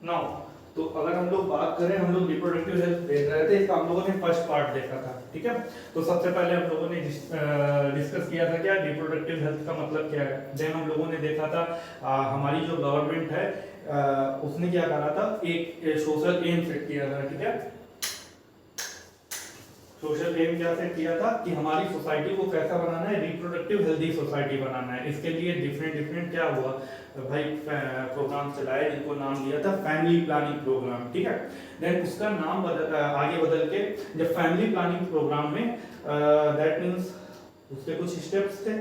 Now तो अगर हम लोग बात करें, हम लोग रिप्रोडक्टिव हेल्थ देख रहे थे, इसका हम लोगों ने फर्स्ट पार्ट देखा था, ठीक है। तो सबसे पहले हम लोगों ने डिस्कस किया था क्या रिप्रोडक्टिव हेल्थ का मतलब क्या है। देन हम लोगों ने देखा था हमारी जो गवर्नमेंट है उसने क्या करा था, एक सोशल एम सेट किया था, ठीक है। सोशल एम क्या सेट किया था कि हमारी सोसाइटी को कैसा बनाना है, रिप्रोडक्टिव हेल्दी सोसाइटी बनाना है। इसके लिए डिफरेंट डिफरेंट क्या हुआ भाई, प्रोग्राम चलाए जिनको नाम दिया था फैमिली प्लानिंग प्रोग्राम, ठीक है। देन उसका नाम आगे बदल के जब फैमिली प्लानिंग प्रोग्राम में दैट मीन्स उसके कुछ स्टेप्स थे,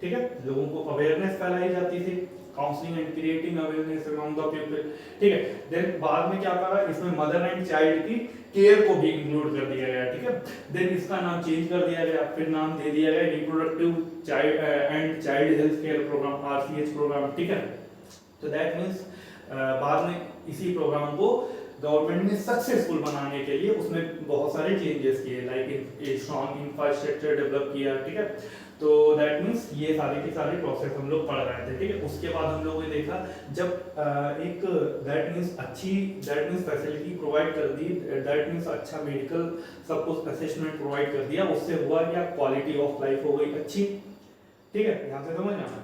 ठीक है। लोगों को अवेयरनेस फैलाई जाती थी, counselling and creating awareness around the people, ठीक है। देन बाद में क्या करा, इसमें मदर एंड चाइल्ड की केयर को भी इंक्लूड कर दिया गया, ठीक है। देन इसका नाम चेंज कर दिया गया, फिर नाम दे दिया गया reproductive child and child health care program, RCH program, ठीक है। तो दैट मीन्स बाद में इसी प्रोग्राम को गवर्नमेंट ने सक्सेसफुल बनाने के लिए उसमें बहुत सारे चेंजेस किए, लाइक स्ट्रॉन्ग इंफ्रास्ट्रक्चर डेवलप किया, ठीक है। तो दैट मीन्स ये सारे के सारे प्रोसेस हम लोग पढ़ रहे थे, ठीक है। उसके बाद हम लोगों ने देखा जब एक दैट मीन्स अच्छी दैट मीन्स फैसिलिटी प्रोवाइड कर दी, दैट मीन्स अच्छा मेडिकल सब कुछ असिस्टेंट प्रोवाइड कर दिया, उससे हुआ क्या, क्वालिटी ऑफ लाइफ हो गई अच्छी, ठीक है। यहाँ से समझ आना,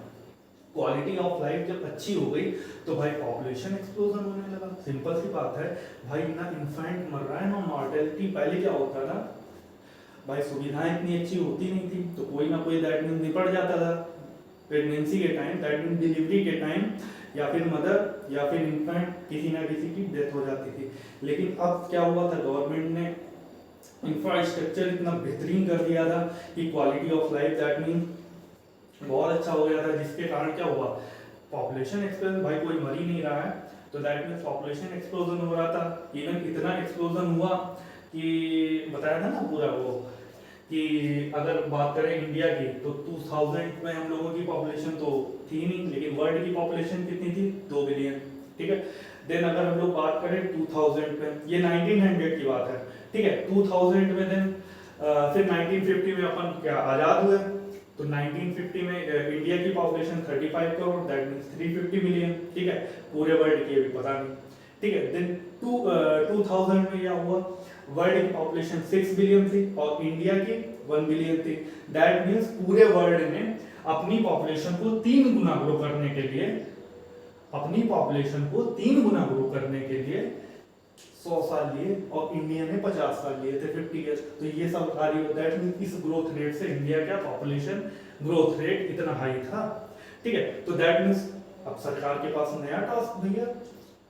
क्वालिटी ऑफ लाइफ जब अच्छी हो गई तो भाई पॉपुलेशन एक्सप्लोजन होने लगा। सिंपल सी बात है भाई, ना इन्फेंट मर रहा है ना मॉर्टेलिटी। पहले क्या होता था भाई, सुविधाएं इतनी अच्छी होती नहीं थी तो कोई ना कोई दैट मीन निपट जाता था प्रेगनेंसी के टाइम, दैट मीन डिलीवरी के टाइम, या फिर मदर या फिर इन्फेंट किसी ना किसी की डेथ हो जाती थी। लेकिन अब क्या हुआ था, गवर्नमेंट ने इंफ्रास्ट्रक्चर इतना बेहतरीन कर दिया था कि quality of life that mean बहुत अच्छा हो गया था, जिसके कारण क्या हुआ, पॉपुलेशन एक्सप्लोजन, भाई कोई मर ही नहीं रहा है तो दैट मीन्स पॉपुलेशन एक्सप्लोजन हो रहा था। इवन इतना एक्सप्लोजन हुआ कि बताया था ना पूरा वो, कि अगर बात करें इंडिया की तो 2000 में हम लोगों की पॉपुलेशन तो थी नहीं, लेकिन वर्ल्ड की पॉपुलेशन कितनी थी, 2 बिलियन, ठीक है। देन अगर हम लोग बात करें 2000 में, ये 1900 की बात है, ठीक है। 2000 में देन फिर 1950 में अपन क्या आज़ाद हुए, तो 1950 में इंडिया की population 35 crore, that means 350 million, ठीक है। पूरे वर्ल्ड की अभी पता नहीं, ठीक है। देन 2000 में क्या हुआ, वर्ल्ड की पॉपुलेशन 6 बिलियन थी और इंडिया की 1 बिलियन थी। दैट मीन्स पूरे वर्ल्ड ने अपनी पॉपुलेशन को 3 गुना ग्रो करने के लिए, अपनी पॉपुलेशन को 3 गुना ग्रो करने के लिए 100 साल लिए और इंडिया ने 50 साल लिए थे, 50 ईयर्स। तो ये सब कार्य होता है, इस ग्रोथ रेट से इंडिया का पॉपुलेशन ग्रोथ रेट इतना हाई था, ठीक है। तो दैट मीन्स अब सरकार के पास नया टास्क भैया,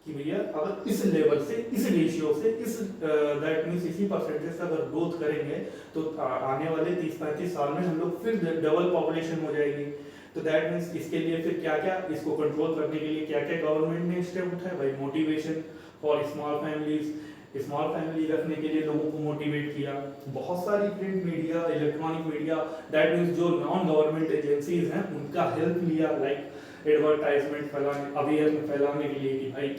कि भैया अगर इस लेवल से, इस रेशियो से, इस दैट मीन्स इसी परसेंटेज से अगर ग्रोथ करेंगे तो आने वाले 30-35 साल में हम लोग फिर डबल पॉपुलेशन हो जाएगी। तो दैट मीन्स इसके लिए फिर क्या क्या, इसको कंट्रोल करने के लिए क्या क्या गवर्नमेंट ने स्टेप उठाए भाई, motivation for small families, small family रखने के लिए लोगों को मोटिवेट किया। बहुत सारी print media, electronic media, that means जो नॉन गवर्नमेंट एजेंसीज हैं उनका हेल्प लिया, लाइक एडवर्टाइजमेंट फैलाने, अवेयर फैलाने के लिए, कि भाई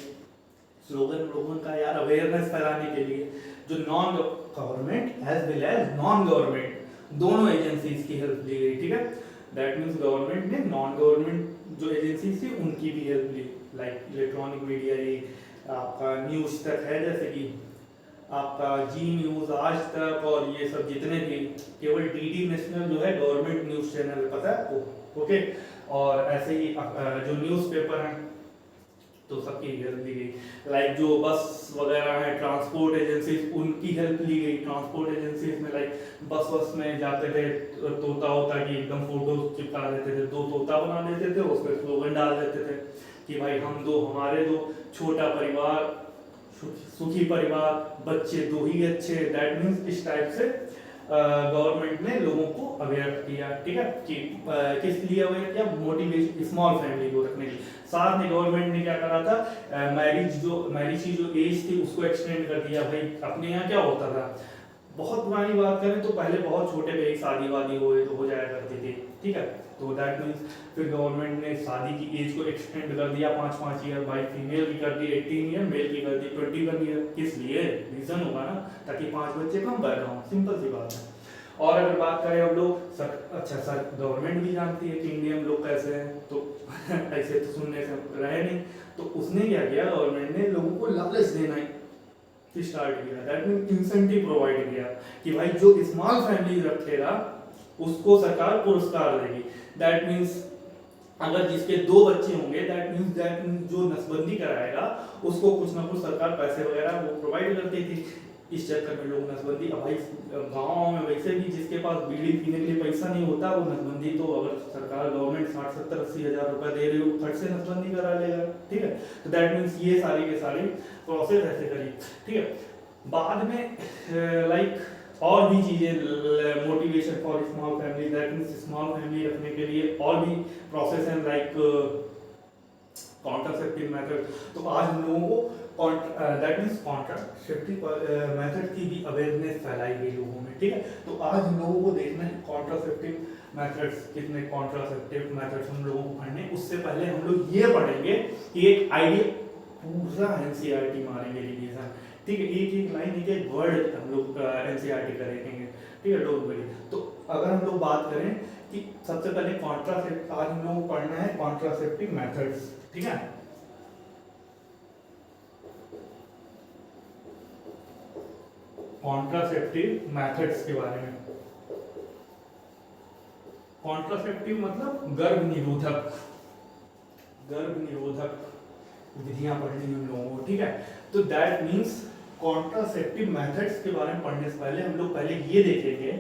स्लोगन लोगों का यार अवेयरनेस फैलाने के लिए, जो non government as well as non government दोनों एजेंसीज की हेल्प ली गई, ठीक है। दैट मीन्स गवर्नमेंट ने नॉन गवर्नमेंट जो एजेंसीज थी उनकी भी हेल्प ली, लाइक इलेक्ट्रॉनिक मीडिया, ये आपका न्यूज तक है, जैसे कि आपका जी न्यूज, आज तक, और ये सब जितने भी, केवल डीडी नेशनल जो है गवर्नमेंट न्यूज चैनल है, पता है आपको, ओके। और ऐसे ही जो न्यूज़पेपर हैं तो सबकी हेल्प ली गई, लाइक जो बस वगैरह है, ट्रांसपोर्ट एजेंसीज, उनकी हेल्प ली गई। ट्रांसपोर्ट एजेंसीज में लाइक बस में जाते थे, तोता होता की एकदम फोटो चिपका देते थे, 2 तोता बना देते थे, उस पर स्लोगन डाल देते थे कि भाई हम दो, हमारे दो, छोटा परिवार सुखी परिवार, बच्चे 2 ही अच्छे। दैट मीन्स इस टाइप से गवर्नमेंट ने लोगों को अवेयर किया, ठीक है, कि किस लिए अवेयर किया, मोटिवेशन, स्मॉल फैमिली को रखने के लिए। साथ में गवर्नमेंट ने क्या करा था, मैरिज की जो एज थी उसको एक्सटेंड कर दिया। भाई अपने यहाँ क्या होता था, बहुत पुरानी बात करें तो पहले बहुत छोटे पे ही शादी वादी हो जाया करती थी, ठीक है। तो दैट मीन्स फिर गवर्नमेंट ने शादी की एज को एक्सटेंड कर दिया 5-5 ईयर, भाई फीमेल की कर दी 18 ईयर, मेल की कर दी 21 ईयर। किस लिए, रीजन होगा ना, ताकि 5 बच्चे कम पैदा हों, सिंपल सी बात है। और अगर बात करें हम लोग अच्छा सर, गवर्नमेंट भी जानती है कि इंडियन लोग कैसे हैं, तो ऐसे तो सुनने से रहे नहीं, तो उसने क्या किया, गवर्नमेंट ने लोगों को लालच देना स्टार्ट किया, दैट मीन इंसेंटिव प्रोवाइड किया कि भाई जो स्मॉल फैमिली रखेगा उसको सरकार पुरस्कार देगी। दैट मीन्स अगर जिसके 2 बच्चे होंगे, दैट मीन्स जो नसबंदी कराएगा उसको कुछ ना कुछ सरकार पैसे वगैरह वो प्रोवाइड करती थी। इस चक्कर में लोग नसबंदी, अब भाई गाँव में वैसे भी जिसके पास बीड़ी पीने के लिए पैसा नहीं होता वो नसबंदी, तो अगर सरकार गवर्नमेंट 60-70-80 हज़ार रुपये दे रही हो फट से नसबंदी करा लेगा, ठीक है। तो दैट मीन्स ये सारी के सारी प्रोसेस ऐसे करी, ठीक है। बाद में लाइक और भी चीज़ें, motivation for small family, that means small family रखने के लिए और भी प्रोसेस हैं लाइक कॉन्ट्रासेप्टिव मेथड। तो आज हम लोगों को दैट मीन्स कॉन्ट्रासेप्टिव मेथड की भी अवेयरनेस फैलाई गई लोगों में, ठीक है। तो आज हम लोगों को देखना है कॉन्ट्रासेप्टिव मेथड्स, कितने कॉन्ट्रासेप्टिव मेथड्स हम लोगों को पढ़ने। उससे पहले हम लोग ये पढ़ेंगे कि एक आइडिया, पूरा एनसीईआरटी मारेंगे रिवीजन, ठीक है। एक एक लाइन, एक एक वर्ड हम लोग एनसीईआरटी करेंगे, ठीक है, डोंट वरी। तो अगर हम लोग बात करें कि सबसे पहले कॉन्ट्रासेप्टिव, आज हम लोग को पढ़ना है कॉन्ट्रासेप्टिव मेथड्स, ठीक है। कॉन्ट्रासेप्टिव मेथड्स के बारे में। कॉन्ट्रासेप्टिव मतलब गर्भ निरोधक, गर्भ निरोधक विधियां पढ़नी हम लोगों को, ठीक है। तो दैट मीन्स कॉन्ट्रासेप्टिव मेथड्स के बारे में पढ़ने से पहले हम लोग पहले ये देखेंगे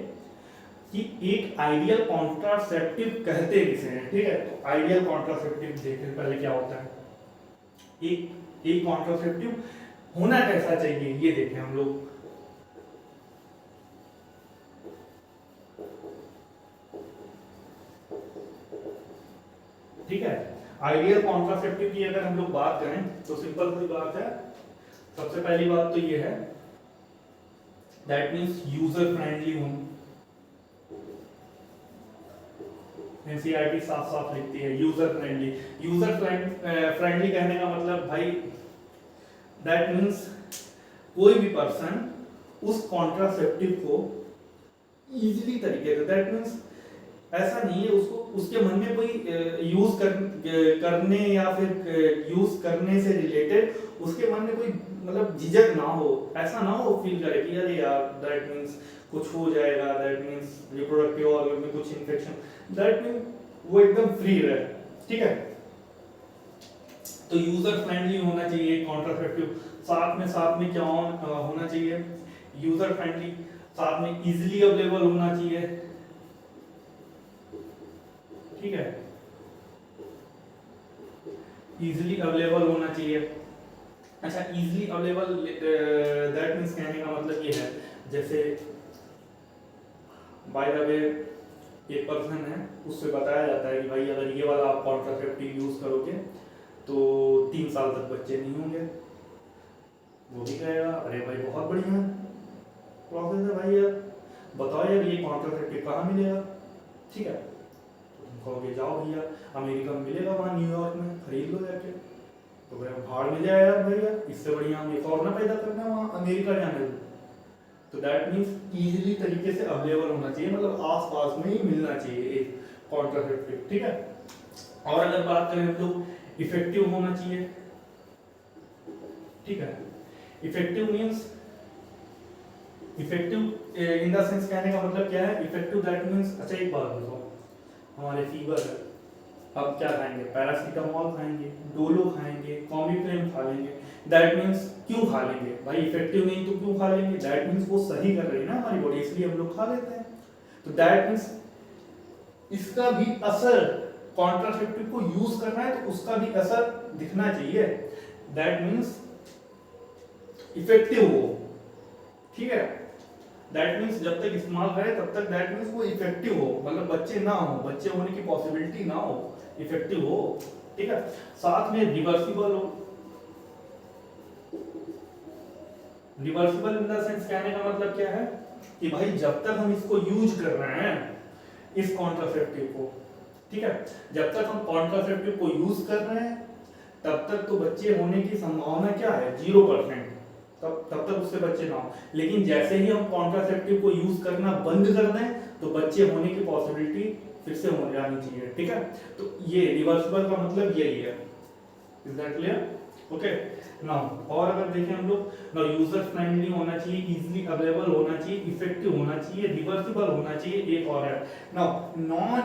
कि एक आइडियल कॉन्ट्रासेप्टिव कहते किसे हैं, ठीक है। तो आइडियल कॉन्ट्रासेप्टिव देखने पहले क्या होता है, एक कॉन्ट्रासेप्टिव होना कैसा चाहिए ये देखें हम लोग। ठीक है, आइडियल कॉन्ट्रासेप्टिव की अगर हम लोग बात करें तो सिंपल सी बात है, सबसे पहली बात तो ये है दैट मीन्स यूजर फ्रेंडली होना। एनसीईआरटी साफ साफ लिखती है यूजर फ्रेंडली। यूजर फ्रेंडली कहने का मतलब भाई दैट मीन्स कोई भी पर्सन उस कॉन्ट्रासेप्टिव को इजीली तरीके से, दैट मीन्स ऐसा नहीं है उसको उसके मन में कोई यूज करने या फिर यूज करने से रिलेटेड उसके मन में कोई मतलब झिझक ना हो, ऐसा ना हो फील करे कि अरे यार दैट मीन्स कुछ हो जाएगा, दैट मीन्स रिप्रोडक्टिव ऑर्गन में कुछ इन्फेक्शन, दैट मीन वो एकदम फ्री रहे, ठीक है। तो यूजर फ्रेंडली होना चाहिए कॉन्ट्रासेप्टिव। साथ में क्या होना चाहिए, यूजर फ्रेंडली, साथ में इजीली अवेलेबल होना चाहिए, ठीक है, इजीली अवेलेबल होना चाहिए। अच्छा, इजीली अवेलेबल दैट मीन्स कहने का मतलब ये है जैसे बाय द वे एक पर्सन है उससे बताया जाता है कि भाई अगर ये वाला आप कॉन्ट्रासेप्टिव यूज करोगे तो 3 साल तक बच्चे नहीं होंगे। वो भी कहेगा अरे भाई बहुत बढ़िया प्रोसेस है भाई, यार बताओ यार ये कॉन्ट्रासेप्टिव कहाँ मिलेगा, ठीक है। कहोगे जाओ भैया अमेरिका में मिलेगा, वहाँ न्यूयॉर्क में खरीद लो जाके। तो भाई भाड़ मिल जाए यार भैया, इससे बढ़िया हम एक और ना पैदा करना वहाँ अमेरिका जाने दो। तो दैट मीन्स इजीली तरीके से अवेलेबल होना चाहिए, मतलब आस पास में ही मिलना चाहिए एक कॉन्ट्रासेप्टिव, ठीक है। और अगर बात करें तो इफेक्टिव होना चाहिए, ठीक है। Effective means effective in the sense कहने का मतलब क्या है, इफेक्टिव दैट मीन्स, अच्छा एक बात बताओ, हमारे फीवर है, अब क्या खाएंगे, पैरासीटामोल खाएंगे, डोलो खाएंगे, कॉम्बिफ्लेम खा लेंगे, दैट मीन्स क्यों खा लेंगे भाई, इफेक्टिव नहीं तो क्यों खा लेंगे, दैट मीन्स वो सही कर रही है ना हमारी बॉडी, इसलिए हम लोग खा लेते हैं। तो दैट मीन्स इसका भी असर, कॉन्ट्रासेप्टिव को यूज करना है तो उसका भी असर दिखना चाहिए, दैट मीन्स इफेक्टिव हो, ठीक है। दैट मीन्स जब तक इस्तेमाल करे तब तक दैट मीन्स वो इफेक्टिव हो, मतलब बच्चे ना हो, बच्चे होने की पॉसिबिलिटी ना हो, इफेक्टिव हो, ठीक है। साथ में रिवर्सिबल हो। रिवर्सिबल इन द सेंस कहने का मतलब क्या है कि भाई जब तक हम इसको यूज कर रहे हैं इस कॉन्ट्रासेप्टिव को, ठीक है, जब तक हम कॉन्ट्रासेप्टिव को यूज कर रहे हैं तब तक तो बच्चे होने की संभावना क्या है, 0%, तब तक उससे बच्चे ना हो। लेकिन जैसे ही हम कॉन्ट्रासेप्टिव को यूज करना बंद कर दें तो बच्चे होने की पॉसिबिलिटी फिर से हो जानी चाहिए, ठीक है। तो ये रिवर्सिबल का मतलब यही है, is that clear? Okay now और अगर देखें हम लोग, नाउ यूजर फ्रेंडली होना चाहिए, इजीली अवेलेबल होना चाहिए, इफेक्टिव होना चाहिए, रिवर्सिबल होना चाहिए, एक और है now non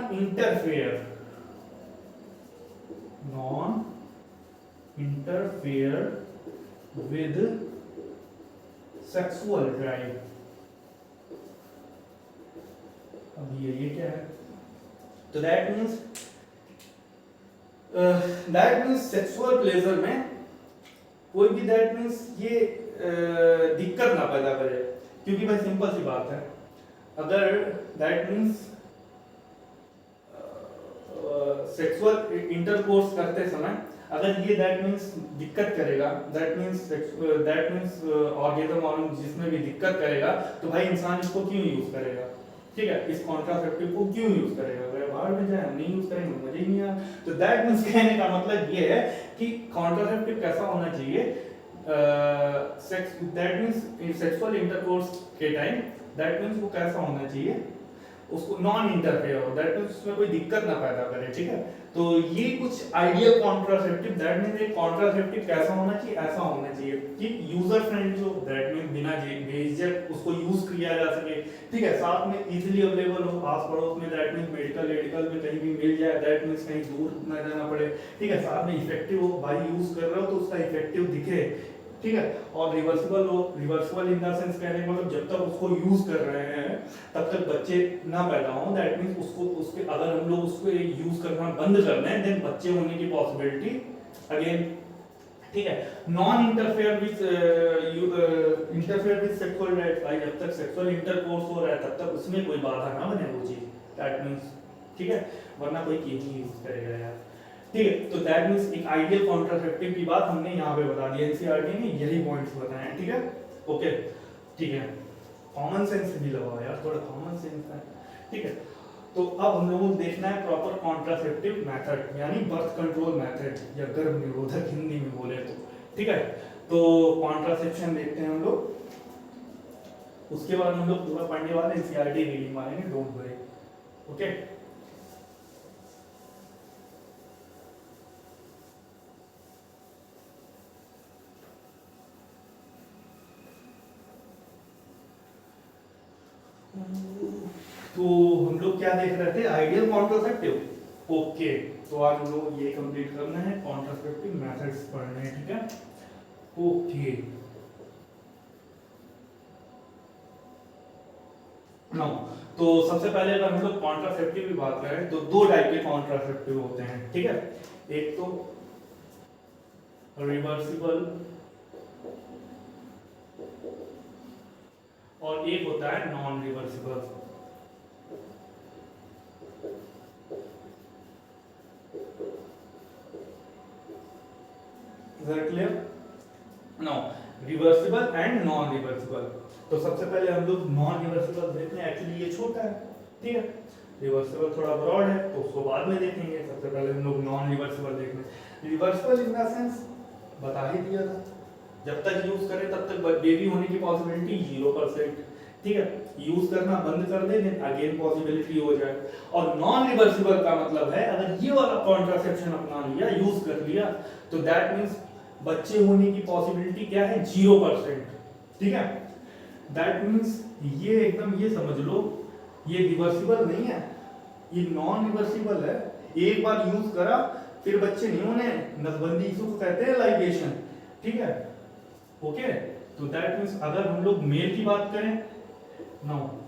interfere with sexual drive. अब ये क्या है? तो दैट मीन्स सेक्सुअल प्लेजर में कोई भी दैट मीन्स ये दिक्कत ना पैदा करे, क्योंकि भाई सिंपल सी बात है, अगर दैट मीन्स सेक्सुअल इंटरकोर्स करते समय अगर ये दैट मीन्स दिक्कत करेगा, दैट मीन्स ऑर्गेजम जिसमें भी दिक्कत करेगा, तो भाई इंसान इसको क्यों यूज करेगा? ठीक है, इस कॉन्ट्रासेप्टिव को क्यों यूज करेगा? अगर बाहर में जाए हम नहीं यूज करेंगे, मजा ही नहीं आया। तो दैट मीन्स कहने का मतलब ये है कि कॉन्ट्रासेप्टिव कैसा होना चाहिए, दैट मीन्स सेक्सुअल इंटरकोर्स के टाइम दैट मीन्स वो कैसा होना चाहिए, उसको नॉन इंटरफेयर हो, दैट मींस उसमें कोई दिक्कत ना पैदा करे। ठीक है, तो ये कुछ आइडियल कॉन्ट्रासेप्टिव, दैट मींस एक कॉन्ट्रासेप्टिव कैसा होना चाहिए, ऐसा होना चाहिए कि यूजर फ्रेंडली हो, दैट मींस बिना बेझिझक उसको यूज किया जा सके। ठीक है, साथ में इजीली अवेलेबल हो, आस पड़ोस में, दैट मींस मेडिकल में कहीं भी मिल जाए, दैट मींस कहीं दूर ना जाना पड़े। ठीक है, साथ में इफेक्टिव हो, भाई यूज कर रहे हो तो उसका इफेक्टिव दिखे। ठीक है, और रिवर्सिबल हो, रिवर्सिबल इन द सेंस कहने का मतलब जब तक उसको यूज कर रहे हैं तब तक बच्चे ना पैदा हो, दैट मींस उसके अगर हम लोग उसको यूज करना बंद कर दें देन बच्चे होने की पॉसिबिलिटी अगेन। ठीक है, non interfere with sexual right, भाई जब तक सेक्सुअल इंटरकोर्स हो रहा है तब तक उसमें कोई बाधा ना बने वो चीज, दैट मींस। ठीक है, वरना कोई केजी यूज करेगा यार। ठीक है, तो दैट मींस एक आइडियल कॉन्ट्रासेप्टिव की बात हमने यहाँ पे बता दी, एनसीईआरटी ने यही पॉइंट्स बताए हैं। ठीक है, ओके ठीक है, कॉमन सेंस भी लगाओ यार, थोड़ा कॉमन सेंस है। ठीक है, तो अब हम लोगों को देखना है प्रॉपर कॉन्ट्रासेप्टिव मेथड, यानी बर्थ कंट्रोल मेथड या गर्भ निरोधक हिंदी में बोले तो। ठीक है, तो कॉन्ट्रासेप्शन देखते हैं हम लोग, उसके बाद हम लोग पूरा पढ़ने वाले एनसीईआरटी रीडिंग वाले हैं, डोंट वरी। ओके, तो हम लोग क्या देख रहे थे, आइडियल कॉन्ट्रासेप्टिव। ओके, तो आज हम लोग ये कंप्लीट करना है, कॉन्ट्रासेप्टिव मेथड्स पढ़ने हैं। ठीक है, ओके नो, तो सबसे पहले अगर हम लोग कॉन्ट्रासेप्टिव की बात करें तो दो टाइप के कॉन्ट्रासेप्टिव होते हैं। ठीक है, एक तो रिवर्सिबल और एक होता है non reversible. Is that clear? Now reversible and non reversible. तो सबसे पहले हम लोग नॉन रिवर्सिबल देखते हैं, एक्चुअली ये छोटा है। ठीक है, रिवर्सिबल थोड़ा ब्रॉड है तो उसको बाद में देखेंगे, सबसे पहले हम लोग नॉन रिवर्सिबल देखते हैं। रिवर्सिबल इन द सेंस बता ही दिया था, जब तक यूज करें तब तक बेबी होने की पॉसिबिलिटी 0%। ठीक है, यूज करना बंद कर दे देन अगेन पॉसिबिलिटी हो जाए। और नॉन रिवर्सिबल का मतलब है अगर ये वाला कॉन्ट्रासेप्शन अपना लिया, यूज कर लिया, तो दैट मींस बच्चे होने की पॉसिबिलिटी क्या है, 0%। ठीक है, दैट मींस ये एकदम ये समझ लो, ये रिवर्सिबल नहीं है, ये नॉन रिवर्सिबल है। एक बार यूज करा फिर बच्चे नहीं होने, नसबंदी इसको कहते हैं लाइगेशन। ठीक है, ओके, तो दैट मींस अगर हम लोग मेल की बात करें,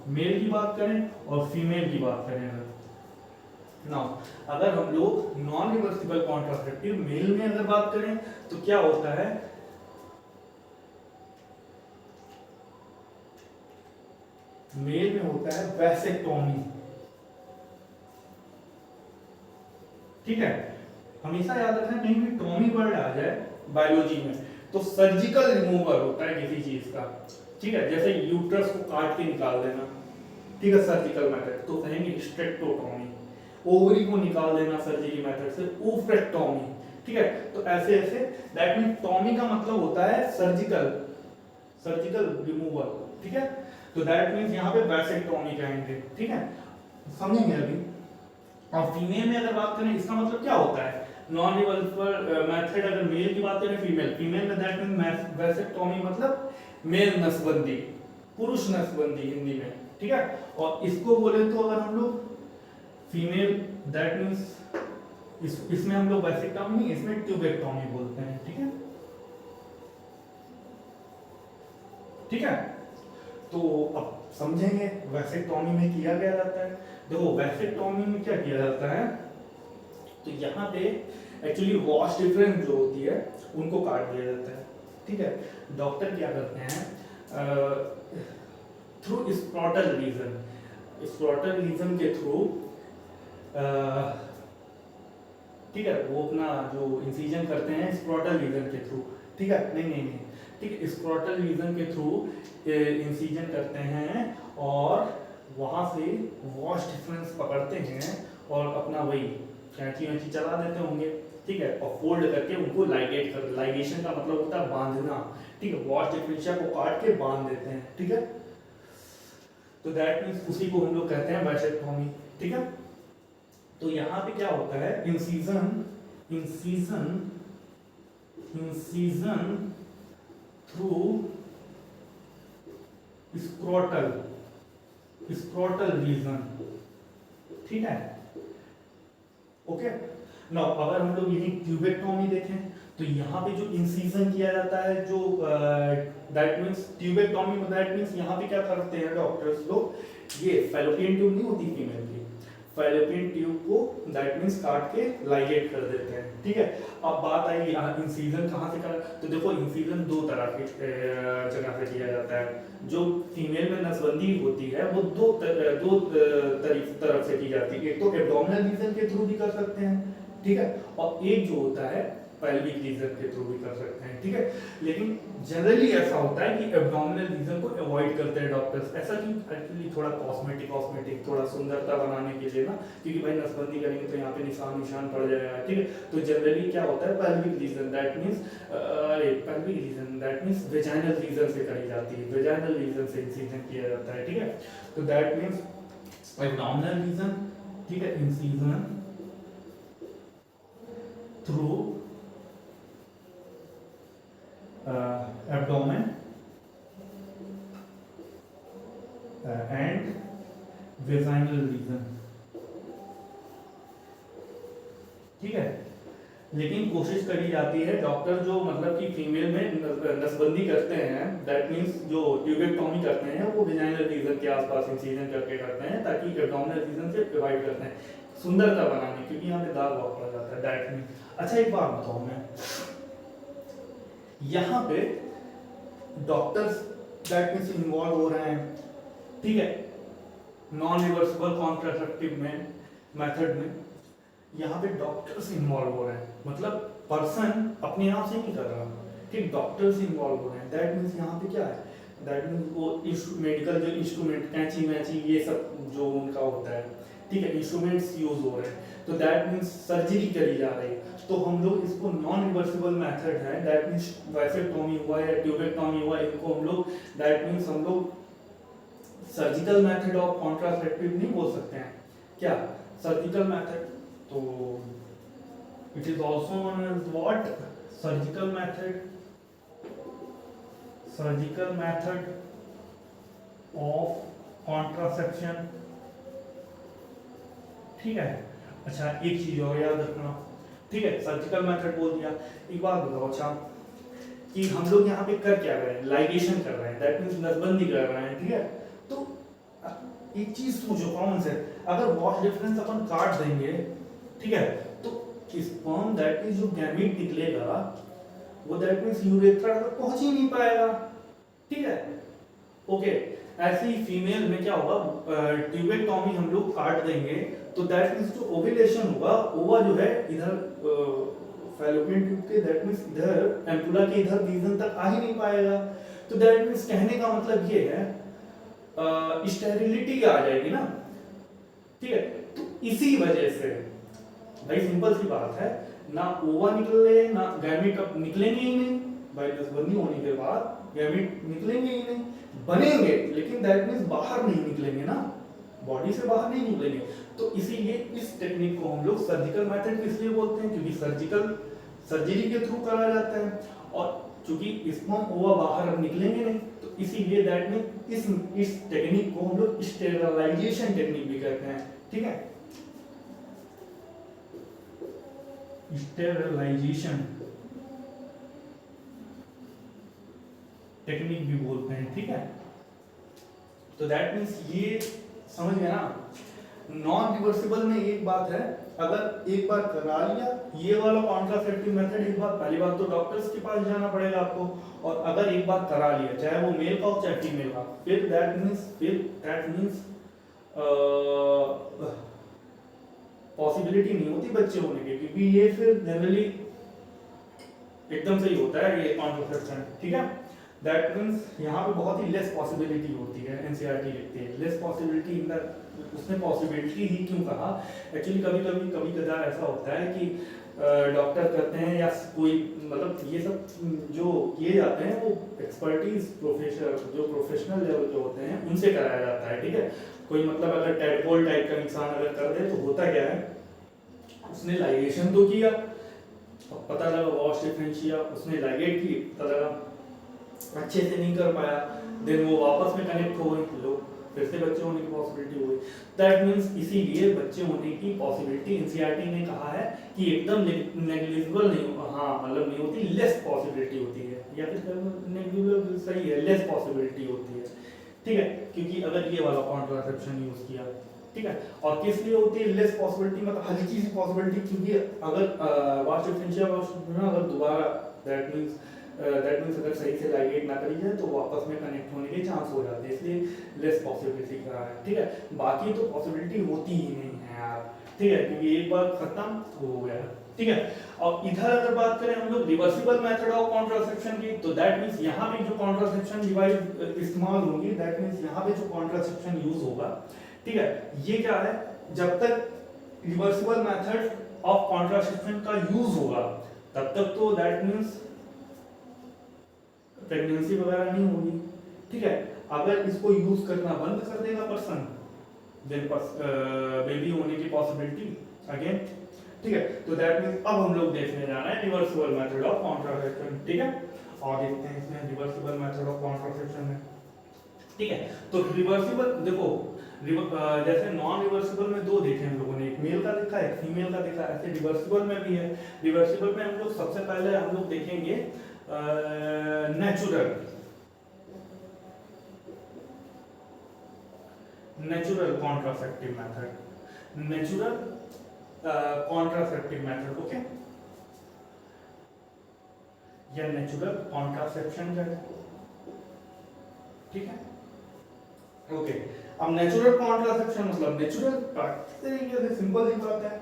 मेल की बात करें और फीमेल की बात करें, अगर हम लोग नॉन रिवर्सिबल कॉन्ट्रासेप्टिव मेल में अगर बात करें तो क्या होता है, मेल में होता है वैसेक्टोमी। ठीक है, हमेशा याद रखना कहीं भी टॉमी वर्ड आ जाए बायोलॉजी में तो सर्जिकल रिमूवल होता है किसी चीज का। ठीक है, जैसे यूट्रस को काट के निकाल देना, ठीक है, सर्जिकल मेथड, तो कहेंगे हिस्टेक्टोटॉमी। ओवरी को निकाल देना सर्जरी मेथड से ओफ्रेक्टोमी। ठीक है, तो ऐसे ऐसे दैट मीन टॉमी का मतलब होता है सर्जिकल रिमूवल। ठीक है, तो दैट मींस यहाँ पे वैसेक्टोमी कहेंगे। ठीक है, समझेंगे अभी। और फीमेल में अगर बात करें इसका मतलब क्या होता है, नॉन रिवर्सिबल मेथड अगर मेल की बात करें, फीमेल में दैट मींस वैसेक्टोमी मतलब मेल नसबंदी, पुरुष नसबंदी हिंदी में, ठीक है। और इसको बोले तो अगर हम लोग फीमेल दैट मींस इसमें हम लोग वैसेक्टोमी, इसमें ट्यूबेक्टोमी बोलते हैं, ठीक है, ठीक है। तो अब समझेंगे वैसेक्टोमी में किया क्या जाता है। देखो वैसेक्टोमी में क्या किया जाता है, तो यहाँ पे एक्चुअली वॉश डिफरेंस जो होती है उनको काट दिया जाता है, ठीक है। डॉक्टर क्या करते हैं, थ्रू स्क्रॉटल रीजन के थ्रू, ठीक है, वो अपना जो इंसिजन करते हैं स्क्रॉटल रीजन के थ्रू, ठीक है, नहीं, ठीक है, स्क्रॉटल रीजन के थ्रू इंसिजन करते हैं और वहां से वॉश डिफरेंस पकड़ते हैं और अपना वही कैंची चला देते होंगे, ठीक है, और फोल्ड करके उनको लाइगेशन का मतलब होता है बांधना, ठीक है, वॉश डिफरेंशिया को काट के बांध देते हैं, ठीक है। तो दैट मींस उसी को हम लोग कहते हैं वैसेक्टोमी, ठीक है। तो यहाँ पे क्या होता है, इंसिजन थ्रू स्क्रोटल रीजन, ठीक है, ओके। नाउ अगर हम लोग यही ट्यूबेक्टोमी देखें तो यहाँ पे जो इंसिजन किया जाता है, जो दैट मींस ट्यूबेक्टोमी में दैट मींस यहाँ पे क्या करते हैं डॉक्टर्स लोग, ये फैलोपियन ट्यूब नहीं होती फीमेल की, फैलोपियन ट्यूब को दैट मींस काट के लाइगेट कर देते हैं, ठीक है। अब बात आई यहाँ इंसिजन कहाँ से कर, तो देखो इंसिजन दो तरह की जगह से किया जाता है। जो फीमेल में नसबंदी होती है वो दो तरफ से की जाती है, एक तो एब्डोमिनल रीजन के थ्रू भी कर सकते हैं, ठीक है, और एक जो होता है पेल्विक रीजन के थ्रू भी कर सकते हैं, ठीक है। लेकिन जनरली ऐसा होता है कि एब्डोमिनल रीजन को अवॉइड करते हैं डॉक्टर्स, ऐसा कि एक्चुअली थोड़ा कॉस्मेटिक थोड़ा सुंदरता बनाने के लिए ना, क्योंकि भाई नसबंदी करेंगे तो यहाँ पे निशान पड़ जाएगा, ठीक है। तो जनरली क्या होता है pelvic region that means vaginal region से करी जाती है, वेजाइनल रीजन से इंसिजन किया जाता है, ठीक है। तो दैट मींस एब्डोमिनल रीजन, ठीक है, incision through abdomen and vaginal region, ठीक है। लेकिन कोशिश करी जाती है डॉक्टर जो मतलब कि फीमेल में नसबंदी करते हैं दैट मींस जो ट्यूबेक्टोमी करते हैं वो वेजाइनल रीजन के आसपास इंसिजन करके करते हैं, ताकि एब्डोमिनल रीजन से प्रोवाइड करते हैं सुंदरता बनाने, क्योंकि यहाँ पे दाग बहुत पड़ जाता है दैट मींस। अच्छा एक बात बताऊँ मैं, यहाँ पे डॉक्टर्स दैट मींस इन्वॉल्व हो रहे हैं, ठीक है, नॉन रिवर्सिबल कॉन्ट्रासेप्टिव में मेथड में यहाँ पे डॉक्टर्स इन्वॉल्व हो रहे हैं, मतलब पर्सन अपने आप से नहीं कर रहा, ठीक, डॉक्टर्स इन्वॉल्व हो रहे हैं। दैट मींस यहाँ पे क्या है, दैट मींस वो मेडिकल जो इंस्ट्रूमेंट कैंची ये सब जो उनका होता है, ठीक है, इंस्ट्रूमेंट्स यूज हो रहे हैं, तो दैट मींस सर्जरी करी जा रही है। तो हम लोग इसको नॉन रिवर्सिबल मेथड है दैट मींस वैसेक्टोमी हुआ या ट्यूबेक्टोमी हुआ, इनको हम लोग दैट मींस हम लोग सर्जिकल मेथड ऑफ कॉन्ट्रासेप्टिव नहीं बोल सकते हैं क्या, सर्जिकल मेथड, तो it is also known as what, surgical method of contraception, ठीक है। अच्छा एक चीज और याद रखना, ठीक है, सर्जिकल मेथड बोल दिया। एक बात बताओ अच्छा, कि हम लोग यहाँ पे कर क्या रहे हैं, लाइगेशन कर रहे हैं, दैट मींस नसबंदी कर रहे हैं, ठीक है। तो एक चीज सोचो कॉमन से, अगर वॉश डिफरेंस अपन काट देंगे, ठीक है, तो स्पर्म दैट मींस जो गैमीट निकलेगा वो दैट मींस यूरेथ्रा तक पहुंच ही नहीं पाएगा, ठीक है, ओके। ऐसे ही फीमेल में क्या होगा, ट्यूबेक्टोमी हम लोग काट देंगे तो दैट मींस जो ओव्यूलेशन होगा, ओवा जो है इधर फैलोपियन ट्यूब के दैट मींस इधर एम्पुला के इधर रीजन तक आ ही नहीं पाएगा। तो दैट मींस कहने का मतलब ये है स्टेरिलिटी आ जाएगी ना, ठीक है। तो इसी वजह से भाई सिंपल सी बात है, ना ओवा निकले ना गैमीट अब निकलेंगे ही नहीं, भाई नसबंदी होने के बाद गैमीट निकलेंगे ही नहीं, बनेंगे लेकिन दैट मींस बाहर नहीं निकलेंगे ना, बॉडी से बाहर नहीं निकलेंगे। तो इसीलिए इस टेक्निक को हम लोग सर्जिकल मेथड इसलिए बोलते हैं क्योंकि सर्जरी के थ्रू करा जाता है, और चूंकि स्पर्म ओवा बाहर अब निकलेंगे नहीं, तो इसीलिए दैट मीन इस टेक्निक को हम लोग स्टेरिलाइजेशन टेक्निक भी कहते हैं। ठीक है, स्टेरिलाइजेशन टेक्निक भी बोलते हैं। ठीक है, तो दैट मीन्स ये समझ गए ना। नॉन रिवर्सिबल में एक बात है, अगर एक बार करा लिया ये वाला कॉन्ट्रासेप्टिव मेथड, एक बार पहली बात तो डॉक्टर्स के पास जाना पड़ेगा आपको, और अगर एक बार करा लिया चाहे वो मेल का हो चाहे फीमेल का, फिर दैट मीन्स पॉसिबिलिटी नहीं होती बच्चे होने की, क्योंकि ये फिर जनरली एकदम से ही होता है ये कॉन्ट्रासेप्शन। ठीक है, दैट मीन्स यहाँ पे बहुत ही लेस पॉसिबिलिटी होती है। एनसीईआरटी लिखती है लेस पॉसिबिलिटी इन द, उसने पॉसिबिलिटी ही क्यों कहा, एक्चुअली कभी कदार ऐसा होता है कि डॉक्टर करते हैं या कोई मतलब ये सब जो किए जाते हैं वो एक्सपर्टीज प्रोफेशनल लेवल के होते हैं उनसे कराया जाता है। ठीक है, कोई मतलब अगर टैडपोल टाइप का इंसान अगर कर दे तो होता क्या है, उसने लाइगेशन तो किया, पता लगा वॉश डिफरेंशिया, उसने लाइगेट की, पता लगा अच्छे से नहीं कर पाया, देन वो वापस में कनेक्ट हो गई, लोग फिर से बच्चे होने की पॉसिबिलिटी हो गई। दैट मींस इसीलिए बच्चे होने की पॉसिबिलिटी एनसीईआरटी ने कहा है कि एकदम नेग्लिजिबल नहीं, हाँ मतलब नहीं होती, लेस पॉसिबिलिटी होती है, या फिर नेग्लिजिबल सही है, लेस पॉसिबिलिटी होती है। ठीक है, क्योंकि अगर ये वाला कॉन्ट्रासेप्शन यूज किया, ठीक है, और किस लिए होती है लेस पॉसिबिलिटी, मतलब हल्की सी पॉसिबिलिटी, क्योंकि अगर वास्ट डिफरेंशिया अगर दोबारा दैट मींस अगर सही से लाइगेट ना करी जाए तो वापस में कनेक्ट होने के चांस हो जाते हैं, इसलिए लेस पॉसिबिलिटी का है। ठीक है, बाकी तो पॉसिबिलिटी होती ही नहीं है यार। ठीक है, क्योंकि एक बार खत्म हो गया। ठीक है, और इधर अगर बात करें हम लोग रिवर्सिबल मेथड ऑफ कॉन्ट्रासेप्शन की, तो दैट मींस यहाँ पे जो कॉन्ट्रासेप्शन डिवाइस इस्तेमाल होगी, दैट मींस यहाँ पे जो कॉन्ट्रासेप्शन यूज होगा, ठीक है, ये क्या है, जब तक रिवर्सिबल मेथड ऑफ कॉन्ट्रासेप्शन का यूज होगा तब तक तो दैट मींस प्रेगनेंसी वगैरह नहीं होगी। ठीक है, अगर इसको यूज करना बंद कर देगा पर्सन, देन बेबी होने की पॉसिबिलिटी अगेन। ठीक है, तो दैट मींस अब हम लोग देखने जा रहे हैं रिवर्सिबल मेथड ऑफ कॉन्ट्रासेप्शन। ठीक है, और देखते हैं इसमें रिवर्सिबल मेथड ऑफ कॉन्ट्रासेप्शन में। ठीक है, तो रिवर्सिबल देखो, जैसे नॉन रिवर्सिबल में दो देखे हम लोगों ने, एक मेल का देखा एक फीमेल का देखा, ऐसे रिवर्सिबल में भी है। रिवर्सिबल में हम लोग सबसे पहले हम लोग देखेंगे नेचुरल कॉन्ट्रासेप्टिव मेथड, ओके, या नेचुरल कॉन्ट्रासेप्शन का, ठीक है, ओके। अब नेचुरल कॉन्ट्रासेप्शन मतलब नेचुरल तरीके से, सिंपल सी बात है,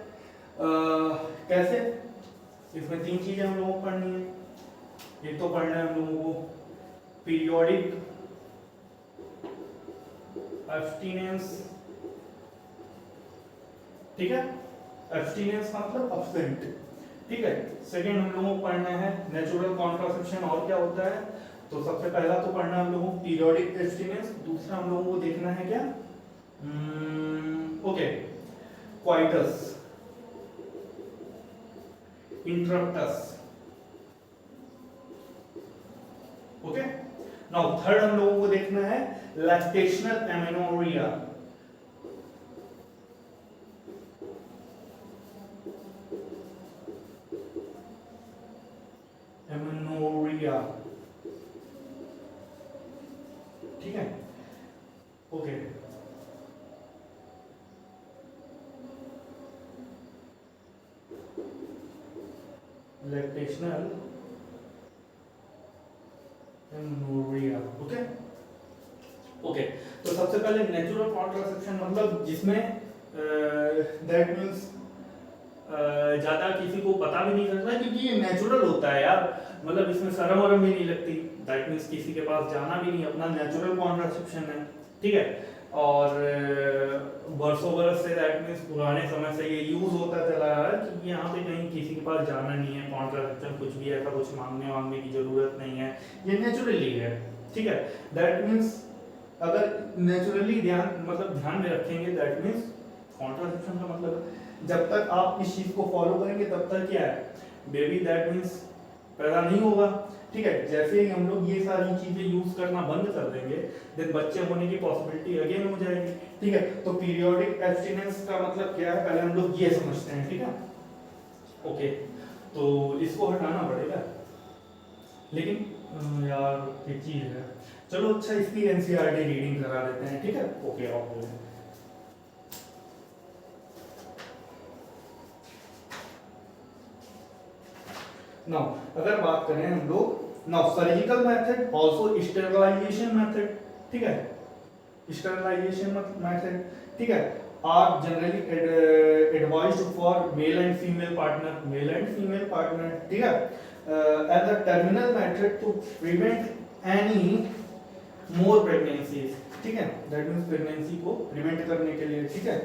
कैसे, इसमें तीन चीजें हम लोगों को पढ़नी है। एक तो पढ़ना है हम लोगों को पीरियोडिक एब्स्टिनेंस, ठीक है, एब्स्टिनेंस मतलब अब्सेंट। ठीक है, सेकंड हम लोगों को पढ़ना है नेचुरल कॉन्ट्रासेप्शन और क्या होता है, तो सबसे पहला तो पढ़ना है हम लोगों को पीरियोडिक एब्स्टिनेंस, दूसरा हम लोगों को देखना है क्या, okay, coitus interruptus, okay. Now third हम लोगों को देखना है लैक्टेशनल एमेनोरिया, ठीक है, okay. Lactational amenorrhea, okay okay. तो सबसे पहले नेचुरल कॉन्ट्रासेप्शन मतलब जिसमें दैट मींस ज्यादा किसी को पता भी नहीं चलता, क्योंकि ये नेचुरल होता है यार, मतलब इसमें शर्म वरम भी नहीं लगती, दैट मींस किसी के पास जाना भी नहीं, अपना नेचुरल कॉन्ट्रासेप्शन है। ठीक है, और बरसों बरस से दैट मींस पुराने समय से ये यूज होता चला आ रहा है, क्योंकि यहाँ पे कहीं किसी के पास जाना नहीं है, कॉन्ट्रासेप्शन कुछ भी ऐसा कुछ मांगने की जरूरत नहीं है, ये नेचुरली है। ठीक है, दैट मींस अगर नेचुरली ध्यान में रखेंगे, दैट मींस कॉन्ट्रासेप्शन का मतलब जब तक आप इस चीज को फॉलो करेंगे तब तक क्या है, बेबी दैट मीन्स पैदा नहीं होगा। ठीक है, जैसे ही हम लोग ये सारी चीजें यूज करना बंद कर देंगे देन बच्चे होने की पॉसिबिलिटी अगेन हो जाएगी। ठीक है, तो पीरियोडिक एब्स्टिनेंस का मतलब क्या है, पहले हम लोग ये समझते हैं। ठीक है, ओके, तो इसको हटाना पड़ेगा, लेकिन यार एक चीज है, चलो अच्छा इसकी एनसीईआरटी रीडिंग करा देते हैं। ठीक है, ओके ओके। नाउ अगर बात करें हम लोग, now surgical method also sterilization method, ठीक है, स्टेरिलाइजेशन मेथड, ठीक है, are generally advised for male and female partner, male and female partner, ठीक है, as a terminal method to prevent any more pregnancies. ठीक है, दैट मींस प्रेगनेंसी को prevent करने के लिए। ठीक है,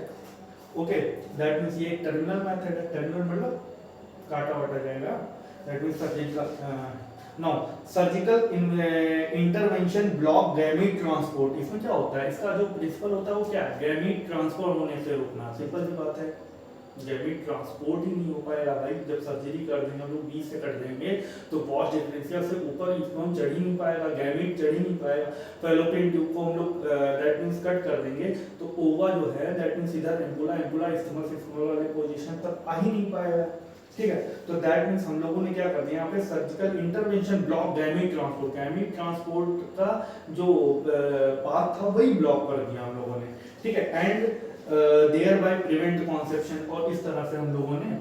ओके, दैट मींस ये एक टर्मिनल मेथड है, टर्मिनल मतलब काटा वाटा जाएगा, that means surgical. Now surgical intervention block gamete transport, इसमें क्या होता है, इसका जो प्रिंसिपल होता है वो क्या है, गैमीट ट्रांसफर होने से रोकना। सिंपल सी बात है, गैमीट ट्रांसपोर्ट ही नहीं हो पाएगा भाई, जब सर्जरी कर देंगे हम लोग, बीच से कट देंगे तो पॉस्ट डिफरेंशियल से ऊपर स्पर्म चढ़ ही नहीं पाएगा, गैमीट चढ़ ही नहीं पाएगा। फैलोपियन ट्यूब को हम लोग दैट मींस कट कर देंगे तो ओवा जो है दैट मींस इधर एम्पुला स्टिमल वाले पोजीशन तक आ ही नहीं पाएगा। ठीक है, तो दैट मींस हम लोगों ने क्या कर दिया यहाँ पे, surgical intervention block gamete transport का जो पाथ था वही ब्लॉक कर दिया हम लोगों ने। ठीक है, and thereby prevent conception, और इस तरह से हम लोगों ने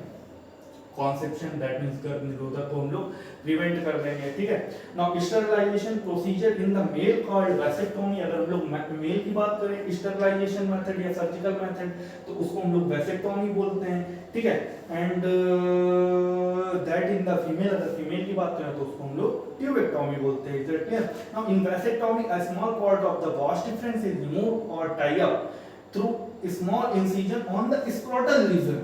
कॉन्सेप्शन दैट मींस गर्भ निरोधक को हम लोग प्रिवेंट कर देंगे। ठीक है, now sterilization procedure in the male called vasectomy, अगर हम लोग मेल की बात करें स्टरलाइजेशन मेथड या सर्जिकल मेथड तो उसको हम लोग वैसेक्टोमी बोलते हैं। ठीक है, and that in the female, अगर फीमेल की बात करें तो उसको हम लोग ट्यूबेक्टोमी बोलते हैं। Is that clear? Now in vasectomy a small part of the vas deferens is removed और tie up through small incision on the scrotal region.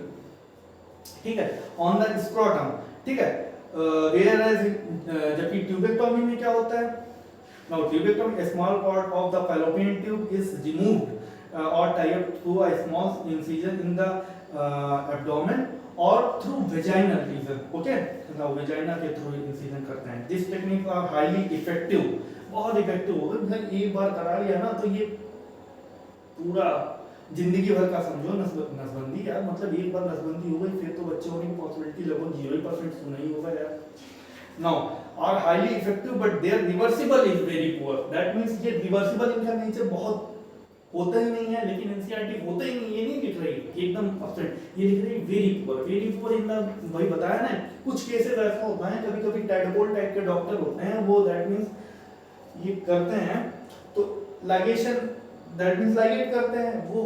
ठीक है, ऑन द स्क्रोटम। ठीक है, जबकि ट्यूबेक्टोमी में क्या होता है, now tubectomy a small part of the fallopian tube is removed or tied up through a small incision in the abdomen or through vaginal region. Okay, now vagina के through incision करते हैं। This technique are highly effective, बहुत effective होगा। एक बार करा लिया ना तो ये पूरा जिंदगी भर का समझो नसबंदी यार, मतलब एक बार नसबंदी हो गई फिर तो बच्चे होने की पॉसिबिलिटी लगभग 0% तो नहीं होगा यार। Now are highly effective but their reversible is very poor, that means ये रिवर्सिबल इनका नेचर बहुत होता ही नहीं है, लेकिन एनसीईआरटी होता ही नहीं, ये नहीं लिख रही एकदम परफेक्ट, ये लिख रही वेरी पुअर इन द, वही बताया ना कुछ केसेस ऐसा होता है, कभी कभी टैडपोल टाइप के डॉक्टर होते हैं वो दैट मींस ये करते हैं तो लाइगेशन दैट मींस लाइगेट करते हैं, वो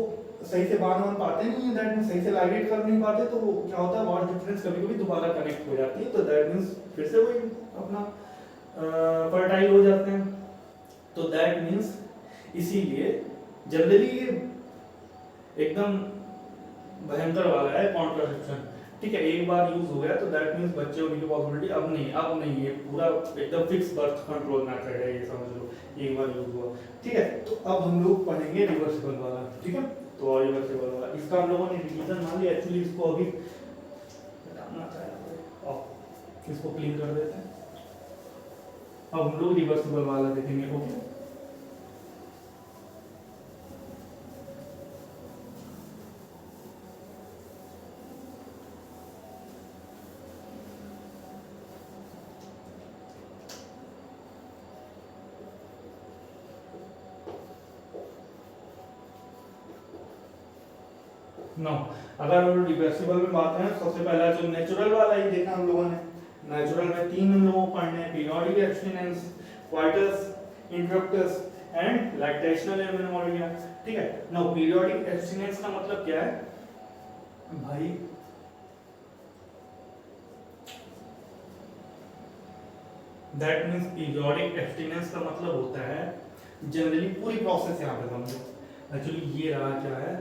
सही से बांध पाते नहीं है, दैट मींस सही से लाइगेट कर नहीं पाते, तो वो क्या होता है वाट डिफरेंस कभी कभी दोबारा कनेक्ट हो जाती है, तो दैट मींस फिर से वही अपना फर्टाइल हो जाते हैं। तो दैट मींस इसीलिए जनरली ये एकदम भयंकर वाला है कॉन्ट्रासेप्शन। ठीक है, एक बार यूज हो गया तो दैट मींस बच्चे होने की पॉसिबिलिटी अब नहीं, ये पूरा एकदम फिक्स बर्थ कंट्रोल मेथड है, ये समझ लो एक बार यूज हुआ। ठीक है, तो अब हम लोग पढ़ेंगे रिवर्सिबल वाला। ठीक है, तो रिवर्सिबल वाला इसका हम लोगों ने रिवीजन मान लिया, एक्चुअली इसको अभी हटाना चाहिए, इसको क्लीन कर देते हैं। अब हम लोग रिवर्सिबल वाला देखेंगे। ओके, नो अगर हम लोग रिवर्सिबल में बात करें सबसे पहला जो नेचुरल वाला ही देखा हम लोगों ने, नेचुरल में तीन हम लोगों को पढ़ने हैं, periodic abstinence, coitus interruptus and lactational amenorrhea. ठीक है, नाउ पीरियोडिक एब्स्टिनेंस का मतलब क्या है भाई, दैट मींस पीरियोडिक एब्स्टिनेंस का मतलब होता है जनरली पूरी प्रोसेस यहाँ पे समझो। एक्चुअली ये रहा क्या है,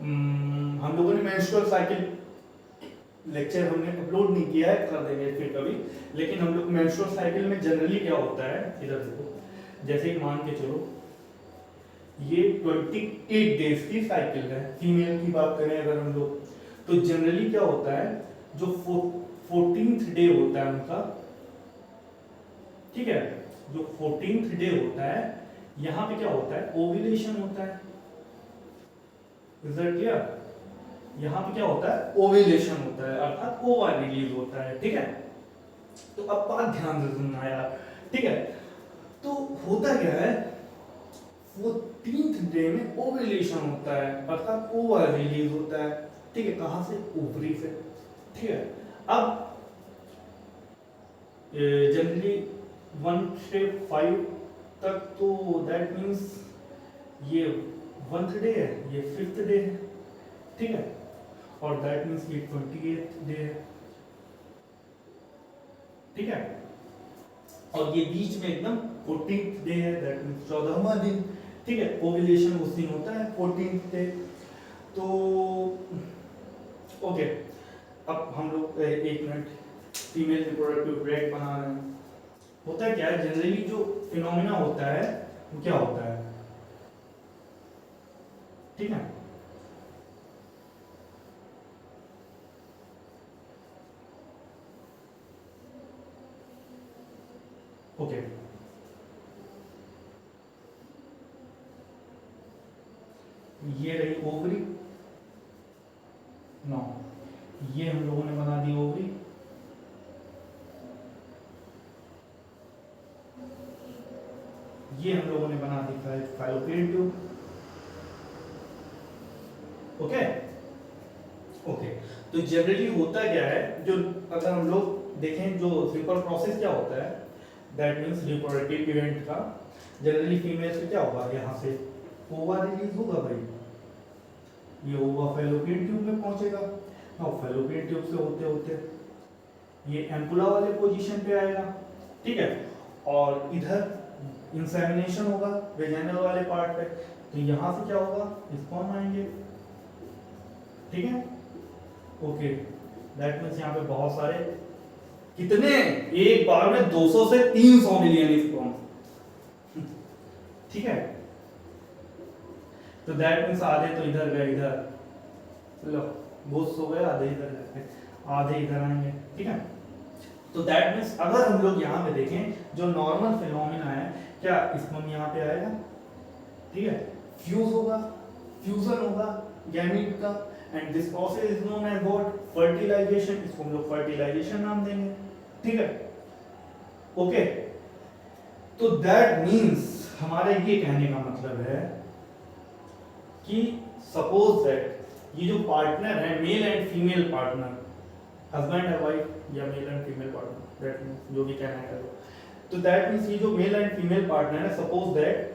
हम लोगों ने मेंस्ट्रुअल साइकिल लेक्चर हमने अपलोड नहीं किया है, कर देंगे फिर कभी, लेकिन हम लोग मेंस्ट्रुअल साइकिल में जनरली क्या होता है, इधर देखो, जैसे कि मान के चलो ये 28 डेज की साइकिल है। फीमेल की बात करें अगर हम लोग, तो जनरली क्या होता है, जो 14th डे होता है उनका, ठीक है, जो 14th डे होता है, यहां पे क्या होता है, ओव्यूलेशन होता है। Is that clear? यहां पे क्या होता है, ओव्यूलेशन होता है, अर्थात ओवा रिलीज होता है, ठीक है। तो अब बात ध्यान से सुनना यार, ठीक है। तो होता क्या है, 14th डे में ओव्यूलेशन होता है, अर्थात ओवा रिलीज होता है, ठीक है। कहां से? ओवरी से, ठीक है। अब जनरली 1 से 5 तक, तो दैट मीन्स ये 1th डे है, ये 5th डे है, ठीक है, और दैट मीन्स ये 28th डे है, ठीक है। और ये बीच में एकदम 14th डे है, दैट मीन्स 14वां दिन, ठीक है। ओव्यूलेशन उस दिन होता है 14th डे। तो ओके, अब हम लोग 1 मिनट फीमेल रिप्रोडक्टिव रेट बना रहे हैं। होता है क्या है, जनरली जो फिनोमिना होता है वो क्या होता है, ठीक है। ओके, ये रही ओवरी, नो, ये हम लोगों ने बना दी ओवरी, ये हम लोगों ने बना दी फैलोपियन ट्यूब, ओके। ओके, तो जनरली होता क्या है, जो अगर हम लोग देखें, जो सिंपल प्रोसेस क्या होता है, दैट मीन्स रिप्रोडक्टिव इवेंट का, जनरली फीमेल से क्या होगा, यहाँ से ओवा रिलीज होगा भाई, ये ओवा फैलोपियन ट्यूब में पहुंचेगा, और फैलोपियन ट्यूब से होते होते ये एम्पुला वाले पोजीशन पे आएगा, ठीक है। और इधर इंसेमिनेशन होगा वेजाइनल वाले पार्ट पे, तो यहाँ से क्या होगा, स्पर्म आएंगे, ठीक है। ओके, दैट मीन्स यहाँ पे बहुत सारे, कितने, एक बार में 200 से 300 मिलियन स्पर्म, ठीक है। तो दैट मीन्स आधे तो इधर गए, इधर लो बहुत हो गए, आधे इधर गए, आधे इधर आएंगे, ठीक है। तो दैट मीन्स अगर हम लोग यहाँ पे देखें, जो नॉर्मल फिनोमिना है, क्या स्पर्म यहाँ पे आएगा, ठीक है, फ्यूज होगा, फ्यूजन होगा गैमीट का, and this process is known as what, fertilization, इसको हम लोग फर्टिलाइजेशन नाम देंगे, ठीक है। ओके, तो दैट मीन्स हमारे ये कहने का मतलब है कि सपोज दैट ये जो पार्टनर है, male and female partner, husband and wife या male and female partner, that means जो भी कहना है, तो दैट मीन्स ये जो मेल एंड फीमेल पार्टनर है, सपोज दैट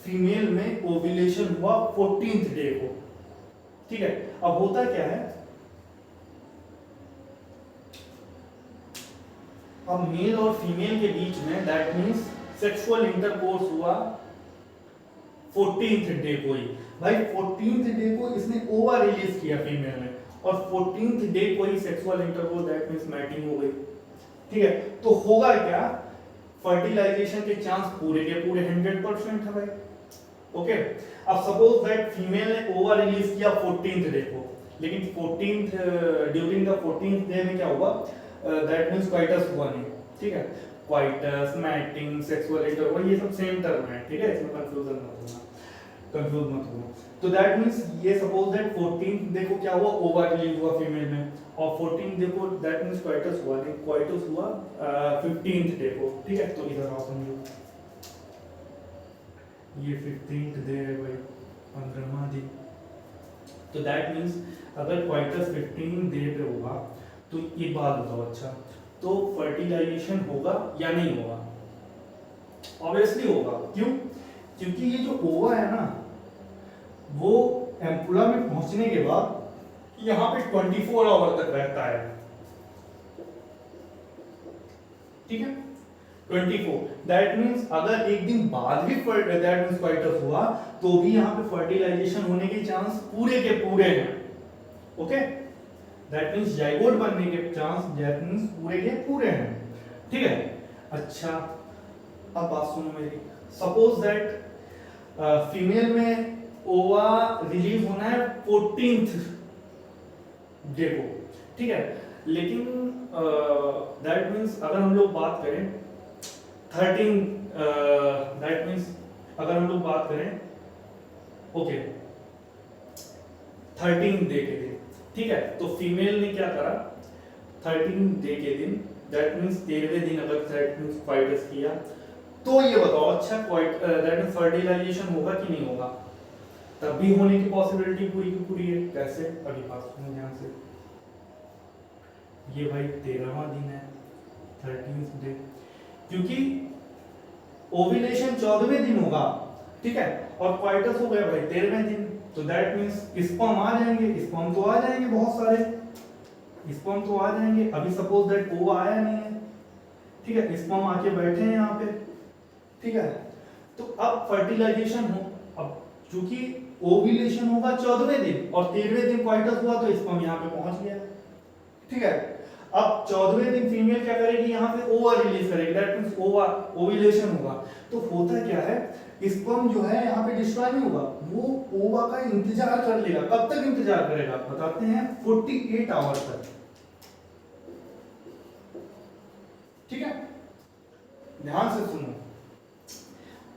फीमेल में ओव्यूलेशन हुआ 14th डे को, ठीक है। अब होता क्या है, अब मेल और फीमेल के बीच में दैट मीन्स सेक्सुअल इंटरकोर्स हुआ 14th डे को ही, भाई 14th डे को इसने ओवा रिलीज किया फीमेल ने, और 14th डे को ही sexual intercourse, that means mating हो गई, ठीक है। तो होगा क्या, फर्टिलाइजेशन के चांस पूरे के पूरे 100% है भाई, ओके। अब सपोज दैट फीमेल ने ओवा रिलीज किया 14th डे को, लेकिन 14th during the 14th day में क्या हुआ, दैट मींस क्वाइटस हुआ नहीं, ठीक है। क्वाइटस, मैटिंग, सेक्सुअल इंटरकोर्स, ये सब सेम टर्म है, ठीक है, इसमें कंफ्यूज मत होना। तो दैट मींस ये सपोज दैट 14th डे को क्या हुआ, ओवा रिलीज हुआ फीमेल में, और 14th डे को दैट मींस क्वाइटस हुआ नहीं, क्वाइटस हुआ 15th डे को, ठीक है। तो इधर आओ समझो, ये 15th डे है भाई, 15वां दिन, तो दैट मींस अगर क्वाइटस 15 डे पे होगा, तो एक बात बताओ, अच्छा तो फर्टिलाइजेशन होगा या नहीं होगा, ऑब्वियसली होगा, क्यों, क्योंकि ये जो ओवा है ना, वो एम्पुला में पहुंचने के बाद यहाँ पे 24 आवर तक रहता है, ठीक है, 24, दैट मींस अगर एक दिन बाद भी दैट मींस क्वाइटस हुआ, तो भी यहाँ पे फर्टिलाइजेशन होने के चांस पूरे के पूरे हैं, ओके। दैट मींस जाइगोट बनने के चांस दैट मींस पूरे के पूरे हैं, ठीक है। अच्छा, अब बात सुनो मेरी, सपोज दैट फीमेल में ओवा रिलीज होना है 14th डे को, ठीक है। लेकिन दैट मीन्स अगर हम लोग बात करें 13 दैट मीन्स अगर हम लोग बात करें ओके 13 डे के दिन, ठीक है। तो फीमेल ने क्या करा 13 डे के दिन दैट मीन्स 13वें दिन अगर दैट मीन्स क्वाइटस किया, तो ये बताओ अच्छा दैट मीन्स फर्टिलाइजेशन होगा कि नहीं होगा? तब भी होने की पॉसिबिलिटी पूरी की पूरी है। कैसे? अभी बात सुनो ध्यान से। ये भाई 13वां दिन है 13th डे, क्योंकि ओव्यूलेशन 14वें दिन होगा, ठीक है, और क्वाइटस हो गया भाई 13वें दिन, तो दैट मींस स्पर्म आ जाएंगे, स्पर्म तो आ जाएंगे, बहुत सारे स्पर्म तो आ जाएंगे। अभी सपोज दैट ओवा आया नहीं है, ठीक है, स्पर्म आके बैठे हैं यहाँ पे, ठीक है। तो अब फर्टिलाइजेशन हो, अब चूंकि ओव्यूलेशन होगा 14वें दिन और 13वें दिन क्वाइटस हुआ तो स्पर्म यहाँ पे पहुंच गया, ठीक है। अब 14वें दिन फीमेल क्या करेगी, यहाँ पे ओवा रिलीज करेगी, दैट मींस ओवा ओव्यूलेशन होगा। तो होता क्या है, स्पर्म जो है यहाँ पे डिस्ट्रॉय नहीं होगा, वो ओवा का इंतजार कर लेगा। कब तक इंतजार करेगा बताते हैं, 48 आवर तक, ठीक है। ध्यान से सुनो,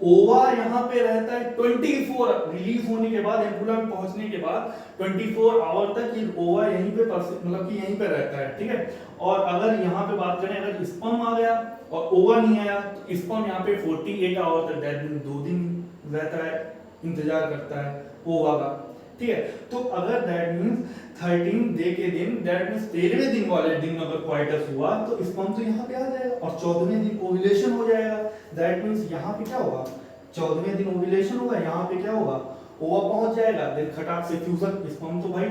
ओवा यहाँ पे रहता है 24 रिलीज होने के बाद, एम्पुला में पहुंचने के बाद 24 आवर तक ये ओवा यहीं पे मतलब कि यहीं पे रहता है, ठीक है। और अगर यहाँ पे बात करें, अगर स्पर्म आ गया और ओवा नहीं आया तो स्पर्म यहाँ पे 48 आवर तक दैट मींस 2 दिन रहता है, इंतजार करता है ओवा का, ठीक है। तो अगर दैट मींस 13 डे के दिन दैट मींस 13वें दिन वाले दिन अगर क्वाइटस हुआ तो स्पर्म तो यहाँ पे आ जाएगा और 14वें दिन ओव्यूलेशन हो जाएगा। दैट मींस यहाँ पे क्या होगा, 14वें दिन ओव्यूलेशन होगा, यहाँ पे क्या होगा, ओवा पहुंच जाएगा, देन खटाक से फ्यूजन, स्पर्म तो भाई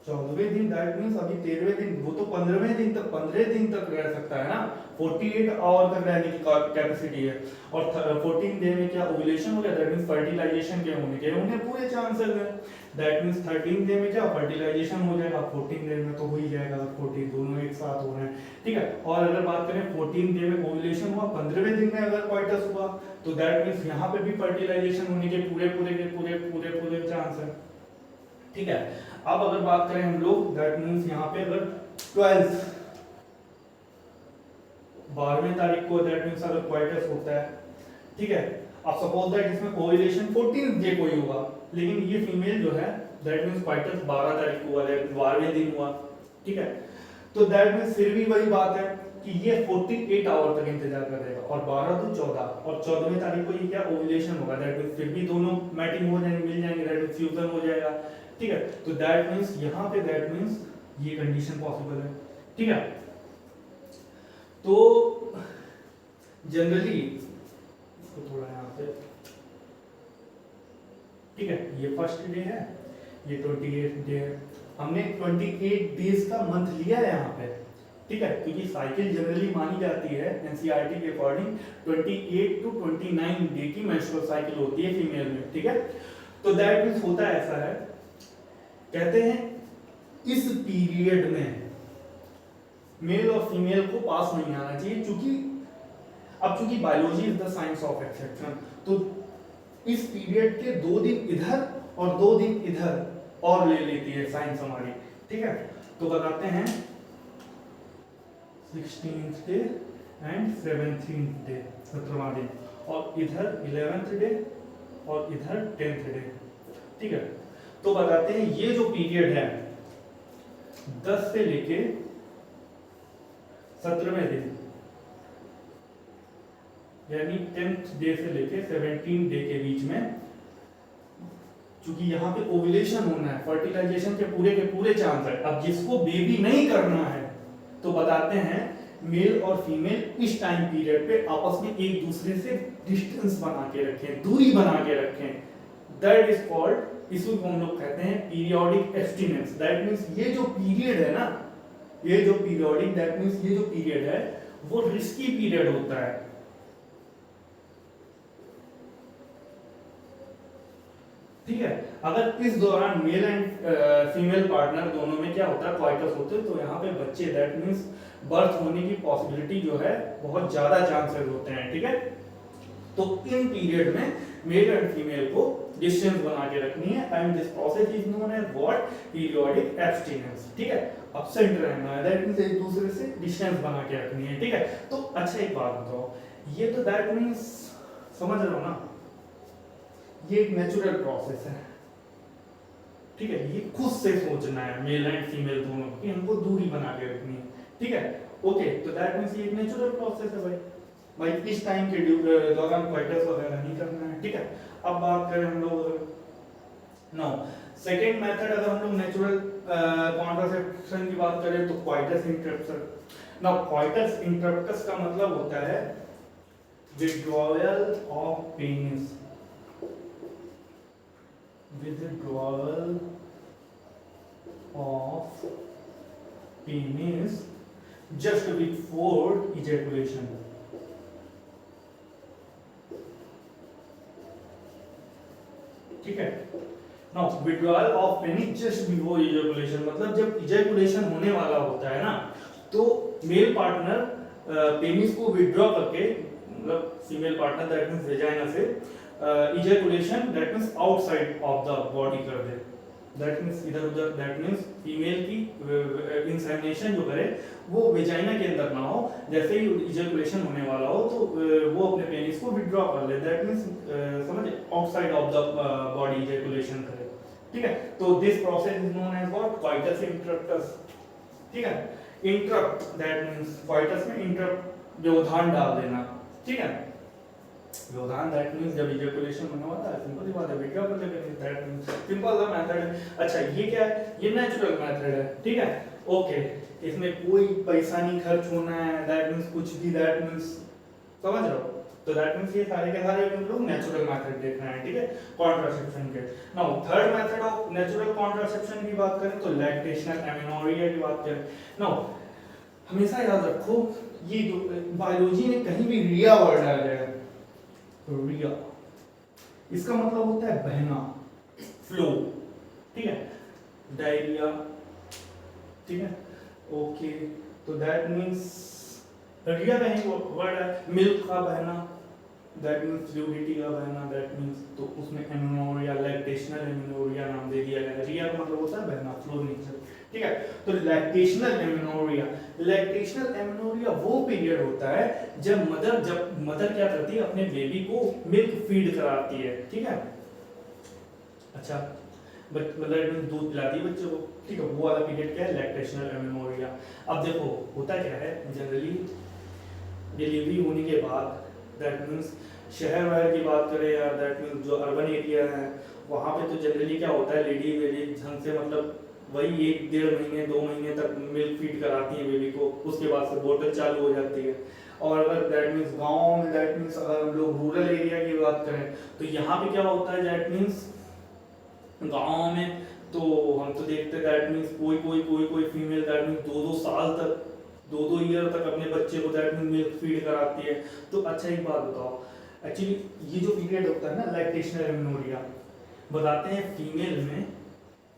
14वें दिन दैट मींस अभी 13वें दिन, वो तो 15वें दिन तक 15 दिन तक रह सकता है ना, 48 आवर तक रहने की कैपेसिटी है। और 14 डे में क्या ओव्यूलेशन हो गया, दैट मींस फर्टिलाइजेशन के होने के उन्हें पूरे चांसेस है। दैट मींस 13 डे में क्या फर्टिलाइजेशन हो जाएगा, 14 डे में तो हो ही जाएगा, 14 दोनों एक साथ हो रहे हैं, ठीक है। और अगर बात करें 14 डे में ओव्यूलेशन हुआ, 15वें दिन में अगर क्वाइटस हुआ तो दैट मींस यहाँ पे भी फर्टिलाइजेशन होने के पूरे चांस है, ठीक है। अब अगर बात करें हम लोग दैट मींस यहाँ पे अगर 12वें तारीख को दैट मींस अगर क्वाइटस होता है, ठीक है। अब सपोज दैट इसमें ओव्यूलेशन 14 डे को ही होगा, लेकिन ये फीमेल जो है दैट मींस क्वाइटस 12 तारीख को हुआ, 12वें दिन हुआ, ठीक है। तो दैट मींस फिर भी वही बात है कि ये 48 आवर तक इंतजार करेगा और 12 तो 14 और 14वें तारीख को ये क्या ओव्यूलेशन होगा, दैट मींस फिर भी दोनों मैटिंग हो जाएंगे, मिल जाएंगे, दैट मींस फ्यूजन हो जाएगा, ठीक है। तो दैट मींस यहाँ पे दैट मींस ये कंडीशन पॉसिबल है, ठीक है। तो जनरली इसको थोड़ा यहाँ पे, ठीक है, ये फर्स्ट डे है, ये 28 डे है, हमने 28 डेज का मंथ लिया है यहाँ पे, ठीक है, क्योंकि साइकिल जनरली मानी जाती है एनसीईआरटी के अकॉर्डिंग 28 टू 29 डे की मेंस्ट्रुअल साइकिल होती है फीमेल में, ठीक है। तो दैट मींस होता ऐसा है, कहते हैं इस पीरियड में मेल और फीमेल को पास नहीं आना चाहिए, चूंकि biology is the science of exception, तो इस पीरियड के 2 दिन इधर और 2 दिन इधर और ले लेती है साइंस हमारी, ठीक है। तो बताते हैं 16th day and 17th day 17वां दिन, और इधर 11th डे और इधर 10th डे, ठीक है। तो बताते हैं ये जो पीरियड है 10 से लेके 17वें दिन, यानी 10th डे से लेके 17 डे के बीच में, क्योंकि यहाँ पे ओव्यूलेशन होना है, फर्टिलाइजेशन के पूरे चांस है। अब जिसको बेबी नहीं करना है तो बताते हैं मेल और फीमेल इस टाइम पीरियड पे आपस में एक दूसरे से डिस्टेंस बना के रखें, दूरी बना के रखें, दैट इज कॉल्ड, इसको हम लोग कहते हैं पीरियोडिक एब्स्टिनेंस। दैट मींस ये जो पीरियड है ना, ये जो पीरियोडिक दैट मींस ये जो पीरियड है वो रिस्की पीरियड होता है, ठीक है। अगर इस दौरान मेल एंड फीमेल पार्टनर दोनों में क्या होता है, क्वाइटस होते हैं, तो यहाँ पे बच्चे दैट मींस बर्थ होने की पॉसिबिलिटी जो है बहुत ज्यादा चांसेस होते हैं, ठीक है। तो इन पीरियड में मेल एंड फीमेल को डिस्टेंस बना के रखनी है and this process is known as what, periodic abstinence. ठीक है, एब्सेंट रहना है, दैट मींस एक दूसरे से डिस्टेंस बना के रखनी है। ठीक है, तो अच्छा एक बात बताओ, ये तो दैट मींस समझ रहे हो ना, ये एक नेचुरल प्रोसेस है। ठीक है, ये खुद से सोचना है मेल एंड फीमेल दोनों की, हमको दूरी बना के रखनी है। ठीक है, ओके, तो दैट मींस ये एक नेचुरल प्रोसेस है भाई। भाई इस टाइम के दौरान क्वाइटस वगैरह नहीं करना है। ठीक है, अब बात करें हम लोग नो सेकेंड मेथड, अगर हम लोग नेचुरल कॉन्ट्रासेप्शन की बात करें तो coitus interruption. Now coitus interruptus का मतलब होता है withdrawal of penis, withdrawal of penis just before ejaculation। ठीक है, now withdrawal of penis just before ejaculation मतलब जब इजैकुलेशन होने वाला होता है ना, तो मेल पार्टनर पेनिस को विड्रॉ करके, मतलब female partner that means vagina से ejaculation that means outside of the body कर दे, दैट मींस इधर उधर, दैट मींस फीमेल की इंसेमिनेशन जो करे वो वेजाइना के अंदर ना हो, जैसे ही इजैकुलेशन होने वाला हो तो वो अपने पेनिस को विड्रॉ कर ले, दैट मींस समझ outside of the body ejaculation करे। ठीक है, तो this process is known as what, coitus interruptus. ठीक है, इंटरप्ट दैट मींस क्वाइटस में इंटरप्ट व्यवधान डाल देना। ठीक है, व्यवधान दैट मींस जब इजैकुलेशन होने वाला है, सिंपल सी बात है, विड्रॉ कर लेंगे, दैट मींस सिंपल सा मेथड है। अच्छा ये क्या है, ये नेचुरल मेथड है। ठीक है, ओके, इसमें कोई पैसा नहीं खर्च होना है, दैट मींस कुछ भी, दैट मींस समझ रहे हो, तो दैट मींस ये सारे के सारे हम लोग नेचुरल मेथड देख रहे हैं। ठीक है, कॉन्ट्रासेप्शन के। Now third method of natural contraception की बात करें तो लैक्टेशनल एमेनोरिया की बात करें। नाउ हमेशा याद रखो, ये बायोलॉजी में कहीं भी रिया वर्ड आ जाए, रिया इसका मतलब होता है बहना, फ्लो। ठीक है, डायरिया। ठीक है, ओके, तो दैट मींस रिया कहीं वर्ड है, मिल्क का बहना, दैट मींस फ्लूइडिटी का बहना, दैट मींस तो उसमें एमेनोरिया, लैक्टेशनल एमेनोरिया नाम दे दिया गया है। रिया का मतलब होता है बहना, फ्लो नेचर। ठीक है, तो लैक्टेशनल एमेनोरिया, लैक्टेशनल एमेनोरिया वो पीरियड होता है जब मदर क्या करती है, अपने बेबी को मिल्क फीड कराती है। ठीक है, अच्छा मतलब दूध पिलाती है बच्चे को। ठीक है, वो वाला पीरियड क्या है, लैक्टेशनल एमेनोरिया। अब देखो होता क्या है, जनरली डिलीवरी होने के बाद दैट मींस शहर वहर की बात करें या दैट मींस जो अर्बन एरिया है वहाँ पे तो जनरली क्या होता है, लेडी वेडी ढंग से मतलब वही 1-1.5 महीने 2 महीने तक मिल्क फीड कराती है बेबी को, उसके बाद से बोतल चालू हो जाती है। और अगर दैट मींस गाँव में, दैट मींस अगर हम लोग रूरल एरिया की बात करें तो यहाँ पे क्या होता है, दैट मींस गाँव में तो हम तो देखते हैं दैट मींस कोई फीमेल दैट मींस 2-2 साल तक, 2-2 ईयर तक अपने बच्चे को दैट मींस मिल्क फीड कराती है। तो अच्छा एक बात बताओ, एक्चुअली ये जो पीरियड होता है ना लैक्टेशनल एमेनोरिया, बताते हैं फीमेल में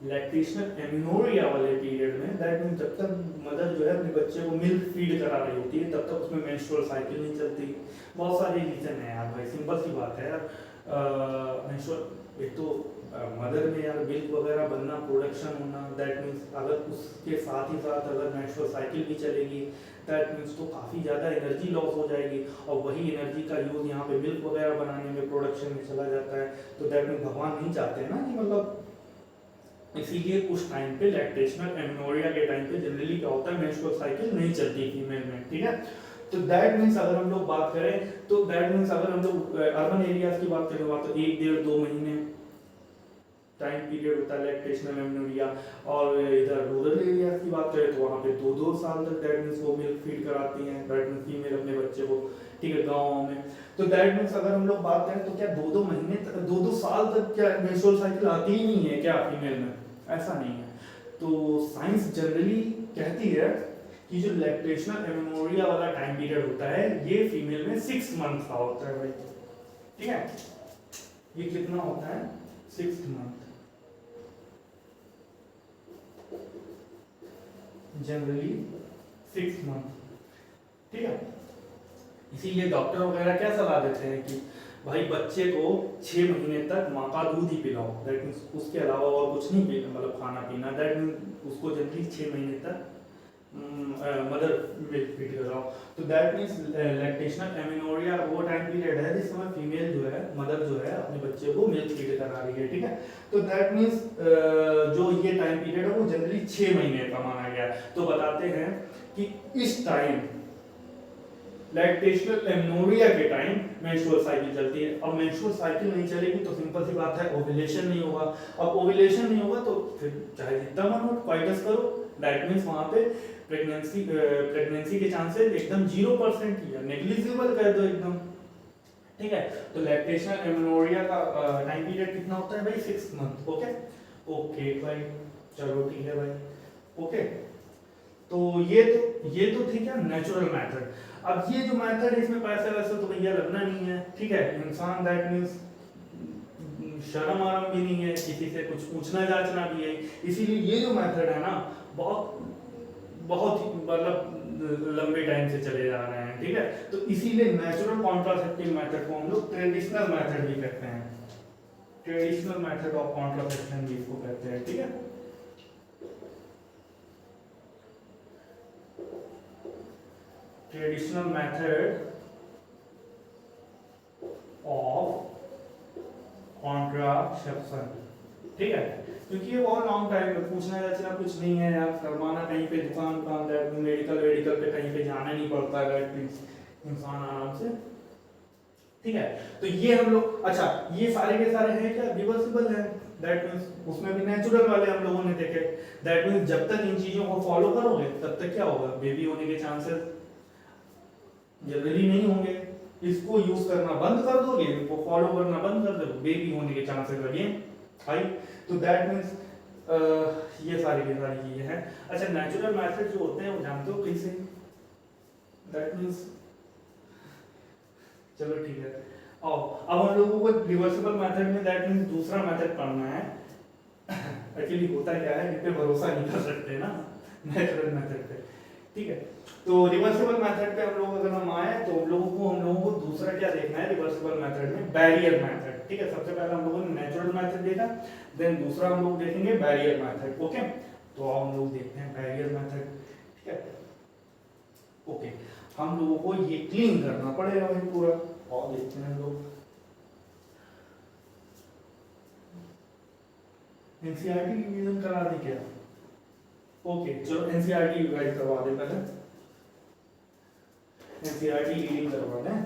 लैक्टेशनल एमेनोरिया वाले पीरियड में दैट मींस जब तक मदर जो है अपने बच्चे को मिल्क फीड करा रही होती है तब तक उसमें मेंस्ट्रुअल साइकिल नहीं चलती। बहुत सारे रीजन है यार भाई, सिंपल सी बात है यार, मेंस्ट्रुअल एक तो मदर में यार मिल्क वगैरह बनना, प्रोडक्शन होना, दैट मींस अगर उसके साथ ही साथ अगर मेंस्ट्रुअल साइकिल भी चलेगी दैट मींस तो काफ़ी ज़्यादा एनर्जी लॉस हो जाएगी, और वही एनर्जी का यूज़ यहाँ पे मिल्क वगैरह बनाने में, प्रोडक्शन में चला जाता है। तो दैट मींस भगवान नहीं चाहते ना कि मतलब, इसीलिए उस टाइम पे लैक्टेशनल एमेनोरिया के टाइम पे जनरली क्या होता है, मेंस्ट्रुअल साइकिल नहीं चलती फीमेल में। ठीक है, तो दैट मींस अगर हम लोग बात करें तो दैट मींस अगर हम लोग अर्बन एरियाज की बात करें तो 1-1.5-2 महीने टाइम पीरियड होता है लैक्टेशनल एमेनोरिया, और इधर रूरल एरियाज की बात करें तो वहाँ पे 2-2 साल तक दैट मींस वो मिल्क फीड कराती हैं, दैट मींस फीमेल अपने बच्चे को। ठीक है, गाँव में तो दैट मींस अगर हम लोग बात करें तो क्या 2-2 महीने तक, 2-2 साल तक क्या मेंस्ट्रुअल साइकिल आती ही नहीं है क्या फीमेल में? ऐसा नहीं है। तो साइंस जनरली कहती है कि जो लैक्टेशनल एमेनोरिया वाला टाइम पीरियड होता है ये फीमेल में 6 मंथ का होता है भाई। ठीक है, ये कितना होता है, 6 मंथ जनरली, 6 मंथ। ठीक है, इसीलिए डॉक्टर वगैरह क्या सलाह देते हैं कि भाई बच्चे को 6 महीने तक माँ का दूध ही पिलाओ, दैट मीन्स उसके अलावा और कुछ नहीं पीना, मतलब खाना पीना, दैट मीन्स उसको जनरली 6 महीने तक मदर मिल्क फीड कराओ। तो दैट मीन्स लैक्टेशनल एमेनोरिया वो टाइम पीरियड है जिस समय फीमेल जो है, मदर जो है अपने बच्चे को मिल्क फीड करा रही है, ठीक है। तो दैट मीन्स जो ये टाइम पीरियड है वो जनरली 6 महीने का माना गया है। तो बताते हैं कि इस टाइम लैक्टेशनल एमेनोरिया के टाइम मेंस्ट्रुअल साइकिल चलती है। अब मेंस्ट्रुअल साइकिल नहीं चलेगी तो सिंपल सी बात है ओव्यूलेशन नहीं होगा। अब ओव्यूलेशन नहीं होगा तो फिर चाहे जितना मन हो क्वाइटस करो, दैट मीन्स वहां पे प्रेगनेंसी के चांसेस एकदम 0% या नेग्लिजिबल कर दो एकदम, ठीक है। तो लैक्टेशनल एमेनोरिया का टाइम पीरियड कितना होता है भाई 6 मंथ। ओके भाई, चलो ठीक है भाई, ओके। तो ये तो ठीक है नेचुरल मेथड। अब ये जो मेथड है इसमें पैसे वैसे तो भैया लगना नहीं है, ठीक है। इंसान दैट मीन्स शर्म आराम भी नहीं है, किसी से कुछ पूछना जांचना भी है, इसीलिए ये जो मेथड है ना बहुत मतलब लंबे टाइम से चले जा रहे हैं, ठीक है। तो इसीलिए नेचुरल कॉन्ट्रासेप्टिव मेथड को हम लोग ट्रेडिशनल मेथड भी कहते हैं, ट्रेडिशनल मेथड ऑफ कॉन्ट्रासेप्शन भी इसको कहते हैं, ठीक है। ट्रेडिशनल मेथड ऑफ कॉन्ट्रासेप्शन, ठीक है। क्योंकि ये बहुत लॉन्ग टाइम में पूछना जाचना कुछ नहीं है यार, फरमाना कहीं पे दुकान मेडिकल पे कहीं पे जाना नहीं पड़ता है, इंसान आराम से, ठीक है। तो ये हम लोग, अच्छा ये सारे के सारे हैं क्या रिवर्सिबल है, दैट मींस उसमें भी नेचुरल वाले हम लोगों ने देखे। दैट मींस जब तक इन चीजों को फॉलो करोगे तब तक क्या होगा, बेबी होने के चांसेस जनरली नहीं होंगे। इसको यूज करना बंद कर दोगे, इनको फॉलो करना बंद कर दोगे, बेबी होने के चांसेस अगेन हाई। तो दैट मींस ये सारी की सारी चीजें हैं। अच्छा नेचुरल मेथड जो होते हैं वो जानते हो कैसे, दैट मींस चलो ठीक है। और अब हम लोगों को रिवर्सिबल मेथड में दैट मींस दूसरा मेथड पढ़ना है। एक्चुअली होता क्या है, इन पे भरोसा नहीं कर सकते ना नेचुरल मेथड पे, ठीक है। तो रिवर्सिबल मेथड पे हम लोग अगर हम आए तो हम लोगों को दूसरा क्या देखना है रिवर्सिबल मेथड में, बैरियर मेथड, ठीक है। सबसे पहले हम लोगों ने नेचुरल मेथड देखा, देन दूसरा हम लोग देखेंगे बैरियर मेथड, ओके। तो हम लोग देखते हैं बैरियर मेथड, ठीक है, ओके। हम लोगों को ये क्लीन करना पड़ेगा भाई पूरा, और देखते हैं हम लोग एनसीईआरटी रिवीजन करा दे क्या, ओके चलो एनसीईआरटी रिवाइज करवा दे पहले, एनसीईआरटी रीडिंग करवा दें।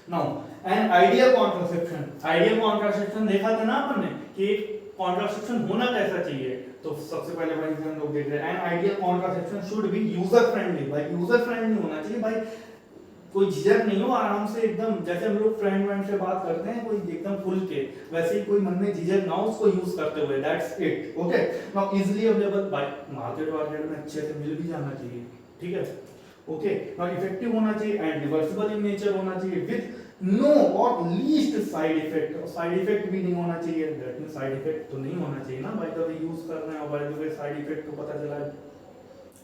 नाउ एन आइडियल कॉन्ट्रासेप्शन देखा था ना अपन ने कि कॉन्ट्रासेप्शन होना कैसा चाहिए। तो सबसे पहले भाई हम लोग देख रहे हैं an ideal contraception should be user friendly. भाई यूजर फ्रेंडली होना चाहिए भाई, कोई झिझक नहीं हो, आराम से एकदम जैसे हम लोग फ्रेंड से बात करते हैं कोई एकदम खुल के, वैसे ही कोई मन में झिझक ना हो उसको यूज करते हुए, that's it, okay. Now easily available भाई, मार्केट में अच्छे से मिल भी जाना चाहिए, ठीक है, ओके। नाउ इफेक्टिव होना चाहिए एंड रिवर्सिबल इन नेचर होना चाहिए विद नो और लीस्ट साइड इफेक्ट, और साइड इफेक्ट भी नहीं होना चाहिए। दैट मींस साइड इफेक्ट तो नहीं होना चाहिए ना, बाय द वे यूज कर रहे हैं और by the way side effect को पता चला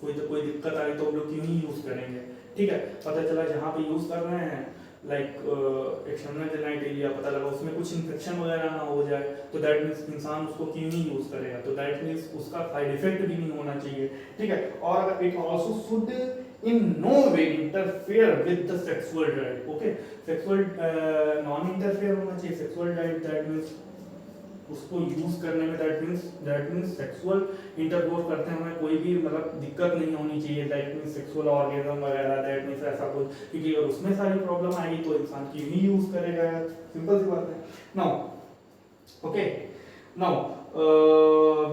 कोई दिक्कत आई तो हम लोग क्यों ही यूज करेंगे, ठीक है। पता चला जहाँ पे यूज कर रहे हैं लाइक एक्सटर्नल जेनाइटेलिया, पता लगा उसमें कुछ इन्फेक्शन वगैरह ना हो जाए तो दैट मींस इंसान उसको क्यों ही यूज करेगा, तो दैट मींस उसका साइड इफेक्ट भी नहीं होना चाहिए, ठीक है। और it also should in no way interfere with the sexual drive, okay। sexual non interfere होना चाहिए, sexual drive that means उसको यूज करने में दैट मींस सेक्सुअल इंटरकोर्स करते हैं कोई भी मतलब दिक्कत नहीं होनी चाहिए, दैट मींस सेक्सुअल ऑर्गेजम वगैरह, दैट मींस ऐसा कुछ, क्योंकि अगर उसमें सारी प्रॉब्लम आएगी तो इंसान क्यों ही यूज करेगा, सिंपल सी बात है। Now okay, now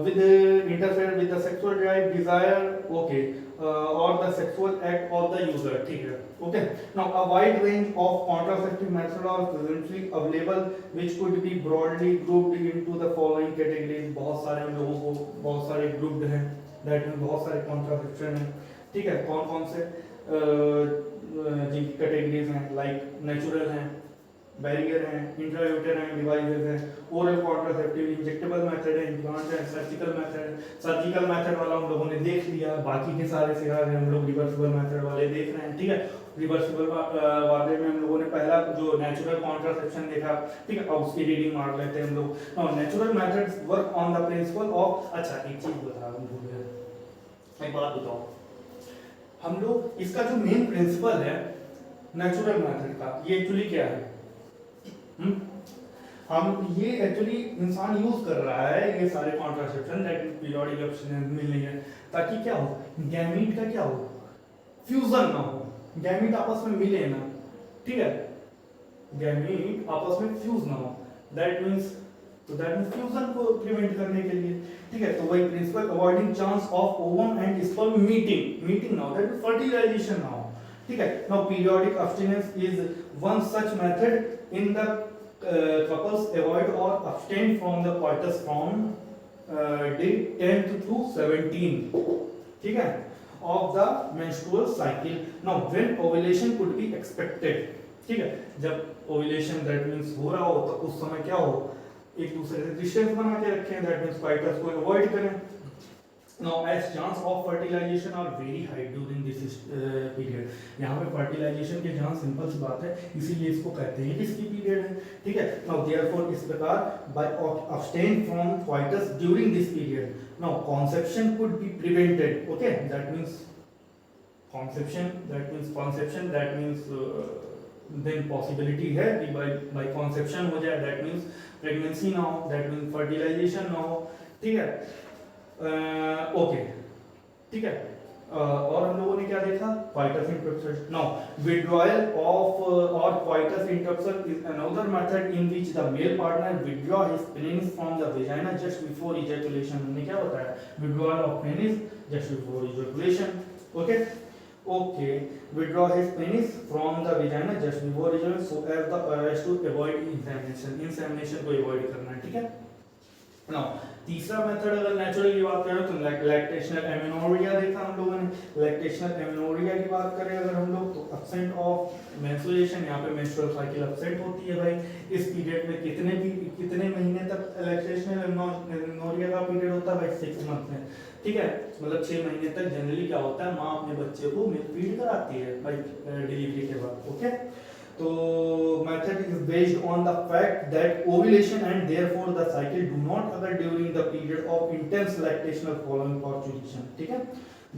with interfere with the sexual drive desire, okay, or the sexual act of the user, ठीक है, okay। Now a wide range of contraceptive methods are presently available which could be broadly grouped into the following categories। बहुत सारे हम लोगों को बहुत सारे grouped हैं, दैट मीन बहुत सारे कॉन्ट्रासेप्शन हैं, ठीक है। कौन कौन से जिनकी कैटेगरीज हैं, लाइक नेचुरल हैं, बैरियर हैं, इंट्रायूटेराइन डिवाइसेस हैं, ओरल कॉन्ट्रासेप्टिव, इंजेक्टेबल मेथड है, इम्प्लांट है, सर्जिकल मेथड। सर्जिकल मेथड वाला हम लोगों ने देख लिया, बाकी के सारे से हम लोग रिवर्सिबल मेथड वाले देख रहे हैं, ठीक है। रिवर्सिबल वाले में हम लोगों ने पहला जो नेचुरल कॉन्ट्रासेप्शन देखा, ठीक है, अब उसकी रीडिंग मार लेते हैं हम लोग। Now natural methods work on the principle of, अच्छा एक चीज बता दूं, भूल गया, एक बात बताओ, हम लोग इसका जो मेन प्रिंसिपल है नेचुरल मेथड का, ये एक्चुअली क्या है? हम ये एक्चुअली इंसान यूज कर रहा है ये सारे contraception, that is periodic abstinence मिलनी है, ताकि क्या हो, गैमीट का क्या हो, फ्यूजन ना हो, गैमीट आपस में मिले ना, ठीक है, गैमीट आपस में फ्यूज ना हो, दैट मींस, तो दैट मींस फ्यूजन को प्रिवेंट करने के लिए, ठीक है। तो वही principle, avoiding chance of ovum and sperm meeting now, that is fertilisation now, ठीक है। Now periodic abstinence is one such method in the couples avoid or abstain from the coitus from day 10th to 17, ठीक है, of the menstrual cycle. Now when ovulation could be expected, ठीक है, जब ovulation that means हो रहा हो तो उस समय क्या हो, एक दूसरे से डिस्टेंस बना के रखें, that means coitus को अवॉइड करें। Now as chance of fertilization are very high during this period, यहाँ पे fertilization के चांस, सिंपल सी बात है, इसीलिए इसको कहते हैं किसकी पीरियड है, ठीक है। Now therefore इस प्रकार by abstain from coitus during this period, now conception could be prevented, okay, that means conception, that means then possibility है कि by conception हो जाए, that means pregnancy ना हो, that means fertilization ना हो, ठीक है, ओके, ठीक है। और हम लोगों ने क्या देखा, coitus interruption. Now withdrawal of or coitus interruption is another method in which the male partner withdraw his penis from the vagina just before ejaculation. हमने क्या बताया, withdrawal of penis just before ejaculation, okay, withdraw his penis from the vagina just before ejaculation so as to avoid insemination को avoid करना है, ठीक है। Now तीसरा method अगर नेचुरल की बात करें तो लैक्टेशनल एमेनोरिया देखा हम लोगों ने। लैक्टेशनल एमेनोरिया की बात करें अगर हम लोग तो एब्सेंट ऑफ मेंस्ट्रुएशन, यहाँ पे मेंस्ट्रुअल साइकिल एब्सेंट होती है भाई। इस पीरियड में कितने महीने तक लैक्टेशनल एमेनोरिया का पीरियड होता है भाई, 6 मंथ में, ठीक है, मतलब 6 महीने तक जनरली क्या होता है, माँ अपने बच्चे को मिल्क फीड कराती है भाई डिलीवरी के बाद, ओके। तो method is based on the fact that ovulation and therefore the cycle do not occur during the period of intense lactational following parturition, ठीक है।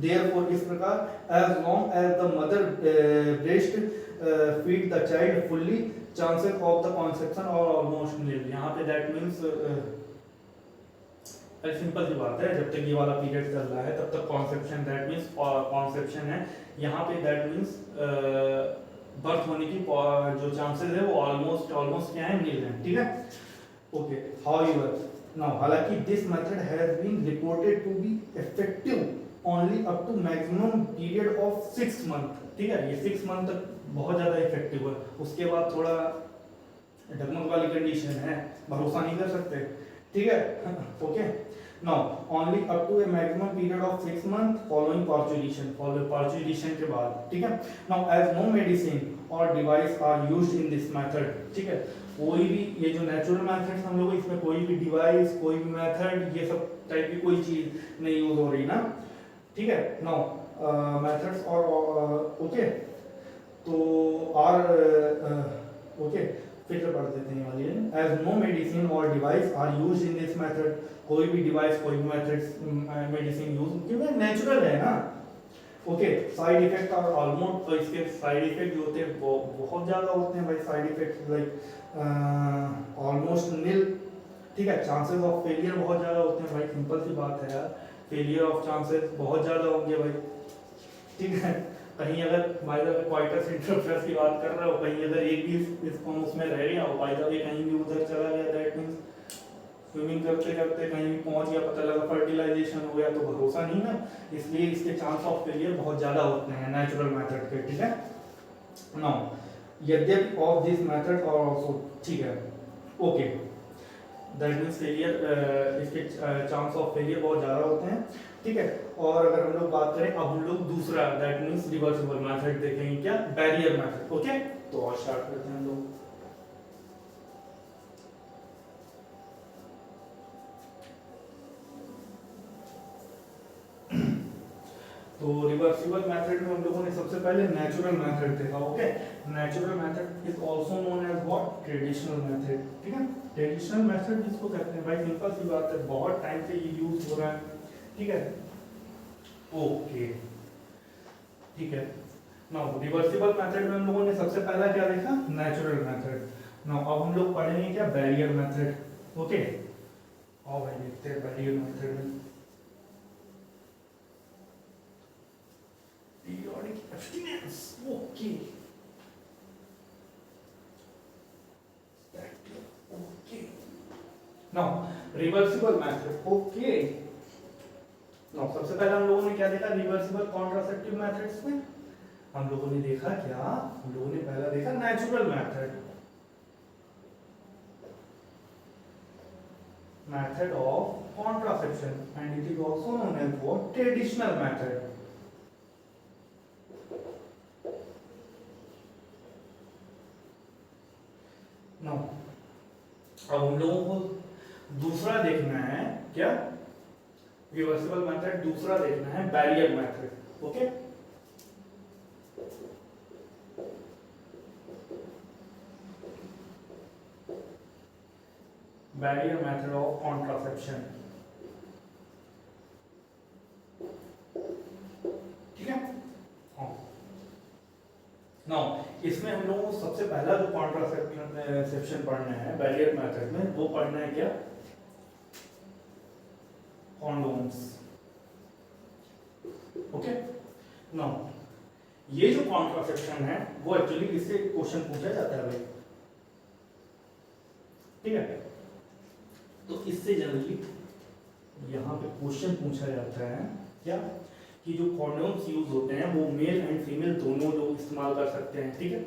Therefore इस प्रकार as long as the mother breast feed the child fully, chances of the conception are almost nil. यहाँ पे that means simple सी बात है, जब तक ये वाला पीरियड चल रहा है तब तक कॉन्सेप्शन, दैट मीन्स कॉन्सेप्शन है, यहाँ पे दैट मीन्स बर्थ होने की जो चांसेस है वो ऑलमोस्ट क्या है, नील है, ठीक है, ओके। हाउएवर नाउ, हालांकि this method has been reported to be effective only up to maximum period of 6 month, ठीक है, ये 6 मंथ तक बहुत ज्यादा इफेक्टिव है, उसके बाद थोड़ा डगमग वाली कंडीशन है, भरोसा नहीं कर सकते, ठीक है, okay. Now only up to a maximum period of 6 months following parturition के बाद, ठीक है। Now as no medicine or device are used in this method, ठीक है, कोई भी ये जो नेचुरल मेथड्स हम लोग, इसमें कोई भी डिवाइस, कोई भी मेथड, ये सब टाइप की कोई चीज नहीं यूज हो रही ना, ठीक है। Now methods और ओके, तो आर ओके, फिर पढ़ देते हैं वाली, as no medicine or device are used in this method, कोई भी डिवाइस, कोई भी मेथड, मेडिसिन यूज, क्योंकि नेचुरल है ना, ओके। साइड इफेक्ट और ऑलमोस्ट, तो इसके साइड इफेक्ट जो होते हैं बहुत ज्यादा होते हैं भाई, side effect like almost nil, ठीक है। चांसेस ऑफ फेलियर बहुत ज्यादा होते हैं भाई, सिंपल सी बात है यार, फेलियर ऑफ चांसेस बहुत ज्यादा होंगे भाई, ठीक है। कहीं अगर by the way coitus interference की बात कर रहे हो, कहीं अगर एक भी इस फॉर्म उसमें रह गया हो, बाय द वे कहीं भी उधर चला गया, दैट मींस स्विमिंग करते करते कहीं भी पहुंच गया, पता लगा फर्टिलाइजेशन हो गया, तो भरोसा नहीं ना, इसलिए इसके चांस ऑफ फेलियर बहुत ज्यादा होते हैं नेचुरल मेथड के, ठीक है। नाउ यद्यपि ऑफ दिस मेथड और आल्सो, ठीक है, ओके, दैट मींस फेलियर, इसके चांस ऑफ फेलियर बहुत ज्यादा होते हैं, ठीक है। और अगर हम लोग बात करें, अब हम लोग दूसरा दैट मींस रिवर्सिबल मेथड देखेंगे, क्या, बैरियर मेथड, ओके। तो और स्टार्ट करते हैं हम लोग। रिवर्सिबल मेथड में हम लोगों ने सबसे पहले नेचुरल मेथड देखा। Okay, natural method is also known as what, traditional method. ठीक है, ट्रेडिशनल मेथड जिसको कहते हैं भाई, सिंपल सी बात है, बहुत टाइम से ये यूज हो रहा है। ठीक है, ओके, ठीक है। नाउ रिवर्सिबल मेथड में हम लोगों ने सबसे पहला क्या देखा, नेचुरल मेथड। नाउ अब हम लोग पढ़ेंगे क्या, बैरियर मेथड। ओके, आओ भाई देखते हैं बैरियर मेथड में। Periodic abstinence. Okay. Okay. Now, reversible method. Okay. Now, सबसे पहले हम लोगों ने क्या देखा रिवर्सिबल कॉन्ट्रासेप्टिव मेथड्स में? हम लोगों ने देखा क्या, हम लोगों ने पहला देखा natural method, method of contraception, and it is also known as what, traditional method. No, अब हम लोगों को दूसरा देखना है क्या, रिवर्सिबल मेथड दूसरा देखना है, barrier method. Okay, barrier method of contraception. ठीक है, नाउ इसमें हम लोगों को सबसे पहला जो कॉन्ट्रासेप्शन पढ़ना है बैरियर मेथड में, वो पढ़ना है क्या, कॉन्डोम्स। ओके, नाउ ये जो कॉन्ट्रासेप्शन है वो एक्चुअली इससे क्वेश्चन पूछा जाता है भाई। ठीक है, तो इससे जनरली यहाँ पे क्वेश्चन पूछा जाता है क्या, कि जो कॉन्डोम्स यूज होते हैं वो मेल एंड फीमेल दोनों लोग इस्तेमाल कर सकते हैं। ठीक है,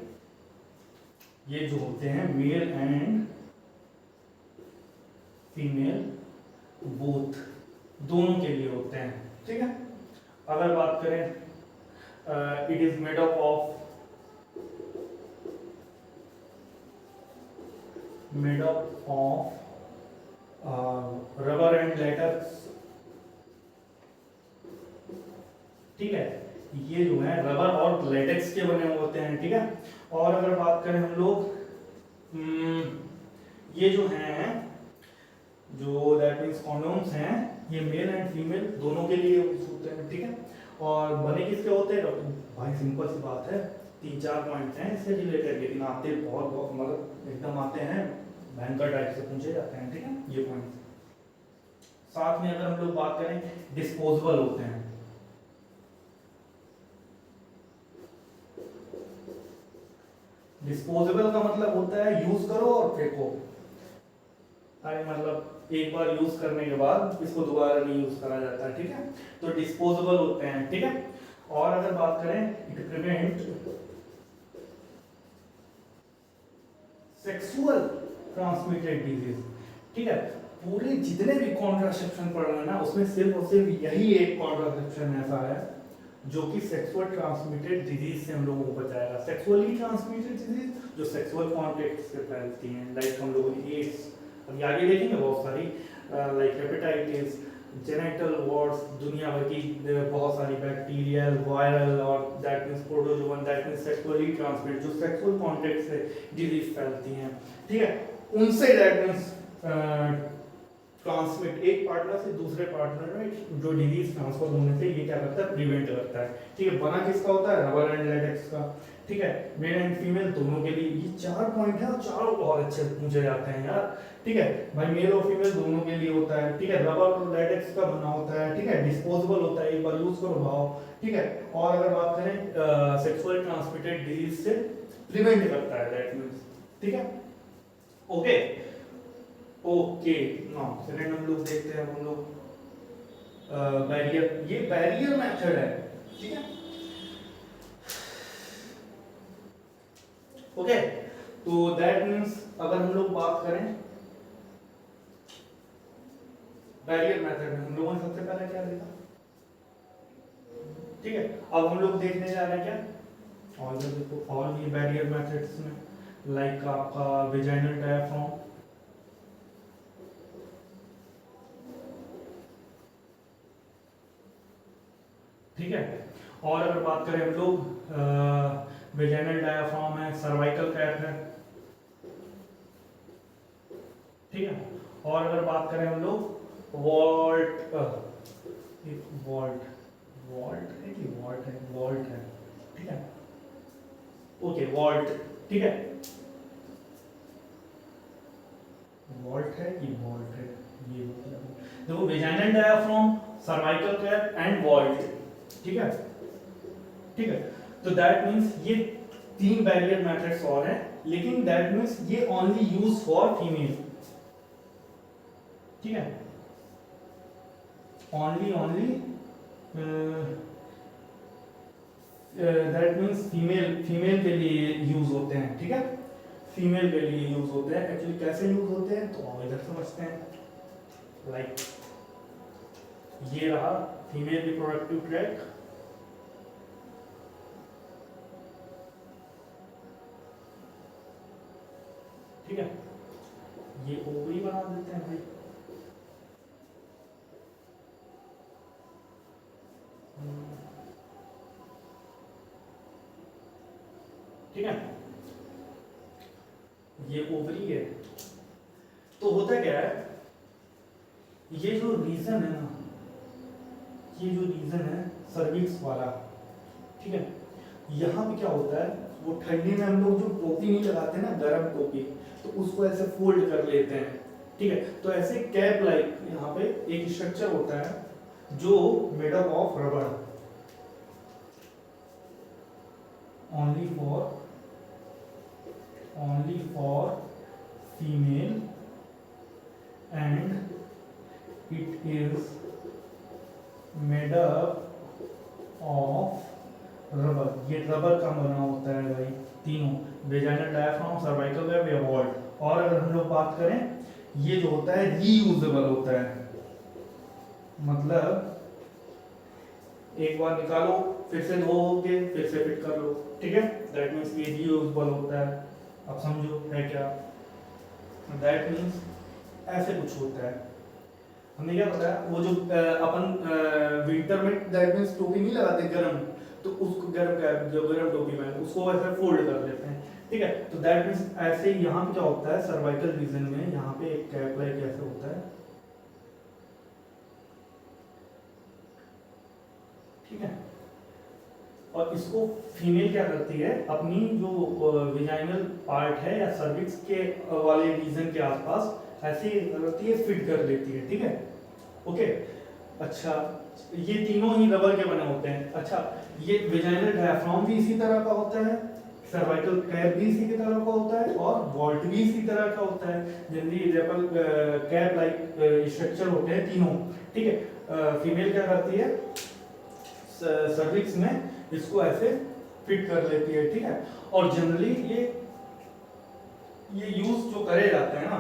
ये जो होते हैं मेल एंड फीमेल बोथ, दोनों के लिए होते हैं। ठीक है, अगर बात करें it is made up of rubber and latex. ठीक है, ये जो है रबर और लेटेक्स के बने हुए होते हैं। ठीक है, और अगर बात करें हम लोग ये जो हैं, जो दैट मीन्स कॉन्डोम्स हैं, ये मेल एंड फीमेल दोनों के लिए यूज होते हैं। ठीक है, और बने किसके होते हैं भाई, सिंपल सी बात है, 3-4 पॉइंट हैं इससे रिलेटेड, लेकिन आते बहुत मतलब एकदम आते हैं भयंकर टाइप से पूछे जाते हैं। ठीक है, ये पॉइंट साथ में अगर हम लोग बात करें, डिस्पोजेबल होते हैं। डिस्पोजेबल का मतलब होता है यूज करो और फेंको, अरे मतलब एक बार यूज करने के बाद इसको दोबारा नहीं यूज करा जाता है। ठीक है, तो डिस्पोजेबल होते हैं। ठीक है, और अगर बात करें, it prevent sexual transmitted disease. ठीक है, पूरे जितने भी कॉन्ट्रासेप्शन पढ़ रहे हैं ना, उसमें सिर्फ और सिर्फ यही एक कॉन्ट्रासेप्शन ऐसा है जो कि सेक्सुअल ट्रांसमिटेड डिजीज से हम लोगों को बचाएगा। सेक्सुअली ट्रांसमिटेड डिजीज जो सेक्सुअल कॉन्टैक्ट से फैलती हैं, लाइक हम लोगों ने एड्स, अब आगे देखेंगे बहुत सारी, लाइक हेपेटाइटिस, जेनेटल वॉर्ड्स, दुनिया भर की बहुत सारी बैक्टीरियल, वायरल और that means protozoan, that means sexually transmitted, जो सेक्सुअल कॉन्टैक्ट से डिजीज फैलती हैं। ठीक है, उनसे दैट मींस ट्रांसमिट, एक पार्टनर से दूसरे पार्टनर में जो डिजीज ट्रांसफर होने से ये क्या करता है, प्रिवेंट करता है। ठीक है, बना किसका होता है, रबर एंड लेटेक्स का। ठीक है, मेल एंड फीमेल दोनों के लिए। ये 4 पॉइंट है और चारों बहुत अच्छे पूछे जाते हैं यार। ठीक है भाई, मेल और फीमेल दोनों के लिए होता है। ठीक है, रबर और लेटेक्स का बना होता है। ठीक है, डिस्पोजेबल होता है, एक बार यूज करो भाव। ठीक है, और अगर बात करें सेक्सुअल ट्रांसमिटेड डिजीज से प्रिवेंट करता है, दैट मींस। ठीक है, ओके ओके, नाउ सेकंड हम लोग देखते हैं, हम लोग बैरियर, ये बैरियर मेथड है। ठीक है, ओके, तो दैट मींस अगर हम लोग बात करें बैरियर मेथड में, हम लोगों ने सबसे पहले क्या देखा। ठीक है, अब हम लोग देखने जा रहे हैं क्या, और देखो और ये बैरियर मेथड्स में, लाइक आपका वेजाइनल डायाफ्राम। ठीक है, और अगर बात करें हम लोग वेजाइनल डायाफ्राम है, सर्वाइकल कैप है, ठीक है। और अगर बात करें हम लोग वॉल्ट, वॉल्ट वॉल्ट है कि वॉल्ट है, वॉल्ट है, ठीक है, ओके वॉल्ट, ठीक है, वॉल्ट है कि वॉल्ट है, ये देखो vaginal diaphragm, cervical cap and vault, ठीक है, ठीक है। तो दैट मींस ये 3 बैरियर मैट्रिक्स और हैं, लेकिन दैट मींस ये ओनली यूज फॉर फीमेल, ठीक है, ओनली दैट मींस फीमेल के लिए यूज होते हैं, ठीक है, फीमेल के लिए यूज होते हैं। एक्चुअली कैसे यूज होते हैं तो इधर समझते हैं। लाइक ये रहा फीमेल रिप्रोडक्टिव ट्रैक्ट, ठीक है, ये ओवरी बना देते हैं भाई, ठीक है, ये ओवरी है। तो होता क्या है, ये जो रीजन है ना, ये जो रीजन है सर्विक्स वाला, ठीक है, यहाँ पे क्या होता है, वो ठंडी में हम लोग जो टोपी नहीं लगाते ना, गर्म टोपी, तो उसको ऐसे फोल्ड कर लेते हैं, ठीक है। तो ऐसे कैप लाइक यहाँ पे एक स्ट्रक्चर होता है जो made up of rubber, only for female and it is made up of rubber. ये रबर का बना होता है भाई, तीनों वेजाइनल डायाफ्राम, सर्वाइकल कैप या वॉल्ट। और अगर हम लोग बात करें, ये जो होता है रीयूजेबल होता है, मतलब एक बार निकालो फिर से धोओगे फिर से फिट कर लो, ठीक है, दैट मींस ये रीयूजेबल होता है। अब समझो है क्या, दैट मींस ऐसे कुछ होता है। हमने क्या बताया, वो जो अपन विंटर में दैट मींस टोपी नहीं लगाते गर्म, तो उसको गर्म कैप, जो गर्म टोपी में उसको ऐसे फोल्ड कर लेते हैं, ठीक है। तो दैट मींस ऐसे यहाँ पे क्या होता है, सर्वाइकल रीजन में यहाँ पे एक कैप लाइक ऐसे होता है, ठीक है। और इसको फीमेल क्या करती है, अपनी जो विजाइनल पार्ट है या सर्विक्स के वाले रीजन के आसपास ऐसे करती है, फिट कर लेती है, ठीक है, ओके। अच्छा, ये तीनों ही रबर के बने होते हैं। अच्छा, ये विजाइनल डायाफ्राम भी इसी तरह का होता है, सर्वाइकल कैप भी इसी की तरह का होता है, और वॉल्ट भी इसी तरह का होता है। Generally rubber cap like structure होते हैं तीनों, ठीक है। फीमेल क्या करती है, सर्विक्स में इसको ऐसे फिट कर लेती है, ठीक है। और जनरली ये यूज जो करे जाते हैं ना,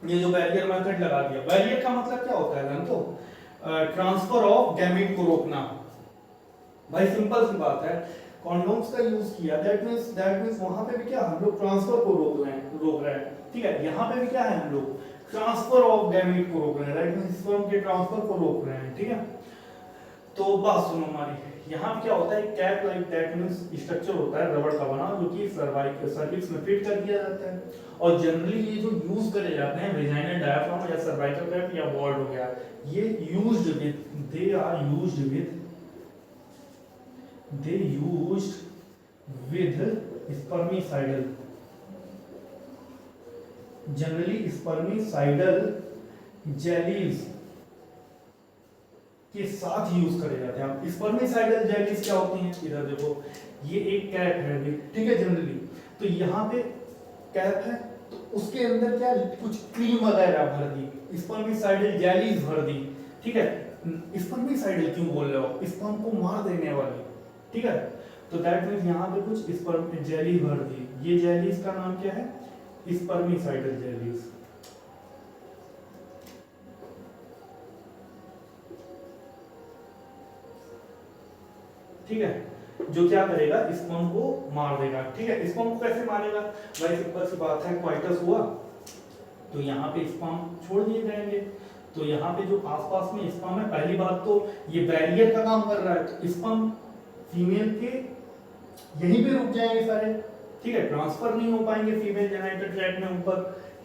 ये जो बैरियर मेथड लगा दिया, बैरियर का मतलब क्या होता है जान तो, ट्रांसफर ऑफ गैमेट को रोकना। भाई सिंपल सी बात है, कॉन्डोम्स का यूज किया, दैट मींस वहां पे भी क्या हम लोग ट्रांसफर को रोक रहे हैं, ठीक है। यहाँ पे भी क्या है, हम लोग ट्रांसफर ऑफ गैमेट को रोक रहे हैं, दैट मींस स्पर्म के ट्रांसफर को रोक रहे हैं, ठीक है। तो बात सुनो हमारी, यहाँ पे क्या होता है, cap like that means structure होता है रबर का बना, जो कि सर्विक्स में फिट कर दिया जाता है। और जनरली ये जो यूज करे जाते हैं वेजाइनल डायाफ्राम या सर्वाइकल कैप या वॉल्ट हो गया, ये they are used with spermicidal, generally spermicidal jellies के साथ यूज करे जाते हैं। अब स्पर्मिसाइडल जेलीज क्या होती हैं, इधर देखो, ये एक कैप है, ठीक है, जनरली तो यहाँ पे कैप है, तो उसके अंदर क्या कुछ क्रीम वगैरह भर दी, स्पर्मिसाइडल जेलीज भर दी, ठीक है। स्पर्मिसाइडल क्यों बोल रहे हो, स्पर्म को मार देने वाली, ठीक है। तो दैट मींस यहाँ पे कुछ स्पर्म जेली भर दी, ये जेलीज का नाम क्या है, स्पर्मिसाइडल जेलीज, ठीक है, जो क्या करेगा, स्पर्म को मार देगा, ठीक है। स्पर्म को कैसे मारेगा भाई, सिंपल सी बात है, क्वाइटस हुआ तो यहाँ पे स्पर्म छोड़ दिए जाएंगे, तो यहाँ पे जो आसपास में स्पर्म है, पहली बात तो ये बैरियर का काम कर रहा है, तो स्पर्म फीमेल के यहीं पे रुक जाएंगे सारे, ठीक है, ट्रांसफर नहीं हो पाएंगे फीमेल जेनिटल ट्रैक्ट में ऊपर,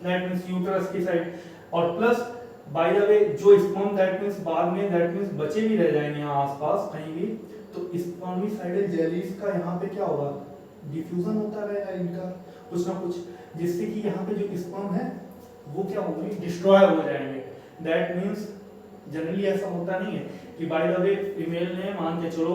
दैट मींस यूट्रस की साइड, और प्लस बाय द वे जो स्पर्म दैट मींस बाद में दैट मींस बचे भी रह जाएंगे यहाँ आसपास कहीं भी, तो स्पर्मिसाइडल जेलीज का यहाँ पे क्या होगा, डिफ्यूजन होता रहेगा इनका कुछ ना कुछ, जिससे कि यहाँ पे जो स्पर्म है वो क्या होंगे, डिस्ट्रॉय हो जाएंगे। दैट मींस जनरली ऐसा होता नहीं है कि बाय द वे फीमेल ने मान के चलो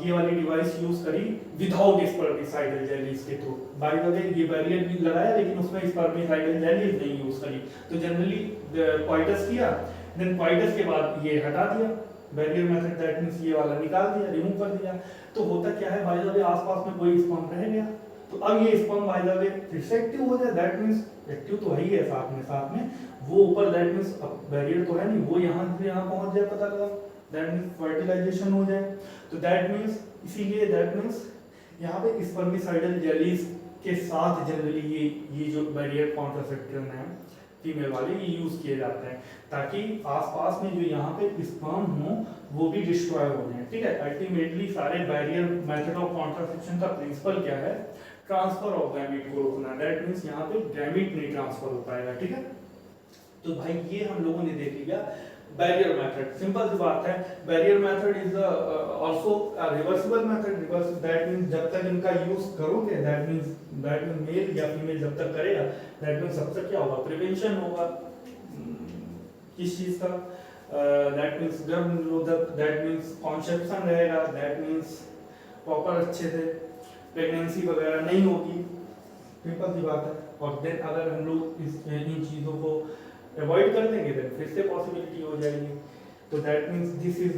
ये वाली डिवाइस यूज करी विदाउट स्पर्मिसाइडल जेलीज के थ्रू, बाय द वे ये बैरियर भी लगाया लेकिन उसमें स्पर्मिसाइडल जेलीज नहीं यूज करी, तो जनरली क्वाइटस किया, देन क्वाइटस के बाद ये हटा दिया बैरियर मेथड, दैट मींस ये वाला निकाल दिया, रिमूव कर दिया, तो होता क्या है, बाय द वे आसपास में कोई स्पर्म रह गया, तो अब ये sperm by the way receptive हो जाए, दैट मींस एक्टिव तो है ही है साथ में वो ऊपर, दैट मींस बैरियर तो है नहीं, वो यहाँ से यहाँ पहुंच जाए, पता लगा, दैट मींस फर्टिलाइजेशन हो जाए, तो दैट मींस इसीलिए दैट मींस यहाँ पे स्पर्मिसाइडल जेलीज के साथ जनरली ये जो बैरियर कॉन्ट्रासेप्टिव है फीमेल वाले ये यूज किए जाते हैं, ताकि आसपास में जो यहाँ पे स्पर्म हो वो भी डिस्ट्रॉय हो जाए, ठीक है। अल्टीमेटली सारे बैरियर मेथड ऑफ कॉन्ट्रासेप्शन का प्रिंसिपल क्या है, ट्रांसफर ऑफ गैमीट को रोकना, दैट मींस यहाँ पे गैमीट नहीं ट्रांसफर हो पाएगा, ठीक है। तो भाई ये हम लोगों ने देख लिया बैरियर मेथड, सिंपल सी बात है, barrier method is also reversible method, reverse that means जब तक इनका यूज करोगे, दैट मींस मेल या फीमेल जब तक करेगा, दैट मींस सबसे क्या होगा, प्रिवेंशन होगा किस चीज का, दैट मींस गर्भ निरोधक, दैट मींस कॉन्सेप्शन रहेगा, दैट मींस प्रॉपर अच्छे से प्रेगनेंसी वगैरह नहीं होगी, सिंपल सी बात है। और देन अगर हम लोग इन चीजों को अवॉइड कर देंगे देन फिर से पॉसिबिलिटी हो जाएगी, तो that means this is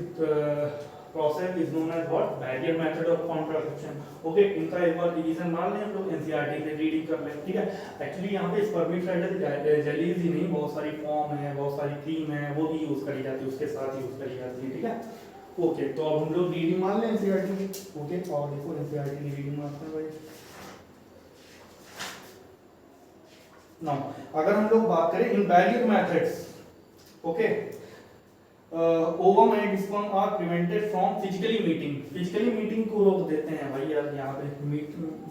process is known as what, barrier method of contraception. Okay, इनका एक बार रिवीजन मान लें हम लोग, एनसीईआरटी से रीडिंग कर लें, ठीक है। एक्चुअली यहाँ पे स्पर्मिसाइडल जेलीज ही नहीं, बहुत सारी फॉर्म है, बहुत सारी क्रीम है, वो भी यूज करी जाती है, उसके साथ यूज करी जाती है, ठीक है। ओके, तो अब हम लोग रीडिंग मान लें एनसीईआरटी की, ओके, और देखो एनसीईआरटी की रीडिंग मानते हैं भाई। Now, अगर हम लोग बात करें इन barrier methods, okay, ovum and sperm are prevented from physically meeting, physically meeting को रोक देते हैं भाई यार, यहाँ पे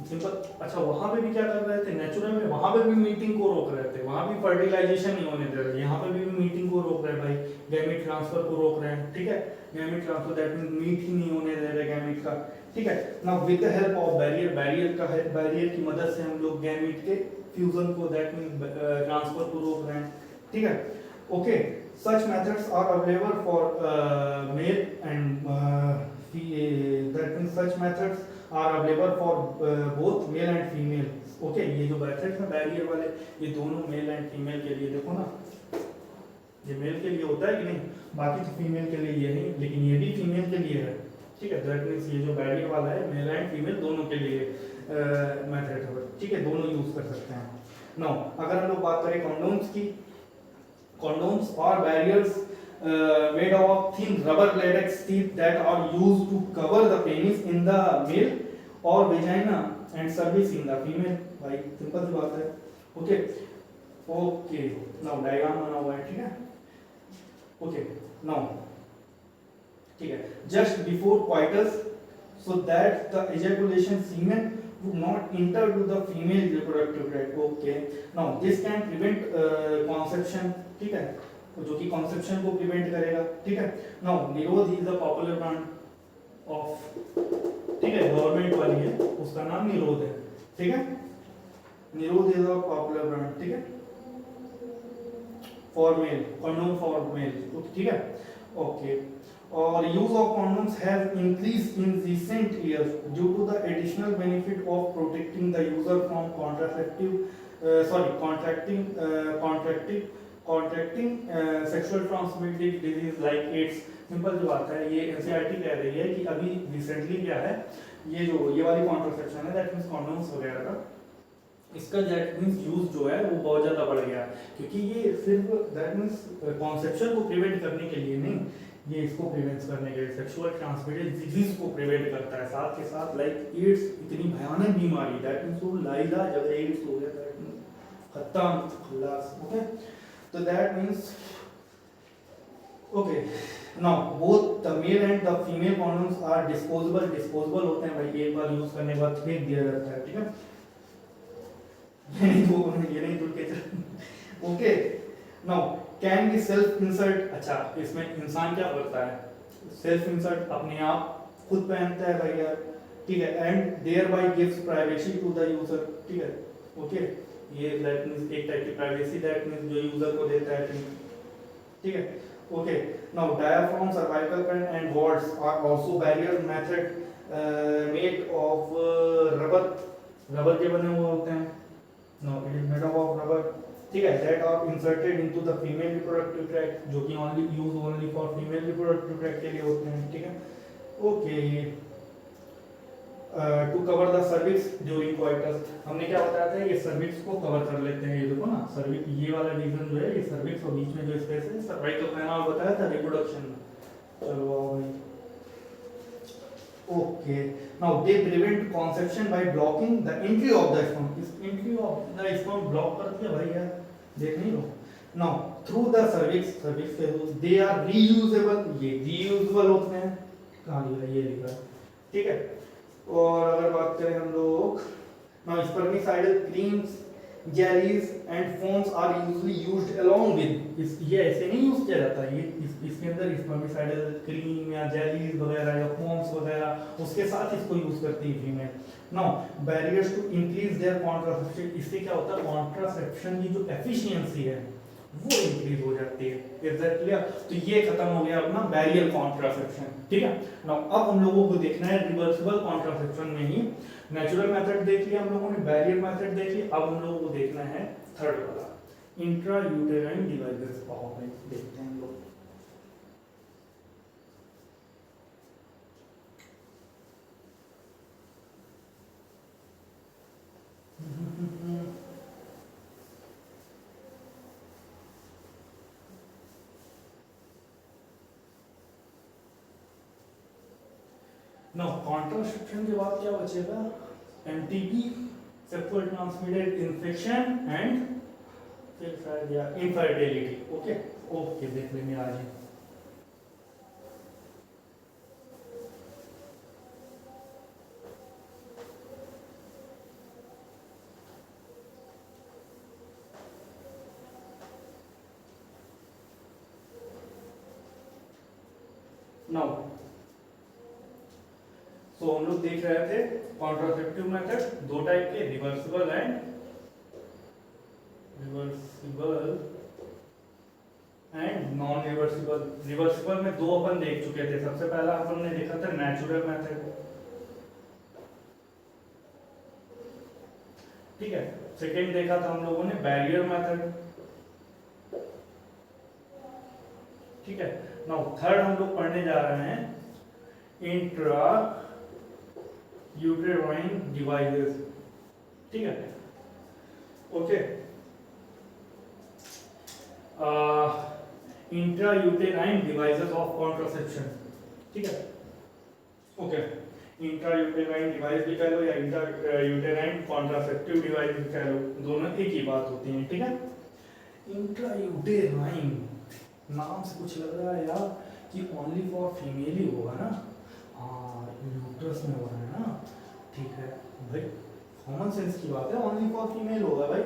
सिंपल, अच्छा वहां पे भी क्या कर रहे थे नेचुरल में, वहां पे भी मीटिंग को रोक रहे थे, वहां भी फर्टिलाइजेशन नहीं होने दे रहे, यहाँ पे भी मीटिंग को रोक रहे हैं भाई, गैमीट ट्रांसफर को रोक रहे हैं, ठीक है, gamete transfer that means meet ही नहीं होने दे रहे गैमीट का, ठीक है। Now with the help of barrier, barrier की मदद से हम लोग गैमीट के फ्यूजन को दैट मींस ट्रांसफर को रोक रहे हैं, ठीक है। Okay, such methods are available for male and that means such methods are available for both male and female, okay, ये जो methods है बैरियर वाले, ये दोनों मेल एंड फीमेल के लिए, देखो ना ये मेल के लिए होता है कि नहीं, बाकी तो फीमेल के लिए ये नहीं, लेकिन ये भी फीमेल के लिए है, ठीक है। दैट मींस ये जो बैरियर वाला है मेल एंड फीमेल दोनों के लिए मेथड है, ठीक है, दोनों यूज कर सकते हैं। नाउ अगर हम लोग बात करें कंडोम्स की, condoms are barriers made of thin rubber latex teeth that are used to cover the penis in the male or vagina and cervix in the female, भाई सिंपल सी बात है, ओके ओके। नाउ डायग्राम बना हुआ है, ठीक है, okay. Now ठीक है, just before coitus so that the ejaculation semen would not enter to the female reproductive tract, okay, now this can prevent conception, ठीक है, जो कि conception को prevent करेगा, ठीक है। now निरोध is a popular brand of, ठीक है, गवर्नमेंट वाली है, उसका नाम निरोध है, ठीक है, निरोध is a popular brand, ठीक है, for male, condom for male, ठीक है, ओके। और use of condoms has increased in recent years due to the additional benefit of protecting the user from contracting sexual transmitted disease like AIDS। Simple सी बात है, ये NCERT कह रही है कि अभी रिसेंटली क्या है, ये वाली कॉन्ट्रासेप्शन है, दैट मींस कॉन्डोम्स वगैरह का, इसका दैट मींस यूज जो है वो बहुत ज्यादा बढ़ गया है, क्योंकि ये सिर्फ दैट मींस कॉन्सेप्शन को प्रिवेंट करने के लिए नहीं, ये इसको प्रिवेंट करने के लिए सेक्सुअल ट्रांसमिटेड डिजीज को प्रिवेंट करता है, साथ के साथ लाइक एड्स, इतनी भयानक बीमारी दैट मींस वो लाइलाज अगर एड्स हो गया दैट मींस खत्म खलास, ओके। तो that means okay, now both the male and the female condoms are disposable होते हैं भाई, एक बार यूज करने के बाद फेंक दिया जाता है, ठीक है। ये नहीं दूर के चल। Okay, now can be self insert, अच्छा इसमें इंसान क्या करता है, सेल्फ इंसर्ट अपने आप खुद पहनता है भाई यार, ठीक है, and thereby gives privacy to the user, ठीक है। ओके, ये दैट मींस एक टाइप की प्राइवेसी, दैट मींस जो यूजर को देता है, ठीक है। Okay, now diaphragm, cervical pen and wards are also barrier method made of rubber के बने हुए होते हैं, no it is made of rubber, ठीक है, that are inserted into the female reproductive tract, जो कि only for female reproductive tract के लिए होते हैं, ठीक है। Okay, to cover the cervix during coitus, हमने क्या बताया था, ये सर्विक्स को कवर कर लेते हैं, ये देखो ना सर्विक्स, ये वाला रीजन जो है ये सर्विक्स और बीच में जो स्पेस है सर्वाइकल कैनाल बताया था रिप्रोडक्शन में। चलो आओ भाई। Okay, now they prevent conception by blocking the entry of the sperm, इस entry of the sperm block करती है भाई यार, देख नहीं लो। Now through the cervix they are reusable, ये रीयूजेबल होते हैं, कहां लिखा ये लिखा है, ठीक है। और अगर बात करें हम लोग, now spermicidal creams, jellies and foams are usually used along with, ये ऐसे नहीं यूज किया जाता, ये इसके अंदर स्पर्मिसाइडल क्रीम या जेलीज वगैरह या फोम्स वगैरह उसके साथ इसको यूज करती है female. Now barriers to increase their contraception, इससे क्या होता है कॉन्ट्रासेप्शन की जो एफिशिएंसी है वो इंक्रीज हो जाती है, एग्जैक्टली। तो ये खत्म हो गया अपना बैरियर कॉन्ट्रासेप्शन, ठीक है। नाउ अब हम लोगों को देखना है रिवर्सिबल कॉन्ट्रासेप्शन में ही, नेचुरल मेथड देख लिया हम लोगों ने, बैरियर मेथड देख लिया, अब हम लोगों को देखना है थर्ड वाला इंट्रा यूटेराइन डिवाइसेस, देखते हैं हम लोग। नो कॉन्ट्रासेप्शन के बाद क्या बचेगा, MTP, sexual transmitted infection and फिर शायद या इनफर्टिलिटी। ओके ओके, देख लेंगे आज ही। नाउ तो हम लोग देख रहे थे कॉन्ट्रासेप्टिव मेथड दो टाइप के, reversible and non reversible. Reversible में दो अपन देख चुके थे, सबसे पहला अपन ने देखा था नेचुरल मेथड, ठीक है। सेकेंड देखा था हम लोगों ने बैरियर मेथड, ठीक है। नाउ थर्ड हम लोग पढ़ने जा रहे हैं इंट्रा यूटेराइन डिवाइसेस, ठीक है। Okay, intra uterine devices of contraception, ठीक है। ओके, इंट्रा यूटेराइन डिवाइस भी कह लो या इंट्रा यूटेराइन कॉन्ट्रासेप्टिव डिवाइस भी कह लो, दोनों एक ही बात होती है, ठीक है। इंट्रा यूटेराइन नाम से कुछ लग रहा है यार कि ओनली फॉर फीमेल ही होगा ना, हाँ यूट्रस में हो रहा है ना, ठीक है भाई, कॉमन सेंस की बात है, ओनली फॉर फीमेल होगा भाई,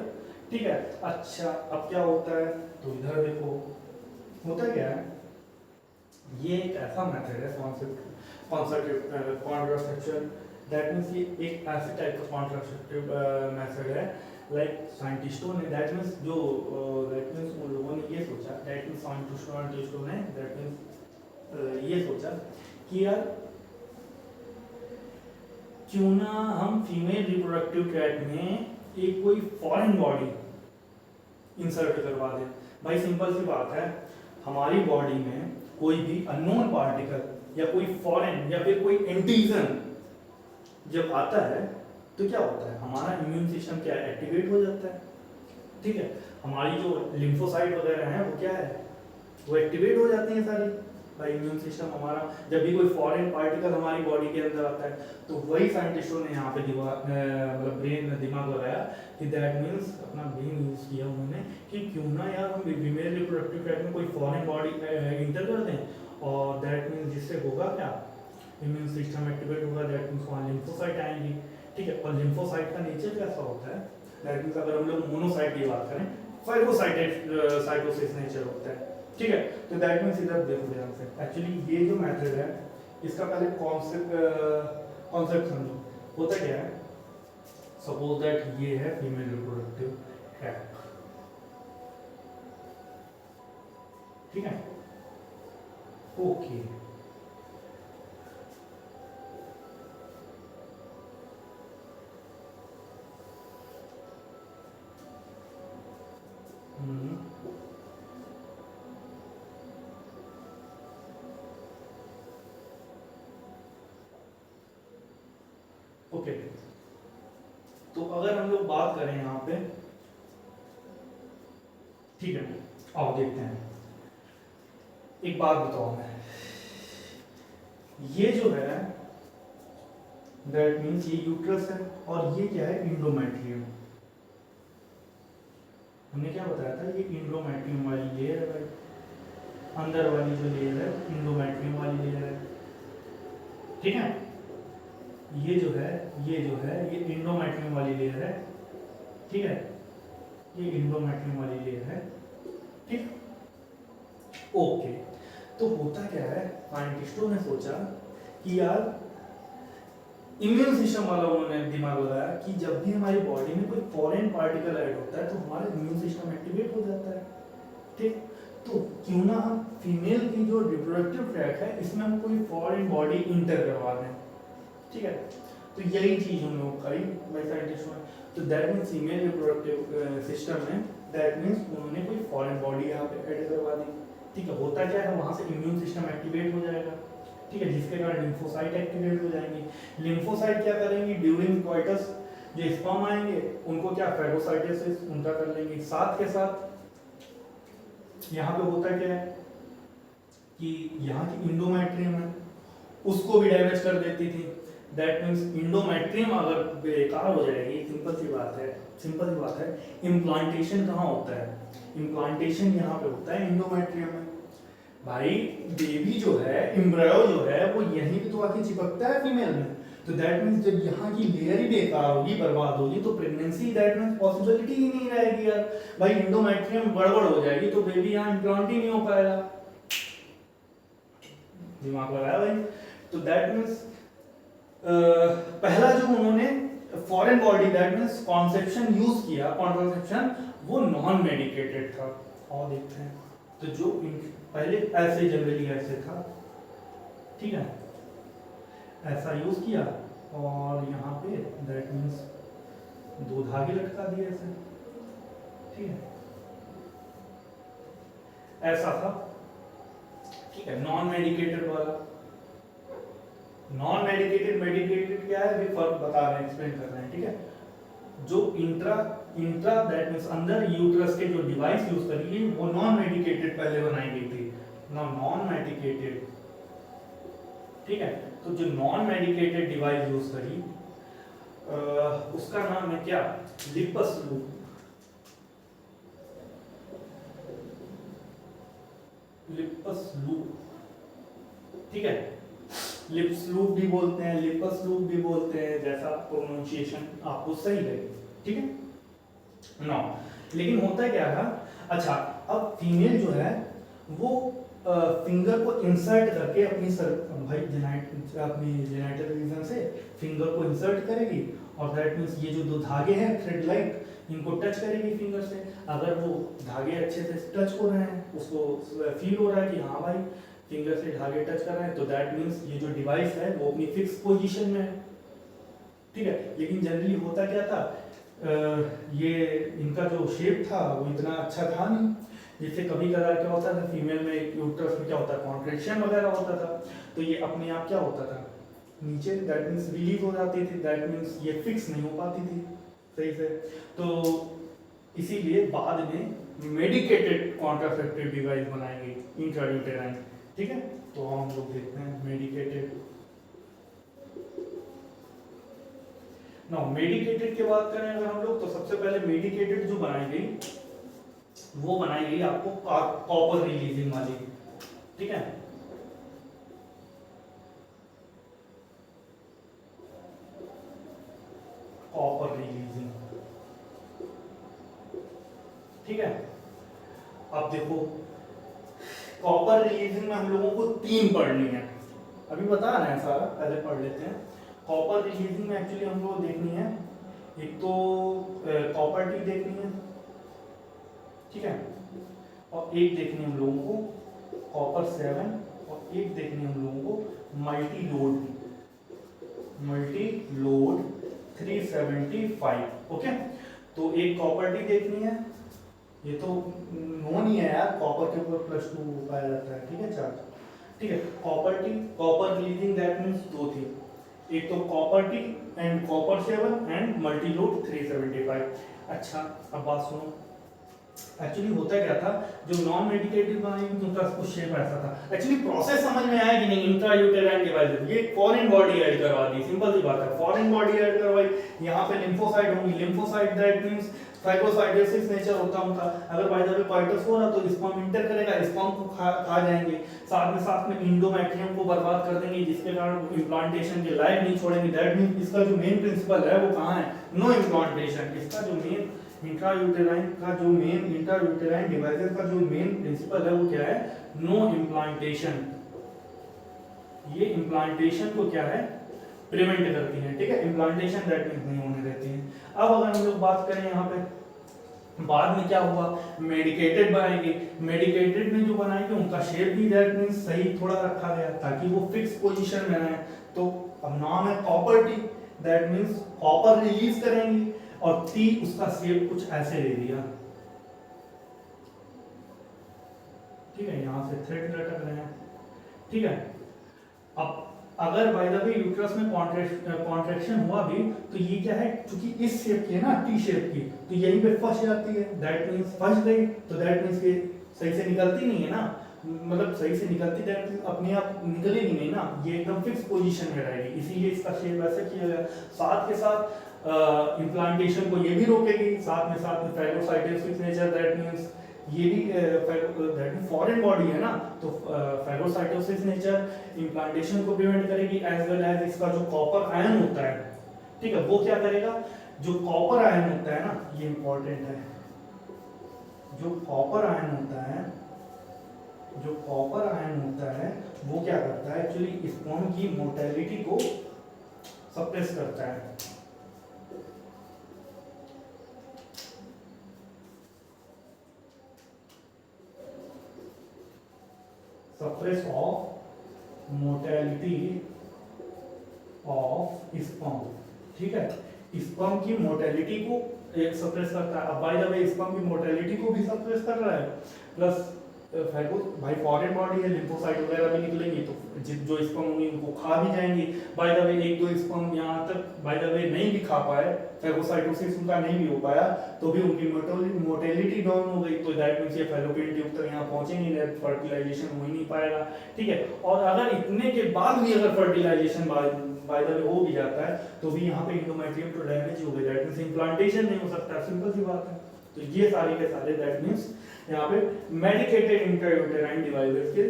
ठीक है। अच्छा अब क्या होता है, तो इधर देखो होता क्या है, ये एक ऐसा मेथड है कॉन्ट्रासेप्शन, दैट मींस ये एक ऐसे टाइप का कॉन्ट्रासेप्टिव मेथड है, लाइक साइंटिस्टों ने, दैट मींस जो दैट मींस उन लोगों ने ये सोचा, दैट मींस साइंटिस्टों ने दैट मींस ये सोचा कि यार क्यों ना हम फीमेल रिप्रोडक्टिव ट्रैक्ट में एक कोई फॉरेन बॉडी इंसर्ट करवा दें। भाई सिंपल सी बात है, हमारी बॉडी में कोई भी अननोन पार्टिकल या कोई फॉरेन या फिर कोई एंटीजन जब आता है तो क्या होता है, हमारा इम्यून सिस्टम क्या है, एक्टिवेट हो जाता है, ठीक है। हमारी जो लिम्फोसाइट वगैरह हैं वो क्या है, वो एक्टिवेट हो जाती हैं सारी, भाई इम्यून सिस्टम हमारा, जब भी कोई फॉरेन पार्टिकल हमारी बॉडी के अंदर आता है तो वही साइंटिस्टों ने यहाँ पे मतलब ब्रेन दिमाग लगाया कि दैट मीन्स अपना ब्रेन यूज किया उन्होंने कि क्यों ना यार हम फीमेल रिप्रोडक्टिव ट्रैक्ट में कोई फॉरेन बॉडी इंटर कर दें और दैट मीन्स जिससे होगा क्या, इम्यून सिस्टम एक्टिवेट होगा, दैट मीन्स वहाँ लिम्फोसाइट आएंगी, ठीक है। और लिम्फोसाइट का नेचर कैसा होता है, दैट मीन्स अगर हम लोग मोनोसाइट की बात करें, फाइब्रोसाइटेड साइटोसिस नेचर होता है, ठीक है। तो दैट मीन्स इधर देखो ध्यान से, एक्चुअली ये जो मेथड है इसका पहले कॉन्सेप्ट समझो, होता क्या है। सपोज दैट ये है फीमेल रिप्रोडक्टिव ट्रैक्ट, ठीक है, ओके। ओके, तो अगर हम लोग बात करें यहाँ पे, ठीक है, आओ देखते हैं। एक बात बताओ मैं, ये जो है दैट मीन्स ये यूट्रस है और ये क्या है, इंडोमेट्रियम। हमने क्या बताया था, ये इंडोमेट्रियम वाली लेयर है भाई, अंदर वाली जो लेयर है इंडोमेट्रियम वाली लेयर है, ठीक है। ये जो है ये इंडोमेट्रियम वाली लेयर है, ठीक है, ये इंडोमेट्रियम वाली लेयर है, ठीक, ओके। तो होता क्या है, साइंटिस्टों ने सोचा कि यार इम्यून सिस्टम वाला उन्होंने दिमाग लगाया कि जब भी हमारी बॉडी में कोई फॉरेन पार्टिकल ऐड होता है तो हमारा इम्यून सिस्टम एक्टिवेट हो जाता है, ठीक। तो क्यों ना हम फीमेल की जो रिप्रोडक्टिव ट्रैक है इसमें हम कोई फॉरेन बॉडी इंटर करवा दें, ठीक है। तो यही चीज हम लोग करी बाई साइंटिस्ट में। तो that means female reproductive system में दैट मीन्स उन्होंने कोई फॉरेन बॉडी यहाँ पे ऐड करवा दी, ठीक है। होता क्या है, वहां से इम्यून सिस्टम एक्टिवेट हो जाएगा, ठीक है, जिसके कारण लिम्फोसाइट एक्टिवेट हो जाएंगी। लिम्फोसाइट क्या करेंगी, ड्यूरिंग क्वाइटस जो स्पर्म आएंगे उनको क्या फैगोसाइटोसिस उनका कर लेंगे, साथ के साथ यहाँ पे होता क्या है कि यहाँ की इंडोमेट्रियम है उसको भी डैमेज कर देती थी। दैट मीन्स इंडोमेट्रियम अगर बेकार हो जाएगी, सिंपल सी बात है, इम्प्लांटेशन कहाँ होता है, इम्प्लांटेशन यहाँ पे होता है इंडोमेट्रियम में। भाई बेबी जो है, एम्ब्रायो जो है वो यहीं पे तो आके चिपकता है फीमेल में, तो दैट मीन्स जब यहाँ की लेयर ही बेकार होगी, बर्बाद होगी, तो प्रेगनेंसी दैट मीन्स पॉसिबिलिटी ही नहीं रहेगी यार। भाई इंडोमेट्रियम गड़बड़ हो जाएगी तो बेबी यहाँ इम्प्लांट ही नहीं हो पाएगा, दिमाग लगाया भाई। तो दैट मीन्स पहला जो उन्होंने foreign body that means conception use किया, कॉन्ट्रासेप्शन, वो नॉन मेडिकेटेड था। और देखते हैं, तो जो पहले ऐसे जनरली ऐसे था, ठीक है, ऐसा यूज किया और यहाँ पे दैट मीन्स 2 धागे लटका दिए ऐसे, ठीक है, ऐसा था, ठीक है, नॉन मेडिकेटेड वाला। नॉन मेडिकेटेड मेडिकेटेड क्या है, फर्क बता रहे हैं, एक्सप्लेन कर रहे हैं, ठीक है। जो इंट्रा दैट मींस अंदर यूट्रस के जो डिवाइस यूज करी गई वो नॉन मेडिकेटेड पहले बनाई गई थी, नॉन मेडिकेटेड, ठीक है। तो जो नॉन मेडिकेटेड डिवाइस यूज करी उसका नाम है क्या, लिपस लूप, लिपस लूप, ठीक है। लिप्स लूप भी बोलते हैं, लिपस लूप भी बोलते हैं, जैसा प्रोनाउंसिएशन आपको सही लगे, ठीक है ना। लेकिन होता क्या है, अच्छा अब फीमेल जो है वो फिंगर को इंसर्ट करके अपनी अपनी जेनाइटल रीजन से फिंगर को इंसर्ट करेगी और दैट मींस ये जो 2 धागे हैं थ्रेड लाइक, इनको टच करेगी फिंगर से। अगर वो धागे अच्छे से टच हो रहे हैं, उसको फील हो रहा है कि हाँ भाई फिंगर से धागे टच कर रहे हैं, तो दैट मींस ये जो डिवाइस है वो अपनी फिक्स पोजीशन में है, ठीक है। लेकिन जनरली होता क्या था, ये इनका जो शेप था वो इतना अच्छा था नहीं, जिससे कभी कभार क्या होता था फीमेल में यूट्रस में क्या होता है, कॉन्ट्रैक्शन वगैरह होता था, तो ये अपने आप क्या होता था नीचे, दैट मींस रिलीज हो जाती थी, दैट मींस ये फिक्स नहीं हो पाती थी सही से। तो इसीलिए बाद में मेडिकेटेड कॉन्ट्रासेप्टिव डिवाइस बनाई गई इंट्रायूटेराइन, ठीक है। तो हम लोग देखते हैं मेडिकेटेड। ना मेडिकेटेड की बात करें अगर हम लोग, तो सबसे पहले मेडिकेटेड जो बनाई गई वो बनाई गई आपको कॉपर रिलीजिंग वाली, ठीक है। कॉपर रिलीजिंग, ठीक है। अब देखो कॉपर रिलीजिंग में हम लोगों को 3 पढ़नी है, अभी बता रहे हैं सारा, पहले पढ़ लेते हैं। कॉपर रिलीजिंग में एक्चुअली हम लोग देखनी है, एक तो कॉपर टी देखनी है, ठीक है, और एक देखनी है हम लोगों को कॉपर 7, और एक देखनी है हम लोगों को मल्टी लोड 375। ओके, तो एक कॉपर टी देखनी है, ये तो नोन ही है यार, कॉपर के ऊपर +2 पाया जाता है, ठीक है, चार्ज, ठीक है। Copper T, copper releasing that means 2 थी, एक तो copper T and copper 7 and multi load 375। अच्छा अब बात सुनो, एक्चुअली होता क्या था, जो नॉन मेडिकेटेड बनाई थी उनका कुछ शेप ऐसा था। एक्चुअली प्रोसेस समझ में आया कि नहीं, इंट्रायूटेराइन डिवाइसेस, ये फॉरेन बॉडी ऐड करवा दी, सिंपल सी बात है, फॉरेन बॉडी ऐड करवाई, यहाँ पे लिम्फोसाइट होंगी, लिम्फोसाइट दैट मींस फाइब्रोसाइटोसिस नेचर होता उनका, अगर बाय द वे पाइटस हो ना तो स्पर्म इंटर करेगा, स्पर्म को खा जाएंगे, साथ में इंडोमेट्रियम को बर्बाद कर देंगे, जिसके कारण इम्प्लांटेशन के लायक नहीं छोड़ेंगे। दैट मींस इसका जो मेन प्रिंसिपल है वो कहाँ है, नो इम्प्लांटेशन। इसका जो मेन इंट्रायूटेराइन का जो मेन इंट्रायूटेराइन डिवाइसेस का जो मेन प्रिंसिपल है वो क्या है, नो इम्प्लांटेशन। ये इम्प्लांटेशन को क्या है, प्रिवेंट करती है, ठीक है, इम्प्लांटेशन दैट मींस नहीं होने देती है। अब अगर हम लोग बात करें यहाँ पे बाद में क्या हुआ, मेडिकेटेड बनाएंगे, मेडिकेटेड में जो बनाएंगे उनका शेप भी दैट मींस सही थोड़ा रखा गया ताकि वो फिक्स पोजीशन में रहे। तो अब नाम है copper T, that means copper release करेंगे, और टी उसका शेप कुछ ऐसे ले लिया, ठीक है, यहां से थ्रेड लटक रहे हैं, ठीक है। अब अगर बाय द वे यूट्रस में कॉन्ट्रैक्शन हुआ भी तो ये क्या है, क्योंकि इस शेप की है ना, टी शेप की, तो यहीं पे फंस जाती है, दैट मींस फंस गई, तो दैट मींस ये सही से निकलती नहीं है ना, मतलब सही से निकलती दैट मींस अपने आप निकलेगी नहीं ना, ये एकदम फिक्स पोजीशन में रहेगी, इसीलिए इसका शेप ऐसे किया गया। साथ के साथ इम्प्लांटेशन को ये भी रोकेगी, साथ में फाइब्रोसाइटोसिस नेचर, दैट मींस ये भी फॉरेन बॉडी है ना, तो फाइब्रोसाइटोसिस नेचर इम्प्लांटेशन को प्रिवेंट करेगी, एज वेल एज इसका जो कॉपर आयन होता है, ठीक है, वो क्या करेगा, जो कॉपर आयन होता है ना, ये इंपॉर्टेंट है, जो कॉपर आयन होता है, जो कॉपर आयन होता है वो क्या करता है, एक्चुअली स्पर्म की मोटिलिटी को सप्रेस करता है, suppress of motility of sperm, ठीक है, स्पर्म की मोटिलिटी को सप्रेस करता है। अब बाय द वे स्पर्म की मोटिलिटी को भी सप्रेस कर रहा है, प्लस भाई फॉरेन बॉडी है, लिम्फोसाइट वगैरह भी निकलेंगी, तो जो स्पर्म होंगी उनको खा भी जाएंगी। बाय द वे एक दो स्पर्म यहाँ तक बाय द वे नहीं भी खा पाए, फैगोसाइटोसिस उनका नहीं भी हो पाया, तो भी उनकी मोटिलिटी डाउन हो गई, तो दैट मींस ये फैलोपियन ट्यूब तक यहाँ पहुंचेंगे नहीं, फर्टिलाइजेशन हो ही नहीं पाएगा, ठीक है। और अगर इतने के बाद भी अगर फर्टिलाइजेशन बाय द वे हो भी जाता है, तो भी यहाँ पे इंडोमेट्रियम तो डैमेज हो गया, दैट मींस इम्प्लांटेशन नहीं हो सकता, सिंपल सी बात है। तो ये सारे के सारे दैट मींस यहाँ पे मेडिकेटेड इंट्रायूटेराइन डिवाइसेस के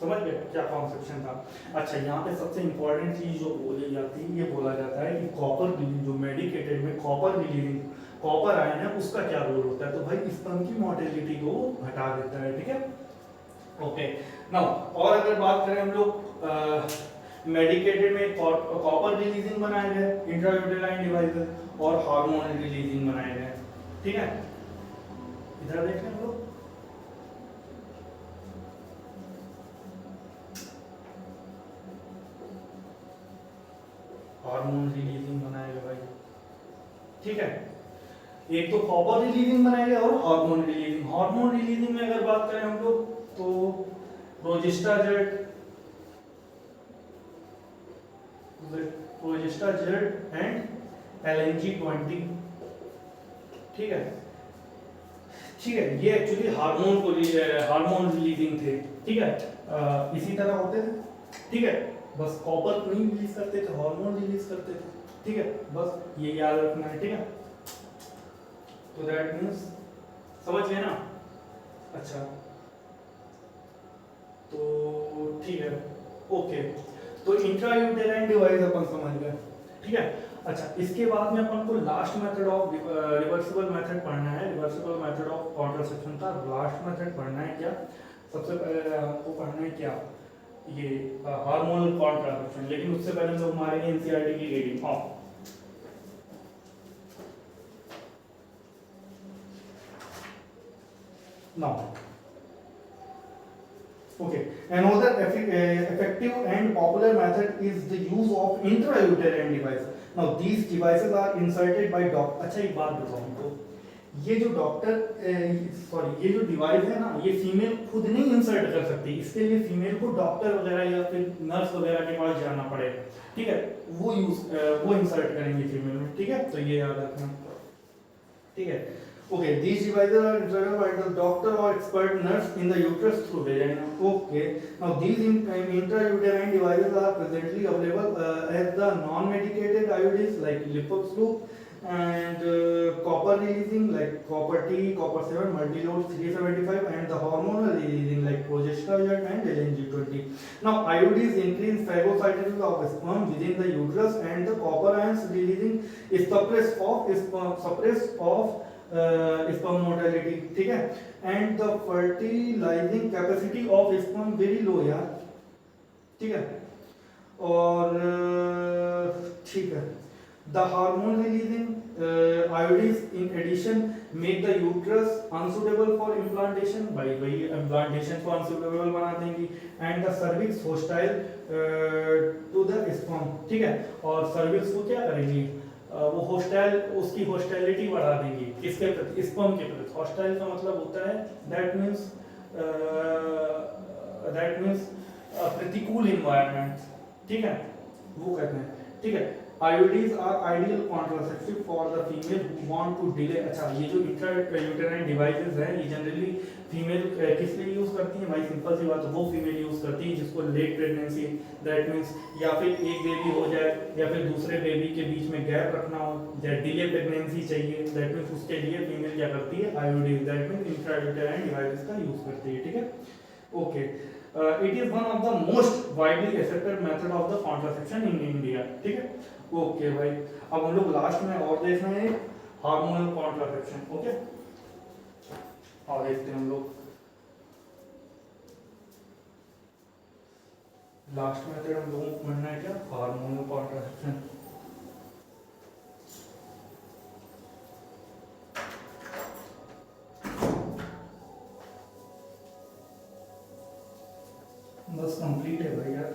समझ गए क्या कॉन्सेप्शन था। अच्छा यहाँ पे सबसे इंपॉर्टेंट चीज जो बोली जाती है, ये बोला जाता है कि कॉपर जो मेडिकेटेड में कॉपर रिलीजिंग कॉपर आयन है उसका क्या रोल होता है, तो भाई स्पर्म की मोटिलिटी को घटा देता है, ठीक है, ओके। नाउ और अगर बात करें हम लोग मेडिकेटेड में कॉपर रिलीजिंग बनाए गए इंट्रायूटेराइन डिवाइसेस और हार्मोन रिलीजिंग बनाए गए, ठीक है। इधर देखें हम लोग, हार्मोन रिलीजिंग बनाए गए भाई, ठीक है, एक तो कॉपर रिलीजिंग बनाए गए और हार्मोन रिलीजिंग। हार्मोन रिलीजिंग में अगर बात करें हम लोग तो प्रोजेस्टाजेड एंड LNG-20, ठीक है, ठीक है, ये एक्चुअली हार्मोन रिलीजिंग थे, ठीक है। इसी तरह होते थे, ठीक है। बस कॉपर नहीं रिलीज करते थे, हार्मोन रिलीज करते थे, ठीक है। बस ये याद रखना है, ठीक है। तो दैट मीन्स समझ गए ना। अच्छा तो ठीक है, ओके। तो इंट्रा यूटेराइन डिवाइस अपन समझ गए, ठीक है। अच्छा इसके बाद में अपन को last method of reversible method पढ़ना है। रिवर्सिबल मेथड ऑफ कॉन्ट्रासेप्शन का लास्ट मेथड पढ़ना है क्या, सबसे पहले हमको पढ़ना है क्या, ये हार्मोनल कॉन्ट्रासेप्शन। लेकिन उससे पहले हम लोग मारेंगे एनसीईआरटी की रीडिंग। हाँ now okay, another effective and popular method is the use of intrauterine device. Now these devices are inserted by doctor। अच्छा एक बात बताओ हमको, ये जो डॉक्टर सॉरी ये जो डिवाइस है ना, ये फीमेल खुद नहीं इंसर्ट कर सकती, इसके लिए फीमेल को डॉक्टर वगैरह या फिर नर्स वगैरह के पास जाना पड़ेगा, ठीक है। वो इंसर्ट करेंगे फीमेल में, ठीक है। तो ये याद रखना, ठीक है। Okay, these devices are inserted by the doctor or expert nurse in the uterus through vagina. Okay, now these intrauterine devices are presently available as the non-medicated IUDs like Liposloop and copper releasing like Copper T, Copper 7, Multilode 375 and the hormonal releasing like Progesterone and LNG20. Now IUDs increase phagocytosis of sperm within the uterus and the copper ions releasing suppress of sperm motility, ठीक है। And the fertilising capacity of sperm very low यार, ठीक है। और ठीक है, the hormone releasing IUDs in addition make the uterus unsuitable for implantation, भाई वही इम्प्लांटेशन को अनसुटेबल बना देंगी। And the cervix hostile to the sperm, ठीक है। और सर्विक्स को क्या करेंगी, वो होस्टाइल, उसकी होस्टाइलिटी बढ़ा देंगी, किसके प्रति, स्पर्म के प्रति। होस्टाइल का मतलब होता है दैट मीन्स प्रतिकूल इन्वायरमेंट, ठीक है, वो कहते हैं, ठीक है। IUDs are ideal contraceptive for the female who want to delay. अच्छा ये जो इंट्रायूटेराइन डिवाइसेस हैं ये जनरली फीमेल किस लिए यूज करती हैं भाई, सिंपल सी बात है, वो फीमेल यूज करती है जिसको लेट प्रेगनेंसी, दैट मींस या फिर एक बेबी हो जाए या फिर दूसरे बेबी के बीच में गैप रखना हो या डिले प्रेगनेंसी चाहिए, दैट मींस उसके लिए फीमेल क्या करती है, IUD that means intrauterine devices का यूज करती है, ठीक है। Okay, it is one of the most widely accepted method of the contraception in India, ठीक है। ओके भाई, अब हम लोग लास्ट में और देखना है हार्मोनल कॉन्ट्रासेप्शन, ओके। और देखते हैं हम लोग लास्ट मेथड हम लोगों को पढ़ना है क्या, हार्मोनल कॉन्ट्रासेप्शन। बस कंप्लीट है भाई यार।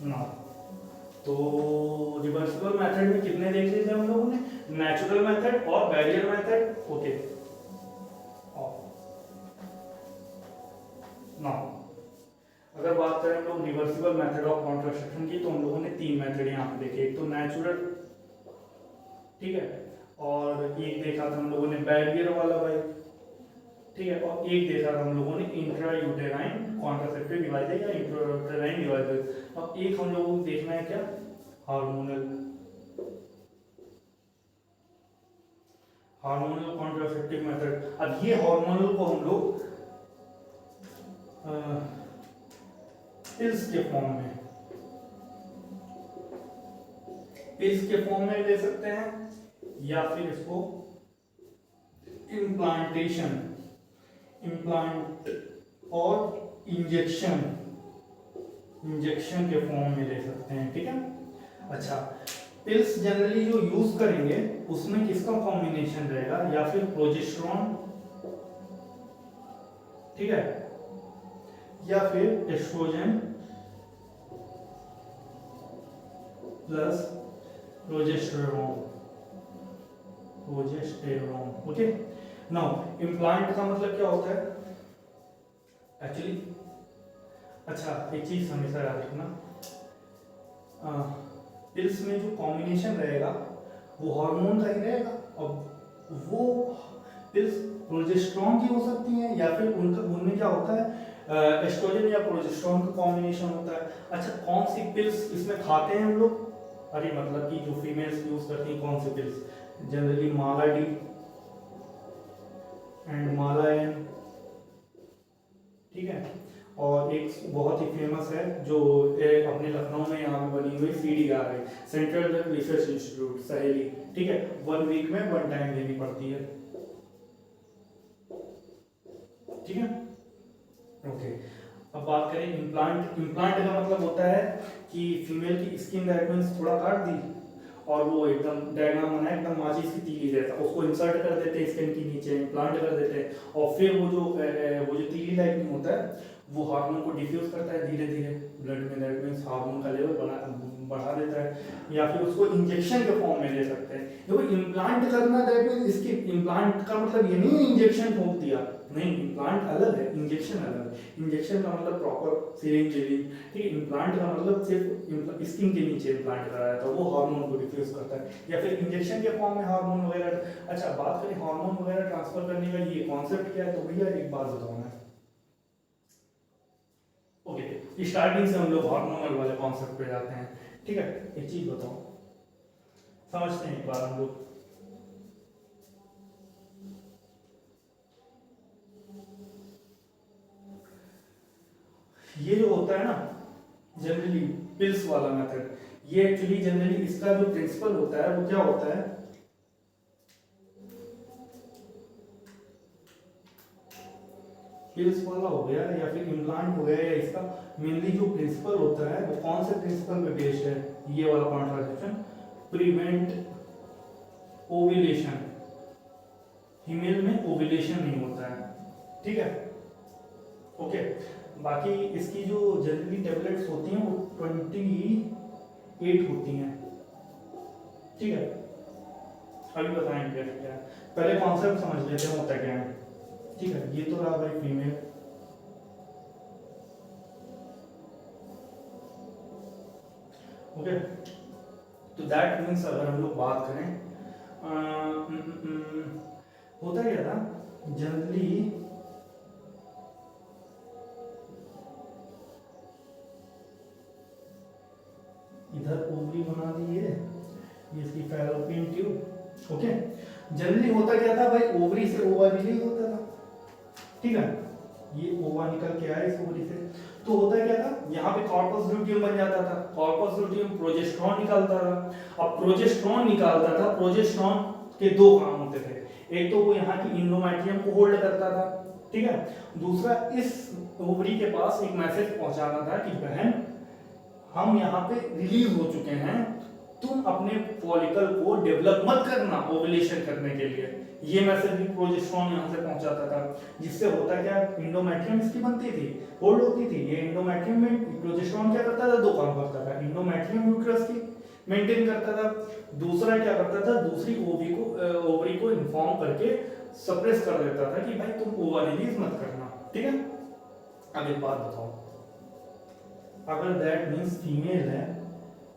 ना तो रिवर्सिबल मेथड में कितने देख लिए थे हम लोगों ने, नेचुरल मेथड और बैरियर मेथड, ओके। ना अगर बात करें हम लोग रिवर्सिबल मेथड ऑफ कॉन्ट्रासेप्शन की, तो हम लोगों ने 3 मेथड यहाँ पे देखे, एक तो नेचुरल, ठीक है, और एक देखा था हम लोगों ने बैरियर वाला भाई, ठीक है, और एक देखा था हम लोगों ने इंट्रायूटेराइन कॉन्ट्रासेप्टिव डिवाइस या इंट्रायूटेराइन डिवाइस। अब एक हम लोगों को देखना है क्या, हार्मोनल कॉन्ट्रासेप्टिव मेथड। अब ये हार्मोनल को हम लोग पिल्स के फॉर्म में ले सकते हैं या फिर इसको इम्प्लांट और इंजेक्शन के फॉर्म में ले सकते हैं, ठीक है। अच्छा पिल्स जनरली जो यूज करेंगे उसमें किसका कॉम्बिनेशन रहेगा, या फिर प्रोजेस्टेरॉन, ठीक है, या फिर estrogen plus progesterone, okay. Now implant का मतलब क्या होता है एक्चुअली, अच्छा एक चीज हमेशा याद रखना, पिल्स में जो कॉम्बिनेशन रहेगा वो हार्मोन का ही रहेगा। अब वो पिल्स प्रोजेस्टेरॉन की हो सकती हैं या फिर उनमें क्या होता है एस्ट्रोजन या प्रोजेस्टेरॉन का कॉम्बिनेशन होता है। अच्छा, कौन सी पिल्स इसमें खाते हैं हम लोग? अरे मतलब कि जो फीमेल्स यूज करती हैं कौन सी pills? Generally Mala D and Mala N, ठीक है। और एक बहुत ही फेमस है जो अपने लखनऊ में यहाँ पे बनी हुई CDR है, सेंट्रल ड्रग रिसर्च इंस्टीट्यूट, सहेली, ठीक है। 1 वीक में 1 टाइम लेनी पड़ती है, ठीक है। ओके, अब बात करें इम्प्लांट। इम्प्लांट का मतलब होता है कि फीमेल की स्किन दैट मींस थोड़ा काट दी और वो एकदम डायग्राम बना एकदम माचिस की तीली जैसा, उसको इंसर्ट कर देते हैं स्किन के नीचे, इम्प्लांट कर देते हैं। और फिर वो जो तीली लाइक होता है वो हार्मोन को डिफ्यूज करता है धीरे धीरे ब्लड में, दैट मींस हार्मोन का लेवल बढ़ा देता है, या फिर उसको इंजेक्शन के फॉर्म में दे सकते हैं। देखो इम्प्लांट करना दैट मींस इसके इम्प्लांट का मतलब ये नहीं इंजेक्शन ठोक दिया, नहीं, इम्प्लांट अलग है, इंजेक्शन अलग है। इंजेक्शन का मतलब प्रॉपर सिरिंज लेनी, ठीक है। इम्प्लांट का मतलब सिर्फ स्किन के नीचे इम्प्लांट कराया था, वो हार्मोन को डिफ्यूज करता है, या फिर इंजेक्शन के फॉर्म में हार्मोन वगैरह। अच्छा, बात करें हार्मोन वगैरह ट्रांसफर करने का ये कॉन्सेप्ट क्या है, तो भैया एक बात बताऊँ मैं। ओके, स्टार्टिंग से हम लोग हार्मोनल वाले कॉन्सेप्ट पे जाते हैं, ठीक है। एक चीज बताओ, समझते हैं एक बार हम लोग। ये जो होता है ना जनरली पिल्स वाला मेथड, ये एक्चुअली जनरली इसका जो प्रिंसिपल होता है वो क्या होता है, पिल्स वाला हो गया या फिर इम्प्लांट हो गया, या इसका मेनली जो प्रिंसिपल होता है वो कौन से प्रिंसिपल पे बेस्ड है? ये वाला कॉन्ट्रासेप्शन, प्रिवेंट ओव्यूलेशन। फीमेल में ओव्यूलेशन नहीं होता है, ठीक है। ओके, बाकी इसकी जो जनरली टेबलेट्स होती हैं वो 28 होती हैं, ठीक है। अभी बताएंगे क्या है, पहले कॉन्सेप्ट समझ लेते हैं होता क्या है, ठीक है। ये तो रहा भाई फीमेल, ओके। तो दैट मीन्स अगर हम लोग बात करें होता क्या था जनरली, इधर ओवरी बना दी है, ये इसकी फैलोपियन ट्यूब, ओके। जनरली होता क्या था भाई, ओवरी से ओवा रिलीज होता था, ठीक है। ये ओवा निकल के आया इस ओवरी से, तो होता क्या था यहाँ पे कॉर्पस लुटियम बन जाता था, कॉर्पस लुटियम प्रोजेस्टेरॉन निकालता था। अब प्रोजेस्टेरॉन निकालता था, प्रोजेस्टेरॉन के 2 काम होते थे, एक तो वो यहाँ की इंडोमेट्रियम को होल्ड करता था, ठीक है। दूसरा इस ओवरी के पास एक मैसेज पहुंचाना था कि बहन हम यहाँ पे रिलीज हो चुके हैं, तुम अपने फॉलिकल को डेवलप मत करना ओवुलेशन करने के लिए। ये मैसेज भी प्रोजेस्टेरॉन यहाँ से पहुंचाता था, जिससे होता क्या, इंडोमेट्रियम इसकी बनती थी, होल्ड होती थी। ये इंडोमेट्रियम में प्रोजेस्टेरॉन क्या करता था, 2 काम करता था, इंडोमेट्रियम यूट्रस की मेंटेन करता था, दूसरा क्या करता था, दूसरी ओवरी को इन्फॉर्म करके सप्रेस कर देता था कि भाई तुम ओवा रिलीज मत करना, ठीक है। अब एक बात बताओ, अगर दैट मीन्स फीमेल है,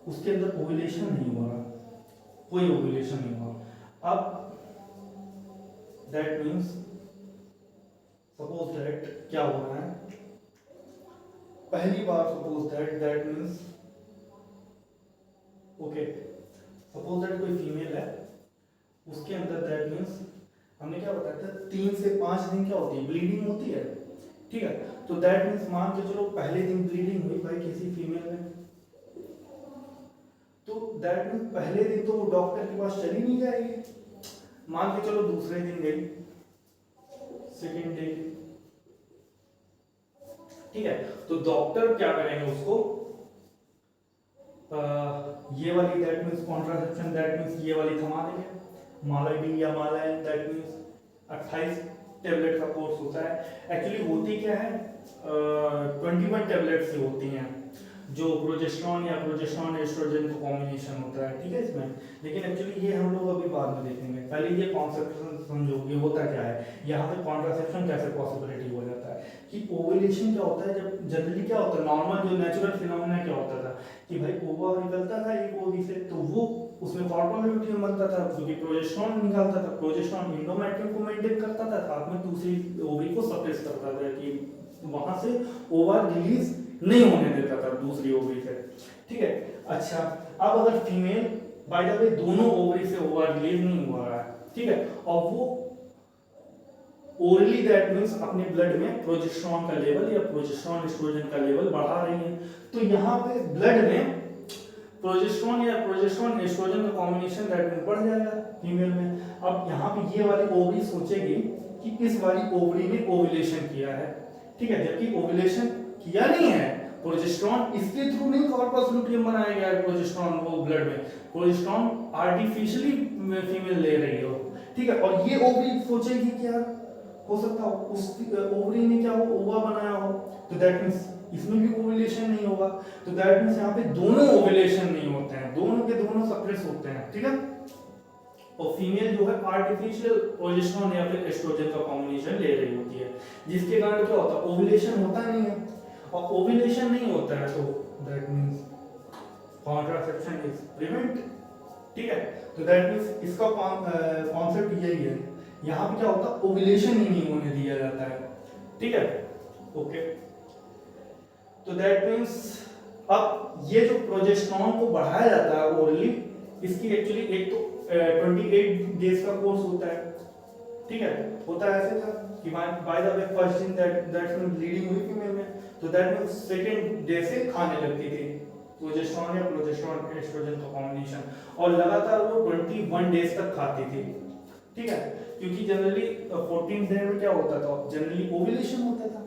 उसके अंदर ओव्यूलेशन नहीं हो रहा, कोई ओव्यूलेशन नहीं हुआ, अब दैट मीन्स सपोज दैट क्या हो रहा है, पहली बार suppose that means okay, suppose that कोई फीमेल है, उसके अंदर दैट मीन्स हमने क्या बताया था 3 से 5 दिन क्या होती है, ब्लीडिंग होती है, ठीक है। तो दैट मीन्स मान के चलो पहले दिन ब्लीडिंग हुई भाई किसी फीमेल में, तो दैट मीन्स पहले दिन तो वो डॉक्टर के पास चली नहीं जाएगी, मान के चलो दूसरे दिन गई, सेकेंड डे, ठीक है। तो डॉक्टर क्या करेंगे उसको, ये वाली that means contraception that means ये वाली थमा देंगे, मालाइडी या मालाइन दैट मीन्स 28 टेबलेट का कोर्स होता है। एक्चुअली होती क्या है, 21 टेबलेट से होती हैं, जो प्रोजेस्टेरॉन या प्रोजेस्टेरॉन एस्ट्रोजन का कॉम्बिनेशन होता है, ठीक है इसमें। लेकिन एक्चुअली ये हम लोग अभी बाद में देखेंगे, पहले ये कॉन्सेप्ट समझो, ये होता क्या है, यहाँ पे कॉन्ट्रासेप्शन कैसे पॉसिबिलिटी हो जाता है कि ओव्यूलेशन क्या होता है, जब जनरली क्या होता है, नॉर्मल जो नेचुरल फिनोमेना क्या होता था कि भाई ओवा निकलता था एक ओवी से, तो वो उसमें कॉर्पोरल ल्यूटियम बनता था जो कि प्रोजेस्टेरोन निकालता था, प्रोजेस्टेरोन इंडोमेट्रियम को मेंटेन करता था, साथ में दूसरी ओवरी को सप्रेस करता था कि वहां से ओवर रिलीज नहीं होने देता था दूसरी ओवरी से, ठीक है। अच्छा, अब अगर फीमेल बाय द वे दोनों ओवरी से ओवर रिलीज नहीं हो रहा है, ठीक है, और वो ओरली दैट मींस अपने ब्लड में प्रोजेस्टेरोन का लेवल या प्रोजेस्टेरोन एस्ट्रोजन का लेवल बढ़ा रही है, तो यहाँ पे ब्लड में प्रोजेस्टेरोन या प्रोजेस्टेरोन एस्ट्रोजन का कॉम्बिनेशन दैट मींस बढ़ जाएगा फीमेल में। अब यहाँ पे ये वाली ओवरी सोचेगी कि इस वाली ओवरी ने ओव्यूलेशन किया है, ठीक है, जबकि ओव्यूलेशन किया नहीं है, प्रोजेस्टेरोन इसके थ्रू नहीं कॉर्पस लुटियम बनाया गया है, प्रोजेस्टेरोन वो ब्लड में प्रोजेस्टेरोन आर्टिफिशियली फीमेल ले रही हो, ठीक है, और ये ओवरी सोचेगी क्या हो सकता हो उस ओवरी ने क्या हो ओवा बनाया हो, तो दैट मींस इसमें भी ओव्यूलेशन नहीं होगा, तो दैट मींस यहाँ पे दोनों ओव्यूलेशन नहीं होते हैं, दोनों के दोनों सप्रेस होते हैं, ठीक है। और फीमेल जो है आर्टिफिशियल प्रोजेस्टेरोन या फिर एस्ट्रोजन का कॉम्बिनेशन ले रही होती है, जिसके कारण क्या होता है ओव्यूलेशन होता नहीं है, और ओव्यूलेशन नहीं होता है तो that means contraception is prevent, ठीक है। तो दैट मींस इसका कॉन्सेप्ट यही है, यहाँ पे क्या होता है ओव्यूलेशन ही नहीं होने दिया जाता है, ठीक है, ओके। तो दैट मींस अब ये जो प्रोजेस्टेरोन को बढ़ाया जाता है ओरली, इसकी एक्चुअली एक तो 28 डेज का कोर्स होता है, ठीक है, होता है ऐसे था कि बाय द वे फर्स्ट दिन दैट्स मीन ब्लीडिंग हुई फीमेल में, तो दैट मींस सेकंड डे से खाने लगती थी प्रोजेस्टेरोन या प्रोजेस्टेरोन एस्ट्रोजन का कॉम्बिनेशन, और लगातार वो 21 डेज तक खाती थी, ठीक है, क्योंकि जनरली 14 डे में क्या होता था जनरली ओव्यूलेशन होता था,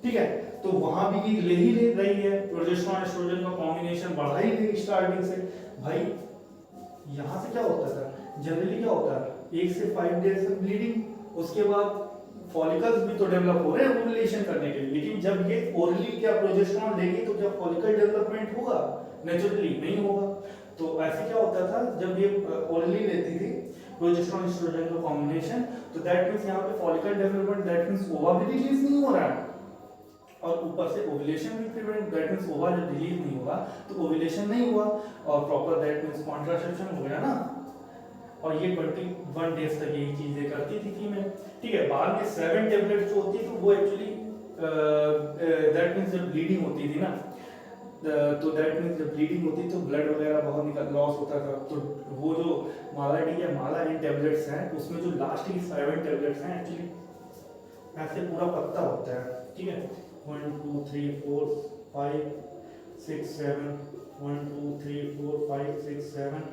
ठीक है, तो वहां भी ले ही ले रही है प्रोजेस्टेरोन एस्ट्रोजन का कॉम्बिनेशन बढ़ा ही रही स्टार्टिंग से भाई। यहाँ से क्या होता था जनरली क्या होता है 1 से 5 डेज तक ब्लीडिंग, उसके बाद फॉलिकल्स भी तो डेवलप हो रहे हैं ओव्यूलेशन करने के लिए, लेकिन जब ये ओरली क्या प्रोजेस्टेरोन लेगी तो क्या फॉलिकल डेवलपमेंट होगा, नेचुरली नहीं होगा। तो ऐसे क्या होता था जब ये ओरली लेती थी प्रोजेस्टेरोन एस्ट्रोजन का कॉम्बिनेशन, तो दैट मींस यहाँ पे फॉलिकल डेवलपमेंट दैट मींस ओवा भी रिलीज नहीं हो रहा है, और ऊपर से ओव्यूलेशन भी प्रिवेंट, दैट मींस ओवा जब रिलीज नहीं होगा तो ओव्यूलेशन नहीं हुआ, और प्रॉपर दैट मींस कॉन्ट्रासेप्शन हो गया ना, और ये 21 डेज तक यही चीजें करती थी फीमेल, ठीक है। बाद में 7 टैबलेट जो होती तो वो एक्चुअली दैट मींस जब ब्लीडिंग होती थी ना, तो दैट मींस जब ब्लीडिंग होती तो ब्लड वगैरह बहुत निकल लॉस होता था, तो वो जो माला डी या माला एन टैबलेट्स हैं उसमें जो लास्ट की 7 टैबलेट्स हैं एक्चुअली ऐसे पूरा पत्ता होता है, ठीक है, 1 2 3 4 5 6 7 1 2 3 4 5 6 7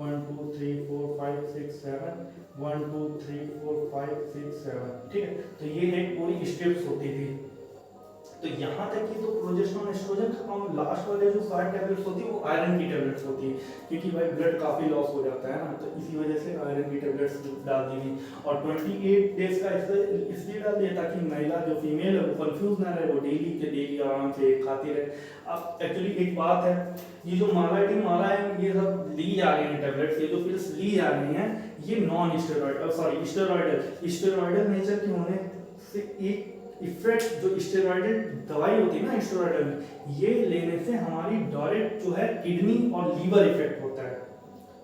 1 2 3 4 5 6 7 1 2 3 4 5 6 7, ठीक है। तो ये एक पूरी स्टेप्स होती थी, तो यहाँ तक कि तो प्रोजेस्टेरोन एस्ट्रोजन का काम लास्ट वाले जो 7 टैबलेट्स होती है वो आयरन की टैबलेट्स होती है, क्योंकि भाई ब्लड काफी लॉस हो जाता है ना, तो इसी वजह से आयरन की टैबलेट्स डाल दी गई, और 28 डेज का इसलिए डाल दिया ताकि महिला जो फीमेल है वो कंफ्यूज ना रहे, वो डेली के डेली आराम से खाती रहे। अब एक्चुअली एक बात है, ये जो माला डी माला है ये सब ली जा रही है टैबलेट्स, ये जो पिल्स ली जा रही हैं ये non steroid sorry steroidal nature के होने से एक इफेक्ट जो स्टेरॉइडल दवाई होती है ना स्टेरॉइडल में, ये लेने से हमारी डायरेक्ट जो है किडनी और लीवर इफेक्ट होता है,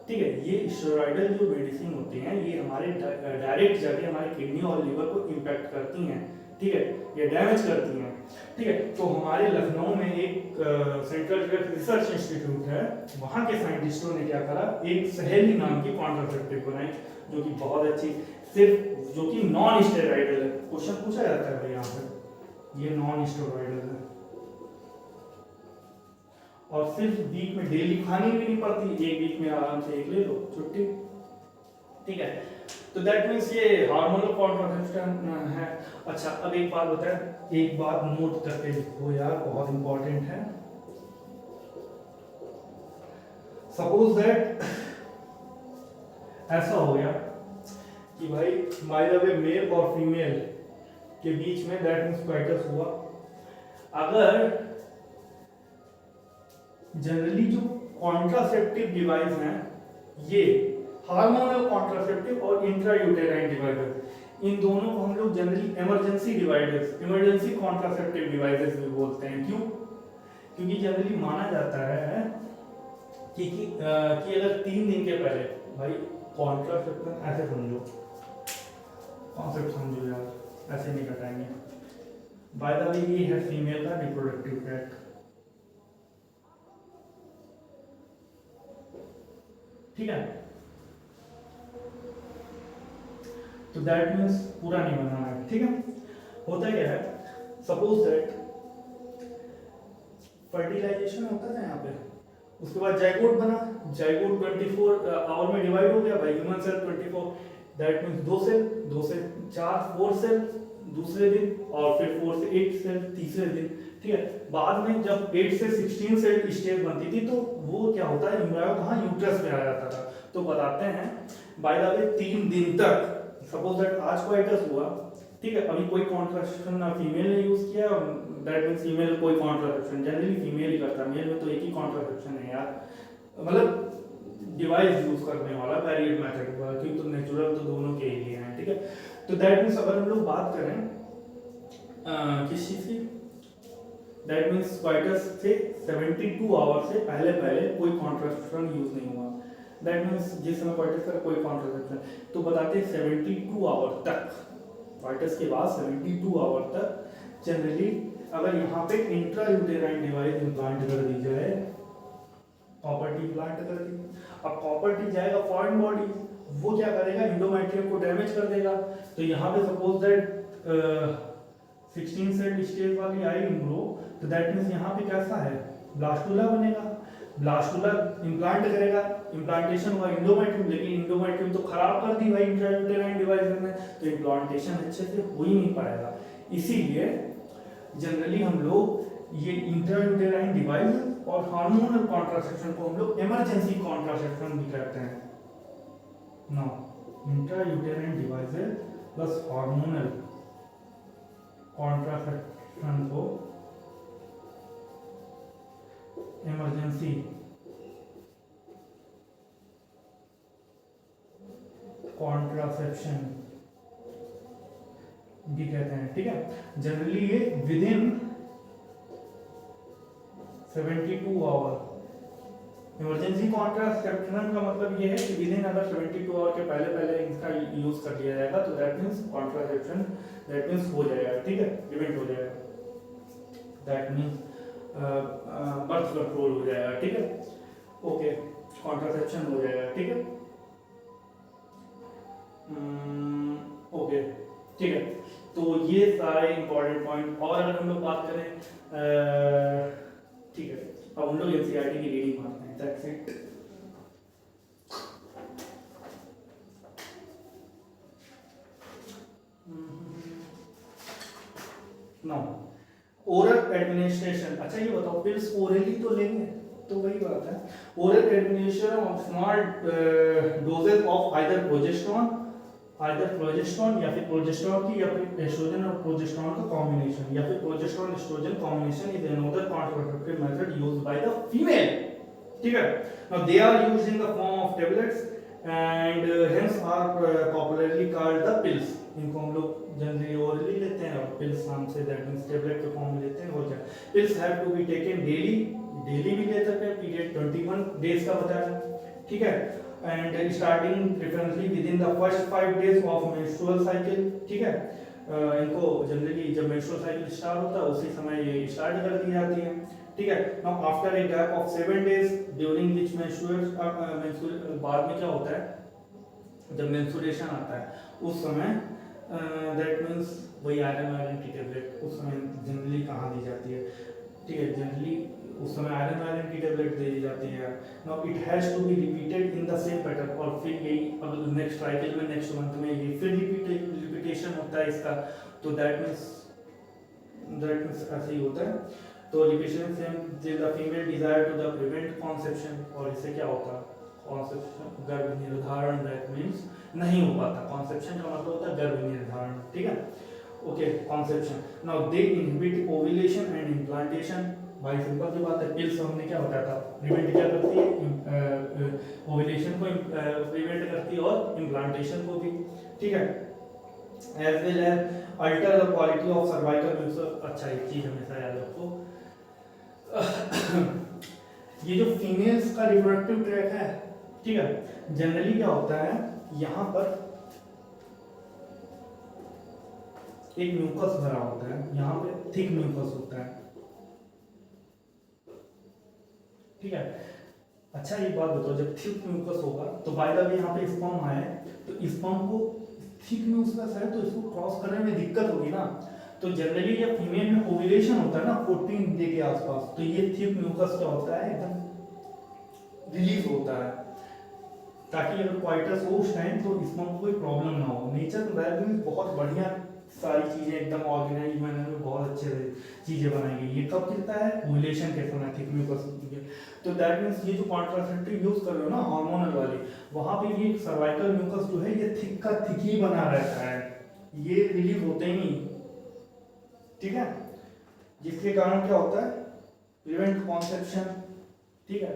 ठीक है। ये स्टेरॉइडल जो मेडिसिन होती हैं ये हमारे डायरेक्ट जाके हमारे किडनी और लीवर को इम्पैक्ट करती हैं, ठीक है, ये डैमेज करती हैं, ठीक है। तो हमारे लखनऊ में एक सेंट्रल ड्रग रिसर्च इंस्टीट्यूट है, वहाँ के साइंटिस्टों ने क्या करा एक सहेली नाम की कॉन्ट्रासेप्टिव बनाई जो कि बहुत अच्छी, सिर्फ जो कि नॉन स्टेरॉइडल है, क्वेश्चन पूछा जाता है भाई यहाँ पे, ये नॉन स्टेरॉइडल है और सिर्फ वीक में डेली खानी भी नहीं पड़ती, एक वीक में आराम से एक ले लो छुट्टी, ठीक है। तो दैट मींस ये हार्मोनल कॉन्ट्रासेप्शन है। अच्छा अब एक बात बताएं, एक बात नोट करके लिखो यार, बहुत इंपॉर्टेंट है। सपोज दैट ऐसा हो गया कि भाई बाय द वे मेल और फीमेल के बीच में दैट मींस कोइटस हुआ, अगर जनरली जो कॉन्ट्रासेप्टिव डिवाइस हैं ये हार्मोनल कॉन्ट्रासेप्टिव और इंट्रायूटेराइन डिवाइसेस, इन दोनों को हम लोग generally emergency devices emergency contraceptive devices भी बोलते हैं। क्यों? क्योंकि जनरली माना जाता है कि अगर 3 दिन के पहले भाई कॉन्ट्रासेप्शन ऐसे समझो, कॉन्सेप्ट समझो यार, ऐसे नहीं घटाएंगे। बाय द वे ये है फीमेल का रिप्रोडक्टिव ट्रैक्ट, ठीक है। तो दैट मीन्स पूरा नहीं बनाना है, ठीक है। होता क्या है, सपोज दैट फर्टिलाइजेशन होता है यहाँ पे, उसके बाद जाइगोट बना, जाइगोट 24 आवर में डिवाइड हो गया भाई, ह्यूमन सेल 24, दैट मीन्स 2 से 4 4 सेल दूसरे दिन, और फिर 4 से 8 सेल तीसरे दिन, ठीक है। बाद में जब 8 से 16 सेल स्टेज बनती थी, तो वो क्या होता है, एम्ब्रायो कहाँ यूट्रस में आ जाता था। तो बताते हैं बाय द वे 3 दिन तक, सपोज दैट आज क्वाइटस हुआ, ठीक है, अभी कोई कॉन्ट्रासेप्शन ना फीमेल ने यूज किया, दैट मींस फीमेल कोई कॉन्ट्रासेप्शन, जनरली फीमेल ही करता है, मेल में तो एक ही कॉन्ट्रासेप्शन है यार, मतलब डिवाइस यूज करने वाला पैरियड मेथड वाला, क्योंकि तो नेचुरल तो दोनों के ही लिए हैं, ठीक है। तो दैट मींस अगर हम लोग बात करें किस चीज की, दैट मींस क्वाइटस से 72 आवर से पहले कोई कॉन्ट्रासेप्शन यूज नहीं हुआ, दैट मींस जिस समय क्वाइटस का कोई कॉन्ट्रासेप्शन, तो बताते हैं 72 आवर तक, क्वाइटस के बाद 72 आवर तक जनरली अगर यहाँ पे इंट्रायूटेराइन डिवाइस इम्प्लांट कर दी जाए, कॉपर टी इम्प्लांट कर दी, अब कॉपर टी जाएगा फॉरेन बॉडी, वो क्या करेगा, एंडोमेट्रियम को डैमेज कर देगा। तो यहाँ पे सपोज दैट 16 सेल स्टेज वाली आई इम्ब्रो, तो दैट मींस यहाँ पे कैसा है, ब्लास्टुला बनेगा, ब्लास्टुला इम्प्लांट करेगा, इम्प्लांटेशन हुआ इंडोमेट्रियम, लेकिन इंडोमेट्रियम तो खराब कर दी भाई इंट्रायूटेराइन डिवाइस में, तो इम्प्लांटेशन अच्छे से हो ही नहीं पाएगा। इसीलिए जनरली हम लोग ये इंट्रायूटेराइन डिवाइस और हार्मोनल कॉन्ट्रासेप्शन को हम लोग इमरजेंसी कॉन्ट्रासेप्शन भी कहते हैं। No, intrauterine devices plus hormonal contraception को इमरजेंसी कॉन्ट्रासेप्शन भी कहते हैं, ठीक है। जनरली ये within 72 hour, emergency contraception का मतलब ये है कि विद इन अगर 72 आवर के पहले इसका यूज कर लिया जाएगा, तो that means contraception, that means हो जाएगा, ठीक है, इवेंट हो जाएगा, दैट मींस बर्थ कंट्रोल हो जाएगा, ठीक है, ओके, कॉन्ट्रासेप्शन हो जाएगा, ठीक है, ओके, ठीक है। तो ये सारे इंपॉर्टेंट पॉइंट, और अगर हम लोग बात करें, ठीक है, अब हम लोग एनसीईआरटी की रीडिंग मारते हैं, that's it. Now oral administration, अच्छा ये बताओ पिल्स ओरली तो लेंगे, तो वही बात है, oral administration of small doses of either progesterone या फिर प्रोजेस्टेरॉन की, या फिर एस्ट्रोजन और प्रोजेस्टेरॉन का कॉम्बिनेशन, या फिर progesterone estrogen combination is another contraceptive method used by the female, ठीक है। Now they are used in the form of tablets and hence are popularly called the pills. इनको हम लोग जनरली ओरली लेते हैं, और पिल्स नाम से, दैट मींस टैबलेट के फॉर्म में लेते हैं, हो जाए। Pills have to be taken daily भी ले सकते हैं, पीरियड 21 डेज का बताया, ठीक है, and starting preferentially within the first 5 days of menstrual cycle, ठीक है। इनको जनरली जब मेंस्ट्रुअल साइकिल स्टार्ट होता है उसी समय ये स्टार्ट कर दी जाती है, ठीक है। Now after a gap of 7 days during which menstrual, बाद में क्या होता है, जब मेंस्ट्रुएशन आता है उस समय दैट मींस वही आयरन की टेबलेट उस समय जनरली कहाँ दी जाती है, ठीक है, जनरली उस समय आयरन की टेबलेट दी जाती है। Now it has to be repeated in the same pattern, और फिर यही अब नेक्स्ट साइकिल में, नेक्स्ट मंथ में ये फिर रिपीटेशन होता है इसका, तो दैट मींस ऐसे ही होता है। तो रिपीटेशन से the female desire to the prevent conception, और इससे क्या होता है, कॉन्सेप्शन गर्भ निर्धारण, दैट मींस नहीं हो पाता, कॉन्सेप्शन का मतलब होता है गर्भ निर्धारण, ठीक है, okay, conception. Now they inhibit ovulation and implantation, भाई सिंपल सी बात है, पिल्स हमने क्या बताया था, प्रिवेंट क्या करती है, ओव्यूलेशन को प्रिवेंट करती है और इम्प्लांटेशन को भी, ठीक है, as well as alter the quality of cervical milk. अच्छा एक चीज हमेशा याद रखो, ये जो फीमेल्स का रिप्रोडक्टिव ट्रैक है, ठीक है, जनरली क्या होता है, यहाँ पर एक म्यूकस भरा होता है, यहाँ पे थिक म्यूकस होता है, ठीक है। अच्छा एक बात बताओ, जब थिक म्यूकस होगा तो बाय द वे यहाँ पे स्पर्म आए, तो स्पर्म को थिक म्यूकस है तो इसको क्रॉस करने में दिक्कत होगी ना। तो जनरली जब फीमेल में ओव्यूलेशन होता है ना 14 डे के आसपास, तो ये थिक म्यूकस क्या होता है, एकदम रिलीज होता है, ताकि अगर क्वाइटस हो उस टाइम तो स्पर्म को कोई प्रॉब्लम ना हो। नेचर में बहुत बढ़िया सारी चीजें एकदम ऑर्गेनाइज मैनर में बहुत अच्छे से चीजें बनाई गई। ये कब गिरता है, ओव्यूलेशन के समय थिक म्यूकस। तो दैट मींस ये जो कॉन्ट्रासेप्टिव यूज कर रहे हो ना हार्मोनल वाले, वहां पे ये सर्वाइकल म्यूकस जो है ये थिक का थिक ही बना रहता है, ये रिलीज होते ही नहीं, ठीक है। जिसके कारण क्या होता है, प्रिवेंट कॉन्सेप्शन, ठीक है,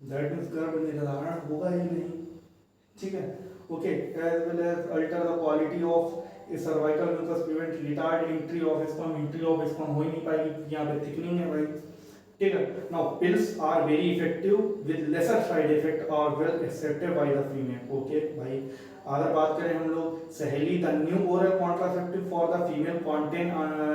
दैट मींस गर्भ निर्धारण होगा ही नहीं, ठीक है। Okay, as well as alter the quality of cervical mucus, prevent retard entry of sperm हो ही नहीं पाएगी, यहाँ पे थिकनिंग है भाई, ठीक है। Now pills are very effective with lesser side effect और well accepted by the female. Okay भाई, अगर बात करें हम लोग Saheli, the new oral contraceptive for the female contain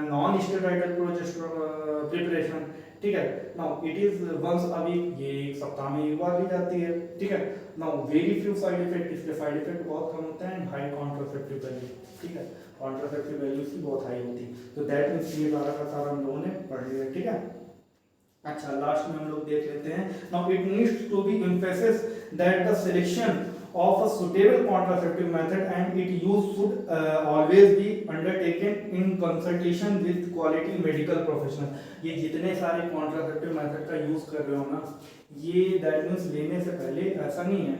non steroidal progesterone preparation, ठीक है। Now it is once a week, ये एक सप्ताह में एक बार ली जाती है, ठीक है। Now very few side effect, इसके साइड इफेक्ट बहुत कम होते हैं, हाई कॉन्ट्रासेप्टिव वैल्यू, ठीक है, कॉन्ट्रासेप्टिव वैल्यू इसकी बहुत हाई होती है। तो दैट मींस ये सारा का सारा हम लोगों ने पढ़ लिया, ठीक है। अच्छा लास्ट में हम लोग देख लेते हैं, now it needs to be emphasis that the selection of a suitable contraceptive method and its use should always be undertaken in consultation with quality medical professional। ये जितने सारे contraceptive method का यूज कर रहे हो ना, ये दैट मींस लेने से पहले ऐसा नहीं है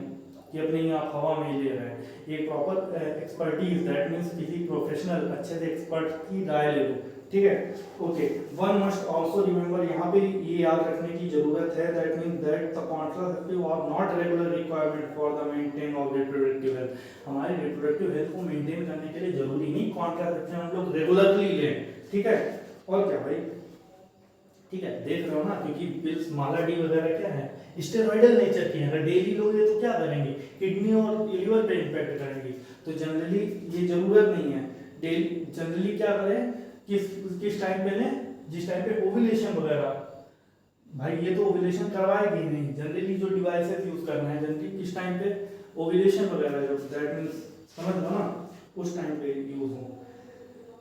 कि अपने ही आप हवा में ले रहे हैं, ये प्रॉपर एक्सपर्टीज, दैट मींस किसी प्रोफेशनल अच्छे से एक्सपर्ट की राय ले लो, ठीक है। Okay, one must also remember, यहाँ पे ये याद रखने की जरूरत है, that means that the contraceptive are not regular requirement for the maintain of reproductive health. हमारी रिप्रोडक्टिव हेल्थ को मेंटेन करने के लिए जरूरी नहीं कॉन्ट्रासेप्टिव हम लोग रेगुलरली लें, ठीक है। और क्या भाई, ठीक है, देख रहे हो ना, क्योंकि पिल्स माला डी वगैरह क्या है, स्टेरॉइडल नेचर की है, अगर डेली लोगे तो क्या करेंगे, किडनी और लिवर पे इंपैक्ट करेंगे। तो जनरली ये जरूरत नहीं है, डेली जनरली क्या करें, किस टाइम पे लें, जिस टाइम पे ओव्यूलेशन वगैरह, भाई ये तो ओव्यूलेशन करवाएगी नहीं, जनरली जो डिवाइसेस यूज करना है जनरली किस टाइम पे, ओव्यूलेशन वगैरह जब, दैट मींस समझ लो ना, उस टाइम पे यूज हो।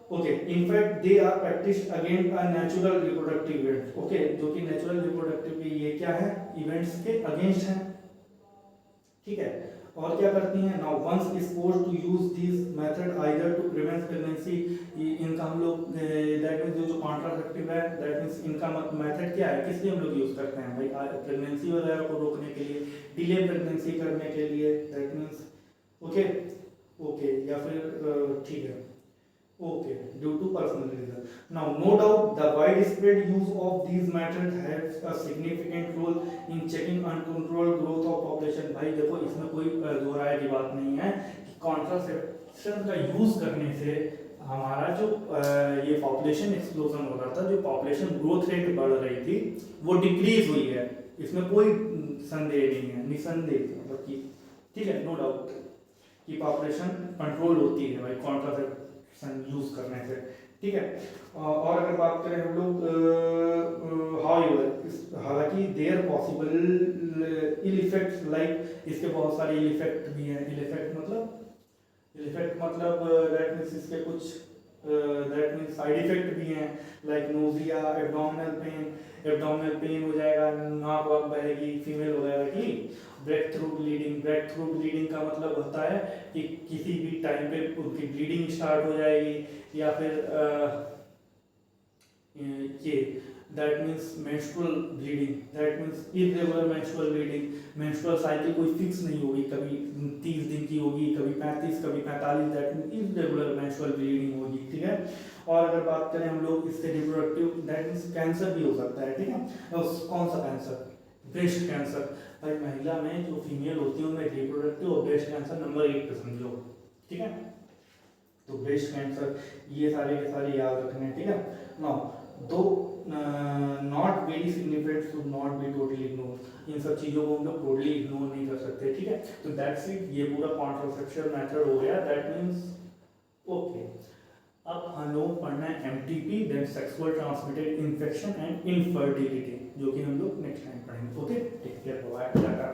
Okay, in fact they are practised against a natural reproductive event, okay, जो कि नेचुरल रिप्रोडक्टिव के ये क्या है, इवेंट्स के अगेंस्ट है, ठीक है। और क्या करती हैं, now once exposed to use this method either to prevent pregnancy, इनका हम लोग दैट मींस जो कॉन्ट्रासेप्टिव है, दैट मींस इनका मेथड क्या है, किस लिए हम लोग यूज करते हैं भाई, प्रेगनेंसी वगैरह को रोकने के लिए, डिले प्रेगनेंसी करने के लिए, दैट मींस ओके ओके, या फिर ठीक है, okay, due to personal reason। Now no doubt the widespread use of these methods has a significant role in checking uncontrolled growth of population। भाई देखो इसमें कोई दो राय की बात नहीं है कि कॉन्ट्रासेप्शन का यूज करने से हमारा जो ये पॉपुलेशन एक्सप्लोजन हो रहा था, जो पॉपुलेशन ग्रोथ रेट बढ़ रही थी वो डिक्रीज हुई है, इसमें कोई संदेह नहीं है, निसंदेह मतलब कि, ठीक है, नो डाउट कि पॉपुलेशन कंट्रोल होती है भाई कॉन्ट्रासेप्शन यूज करने से, ठीक है। और अगर बात करें हम लोग हालांकि there possible ill effects, like इसके बहुत सारे इल इफेक्ट भी हैं, इल इफेक्ट मतलब दैट मींस इसके कुछ दैट मींस साइड इफेक्ट भी हैं, लाइक नोजिया, एब्डोमिनल पेन हो जाएगा, नाक वाक बहेगी फीमेल वगैरह की, ब्रेक थ्रू ब्लीडिंग का मतलब होता है कि किसी भी टाइम पे उनकी ब्लीडिंग स्टार्ट हो जाएगी, या फिर ये that means menstrual bleeding, that means irregular menstrual bleeding, menstrual cycle कोई फिक्स नहीं होगी, कभी 30 दिन की होगी, कभी 35, कभी 45, that means irregular menstrual bleeding होगी, ठीक है। और अगर बात करें हम लोग इससे रिप्रोडक्टिव, दैट मींस कैंसर भी हो सकता है, ठीक है। कौन सा कैंसर, ब्रेस्ट कैंसर, भाई महिला में जो फीमेल होती है उनमें रिप्रोडक्टिव और ब्रेस्ट कैंसर नंबर 1 पे समझो, ठीक है। तो ब्रेस्ट कैंसर ये सारे के सारे याद रखने, ठीक है। Now do not very significant should not be totally ignore, इन सब चीज़ों को हम लोग टोटली इग्नोर नहीं कर सकते, ठीक है। तो दैट्स इट, ये पूरा कॉन्ट्रासेप्शन मेथड हो गया, दैट मीन्स ओके। अब हम लोग पढ़ना है MTP, then sexual transmitted infection and infertility, जो कि हम लोग नेक्स्ट टाइम पढ़ेंगे। Okay, take care, bye, Tata.